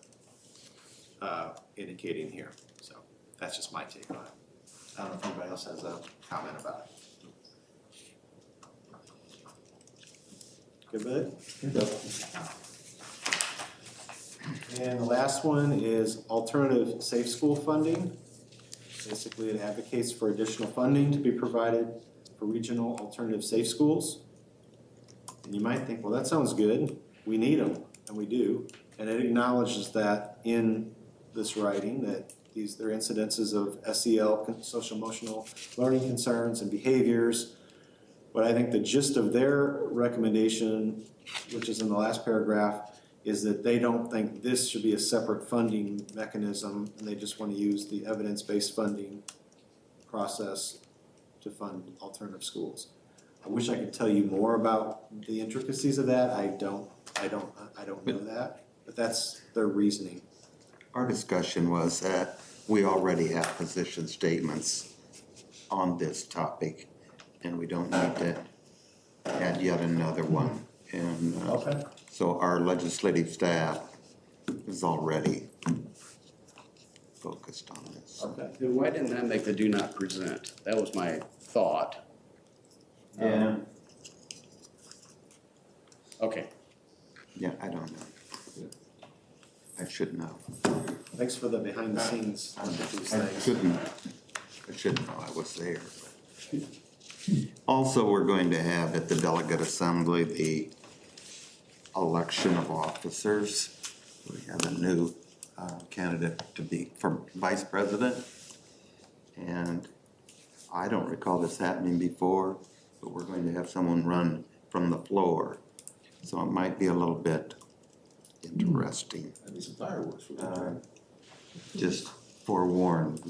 indicating here. So that's just my take on it. I don't know if anybody else has a comment about it. Good with it? And the last one is alternative safe school funding. Basically, it advocates for additional funding to be provided for regional alternative safe schools. And you might think, well, that sounds good. We need them, and we do. And it acknowledges that in this writing that there are incidences of SEL, social emotional learning concerns and behaviors. But I think the gist of their recommendation, which is in the last paragraph, is that they don't think this should be a separate funding mechanism, and they just want to use the evidence-based funding process to fund alternative schools. I wish I could tell you more about the intricacies of that. I don't know that, but that's their reasoning. Our discussion was that we already have position statements on this topic, and we don't need to add yet another one. And Okay. so our legislative staff is already focused on this. Okay. Then why didn't that make the do not present? That was my thought. Yeah. Okay. Yeah, I don't know. I should know. Thanks for the behind the scenes look at these I things. should know I was there. Also, we're going to have at the delegate assembly, the election of officers. We have a new candidate to be for vice president. And I don't recall this happening before, but we're going to have someone run from the floor. So it might be a little bit interesting. Maybe some fireworks for that. Just forewarned,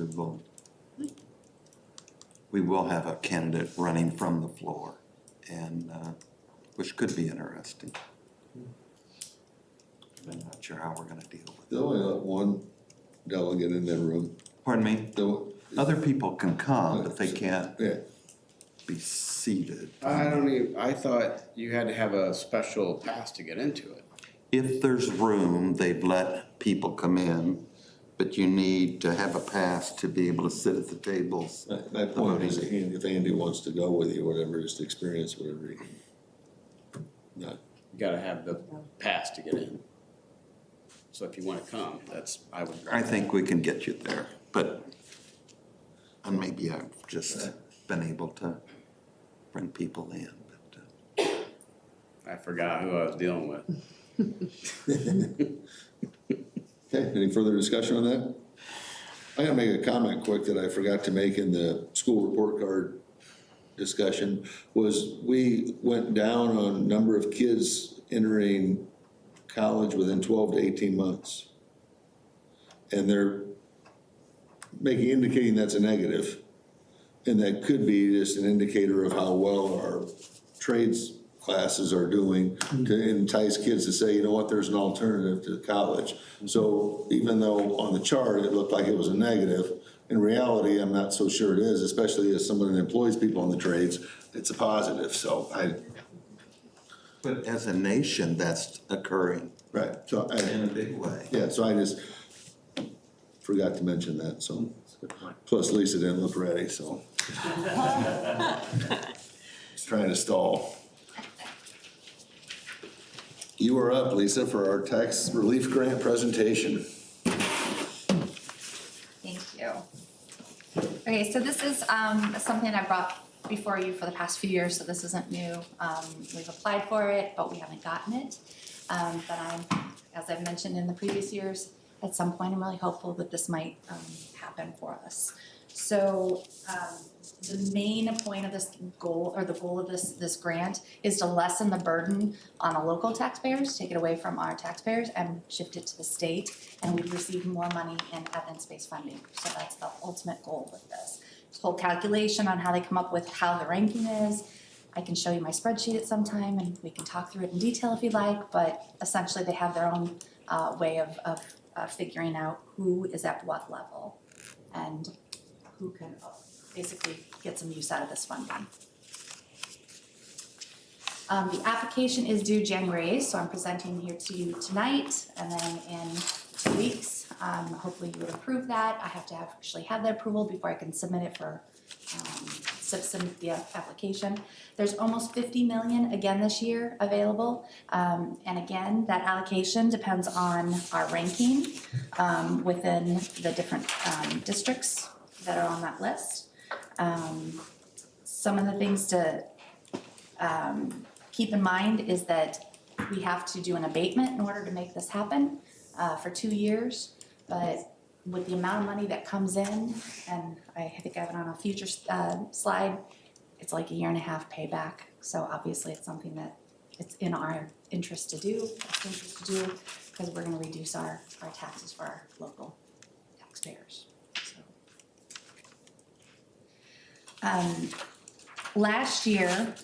we will have a candidate running from the floor, and, which could be interesting. I'm not sure how we're gonna deal with it. They'll only let one delegate in that room. Pardon me? They'll- Other people can come, but they can't Yeah, be seated. I thought you had to have a special pass to get into it. If there's room, they've let people come in, but you need to have a pass to be able to sit at the tables. my point is, if Andy wants to go with you, whatever, just experience whatever. Not, You gotta have the pass to get in. So if you wanna come, I think we can get you there, but, and maybe I've just been able to bring people in, but, I forgot who I was dealing with. okay, any further discussion on that? I gotta make a comment quick that I forgot to make in the school report card discussion, was we went down on number of kids entering college within 12 to 18 months. And they're indicating that's a negative. And that could be just an indicator of how well our trades classes are doing to entice kids to say, you know what, there's an alternative to college. So even though on the chart it looked like it was a negative, in reality, I'm not so sure it is, especially as someone that employs people in the trades, it's a positive, but as a nation, that's occurring. Right, so in a big way. Yeah, so I just forgot to mention that, so. Plus Lisa didn't look ready, so. Just trying to stall. You are up, Lisa, for our tax relief grant presentation. Thank you. Okay, so this is something I brought before you for the past few years, so this isn't new. We've applied for it, but we haven't gotten it. But as I've mentioned in the previous years, at some point I'm really hopeful that this might happen for us. So the main point of this goal, or the goal of this grant, is to lessen the burden on the local taxpayers, take it away from our taxpayers and shift it to the state, and we've received more money in evidence-based funding. So that's the ultimate goal with this. This whole calculation on how they come up with how the ranking is, I can show you my spreadsheet at some time and we can talk through it in detail if you'd like, but essentially they have their own way of figuring out who is at what level and who can basically get some use out of this funding. The application is due January 8th, so I'm presenting here to you tonight, and then in 2 weeks, hopefully you would approve that. I have to actually have the approval before I can submit it for, submit the application. There's almost 50 million again this year available, and again, that allocation depends on our ranking within the different districts that are on that list. Some of the things to keep in mind is that we have to do an abatement in order to make this happen for 2 years. But with the amount of money that comes in, and I think I have it on a future slide, it's like 1.5 years payback. So obviously it's something that it's in our interest to do, because we're gonna reduce our taxes for our local taxpayers. Last year,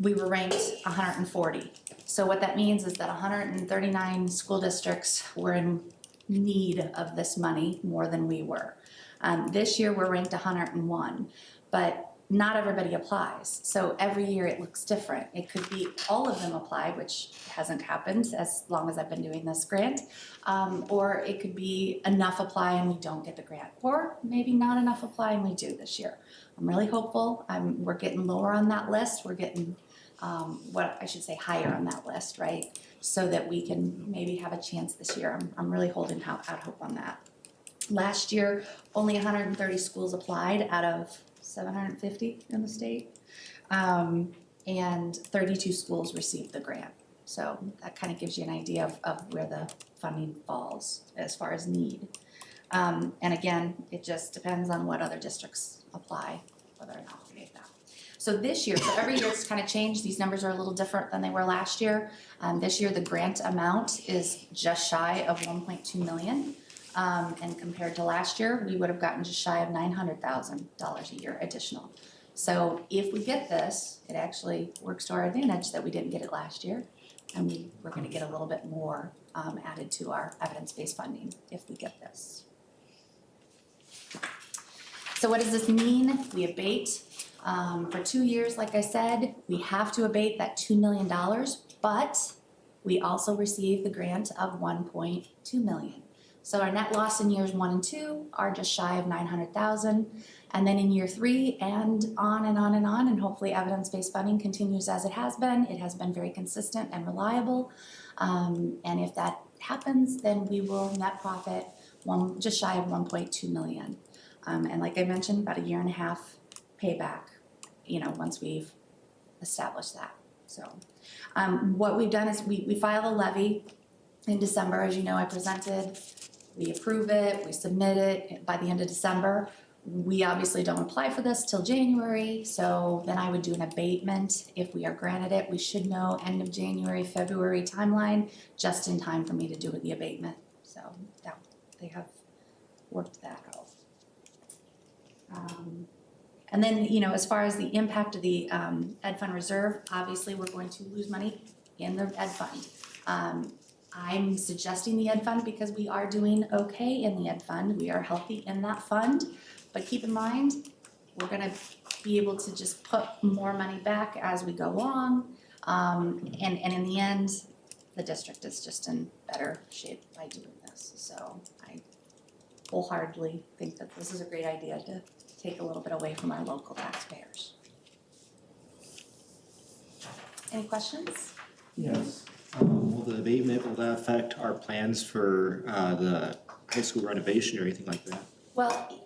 we were ranked 140. So what that means is that 139 school districts were in need of this money more than we were. This year, we're ranked 101. But not everybody applies. So every year it looks different. It could be all of them apply, which hasn't happened as long as I've been doing this grant. Or it could be enough apply and we don't get the grant, or maybe not enough apply and we do this year. I'm really hopeful. We're getting lower on that list. We're getting, higher on that list, right? So that we can maybe have a chance this year. I'm really holding out hope on that. Last year, only 130 schools applied out of 750 in the state. And 32 schools received the grant. So that kind of gives you an idea of where the funding falls as far as need. And again, it just depends on what other districts apply, whether or not we make that. So this year, so every year it's kind of changed. These numbers are a little different than they were last year. This year, the grant amount is just shy of 1.2 million. And compared to last year, we would have gotten just shy of $900,000 a year additional. So if we get this, it actually works to our advantage that we didn't get it last year. And we're gonna get a little bit more added to our evidence-based funding if we get this. So what does this mean? We abate. For 2 years, like I said, we have to abate that $2 million, but we also receive the grant of $1.2 million. So our net loss in years 1 and 2 are just shy of 900,000. And then in year 3 and on and on and on, and hopefully evidence-based funding continues as it has been. It has been very consistent and reliable. And if that happens, then we will net profit just shy of 1.2 million. And like I mentioned, about 1.5 years payback, once we've established that. So what we've done is we file a levy in December. As you know, I presented. We approve it, we submit it by the end of December. We obviously don't apply for this till January, so then I would do an abatement if we are granted it. We should know end of January, February timeline, just in time for me to do the abatement. So that they have worked that out. And then, as far as the impact of the Ed Fund Reserve, obviously we're going to lose money in the Ed Fund. I'm suggesting the Ed Fund because we are doing okay in the Ed Fund. We are healthy in that fund. But keep in mind, we're gonna be able to just put more money back as we go along. And in the end, the district is just in better shape by doing this. So I wholeheartedly think that this is a great idea to take a little bit away from our local taxpayers. Any questions? Yes. Will the abatement, will that affect our plans for the high school renovation or anything like that? Well,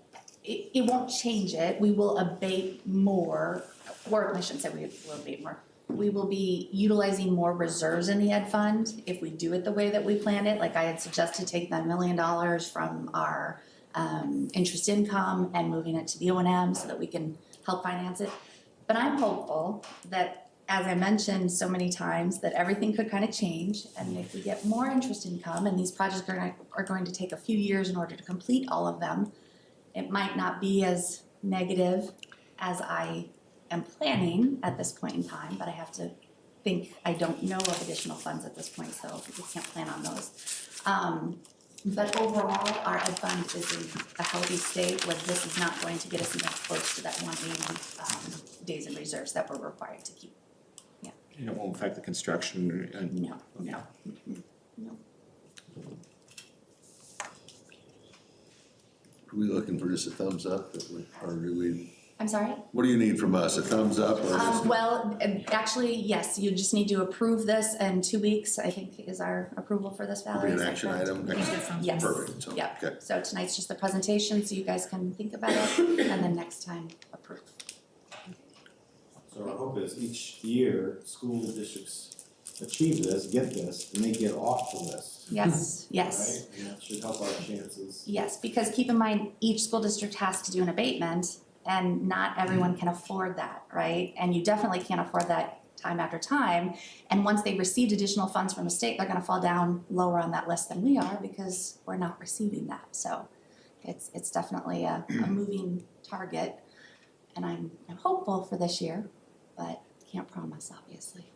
it won't change it. We will abate more, or I shouldn't say we will abate more. We will be utilizing more reserves in the Ed Fund if we do it the way that we planned it. Like I had suggested, taking that $1 million from our interest income and moving it to the O&M so that we can help finance it. But I'm hopeful that, as I mentioned so many times, that everything could kind of change, and if we get more interest income, and these projects are going to take a few years in order to complete all of them, it might not be as negative as I am planning at this point in time, but I have to think. I don't know of additional funds at this point, so we can't plan on those. But overall, our Ed Fund is in a healthy state where this is not going to get us even close to that 180 days in reserves that we're required to keep. And it won't affect the construction? No. Are we looking for just a thumbs up, or do we? I'm sorry? What do you need from us, a thumbs up or just? Well, actually, yes, you just need to approve this in 2 weeks, I think is our approval for this, Valerie. Be an action item next. Yes. Perfect, so, Yep. okay. So tonight's just the presentation, so you guys can think about it, and then next time approve. So our hope is each year, school districts achieve this, get this, and they get off the list. Yes, yes. Right? And that should help our chances. Yes, because keep in mind, each school district has to do an abatement, and not everyone can afford that, right? And you definitely can't afford that time after time. And once they received additional funds from the state, they're gonna fall down lower on that list than we are because we're not receiving that. So it's definitely a moving target. And I'm hopeful for this year, but can't promise, obviously.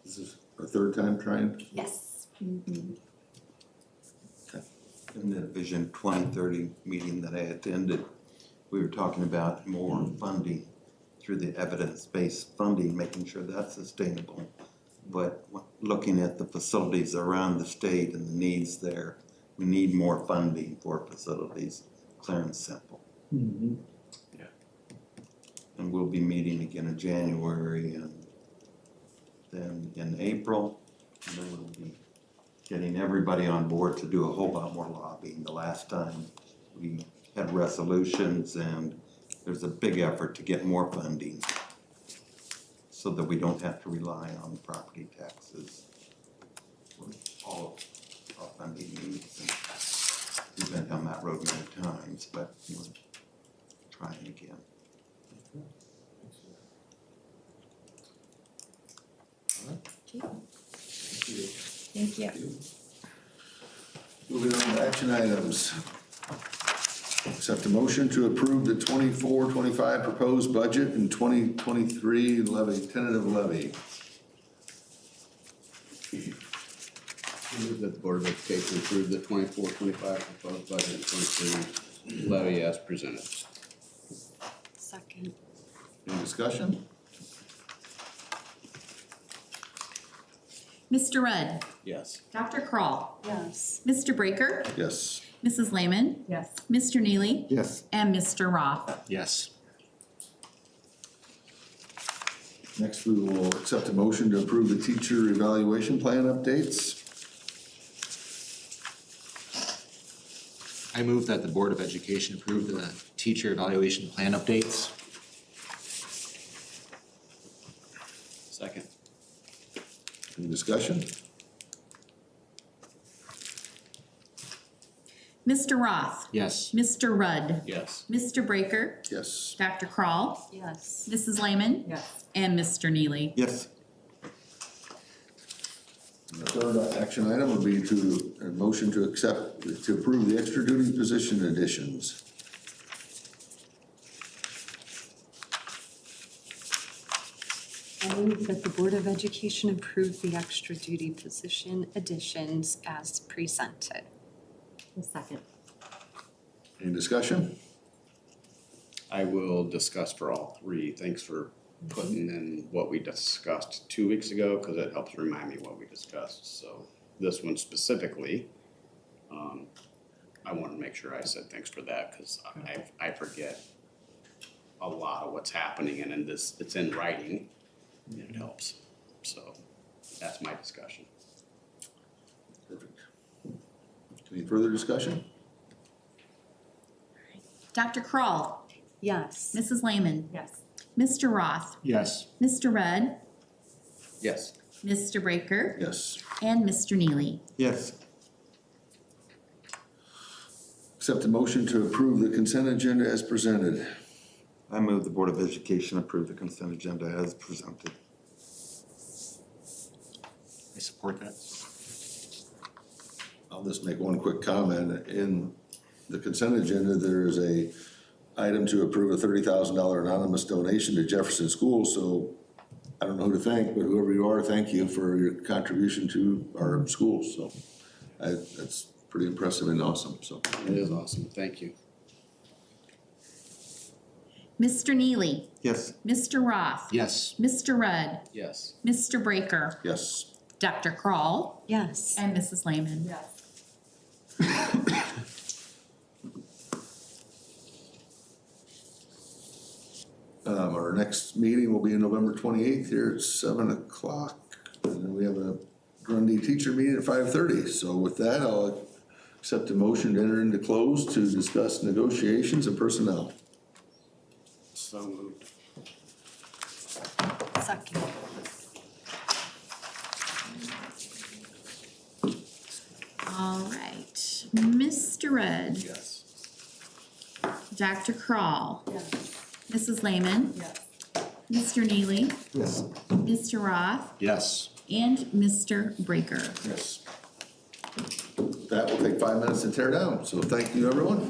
This is our third time trying? Yes. Mm-hmm. Okay. In the Vision 2030 meeting that I attended, we were talking about more funding through the evidence-based funding, making sure that's sustainable. But looking at the facilities around the state and the needs there, we need more funding for facilities, clear and simple. Mm-hmm. And we'll be meeting again in January and then in April. And then we'll be getting everybody on board to do a whole lot more lobbying. The last time we had resolutions, and there's a big effort to get more funding so that we don't have to rely on property taxes for all of our funding needs. And we've been down that road many times, but we're trying again. Thank you. Moving on to action items. Accept a motion to approve the 24-25 proposed budget and 2023 levy, tentative levy. Move that the Board of Education approve the 24-25 proposed budget and 23 levy as presented. Second. Any discussion? Mr. Rudd. Yes. Dr. Kroll. Yes. Mr. Breaker. Yes. Mrs. Lehman. Yes. Mr. Neely. Yes. And Mr. Roth. Yes. Next, we will accept a motion to approve the teacher evaluation plan updates. I move that the Board of Education approve the teacher evaluation plan updates. Second. Any discussion? Mr. Roth. Yes. Mr. Rudd. Yes. Mr. Breaker. Yes. Dr. Kroll. Yes. Mrs. Lehman. Yes. And Mr. Neely. Yes. The third action item would be to, a motion to approve the extra duty position additions. I move that the Board of Education approve the extra duty position additions as presented. A second. Any discussion? I will discuss for all three. Thanks for putting in what we discussed 2 weeks ago, because it helps remind me what we discussed. So this one specifically, I want to make sure I said thanks for that, because I forget a lot of what's happening, and in this, it's in writing, and it helps. So that's my discussion. Perfect. Any further discussion? Dr. Kroll. Yes. Mrs. Lehman. Yes. Mr. Roth. Yes. Mr. Rudd. Yes. Mr. Breaker. Yes. And Mr. Neely. Yes. Accept a motion to approve the consent agenda as presented. I move the Board of Education approve the consent agenda as presented. I support that. I'll just make one quick comment. In the consent agenda, there is a item to approve a $30,000 anonymous donation to Jefferson Schools. So I don't know who to thank, but whoever you are, thank you for your contribution to our schools. So that's pretty impressive and awesome, so. It is awesome. Thank you. Mr. Neely. Yes. Mr. Roth. Yes. Mr. Rudd. Yes. Mr. Breaker. Yes. Dr. Kroll. Yes. And Mrs. Lehman. Yes. Our next meeting will be on November 28th here at 7 o'clock. And then we have a Grundy teacher meeting at 5:30. So with that, I'll accept a motion to enter into close to discuss negotiations and personnel. So moved. Second. All right. Mr. Rudd. Yes. Dr. Kroll. Yes. Mrs. Lehman. Yes. Mr. Neely. Yes. Mr. Roth. Yes. And Mr. Breaker. Yes. That will take 5 minutes to tear down. So thank you, everyone.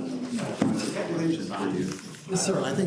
Congratulations for you. Yes, sir, I think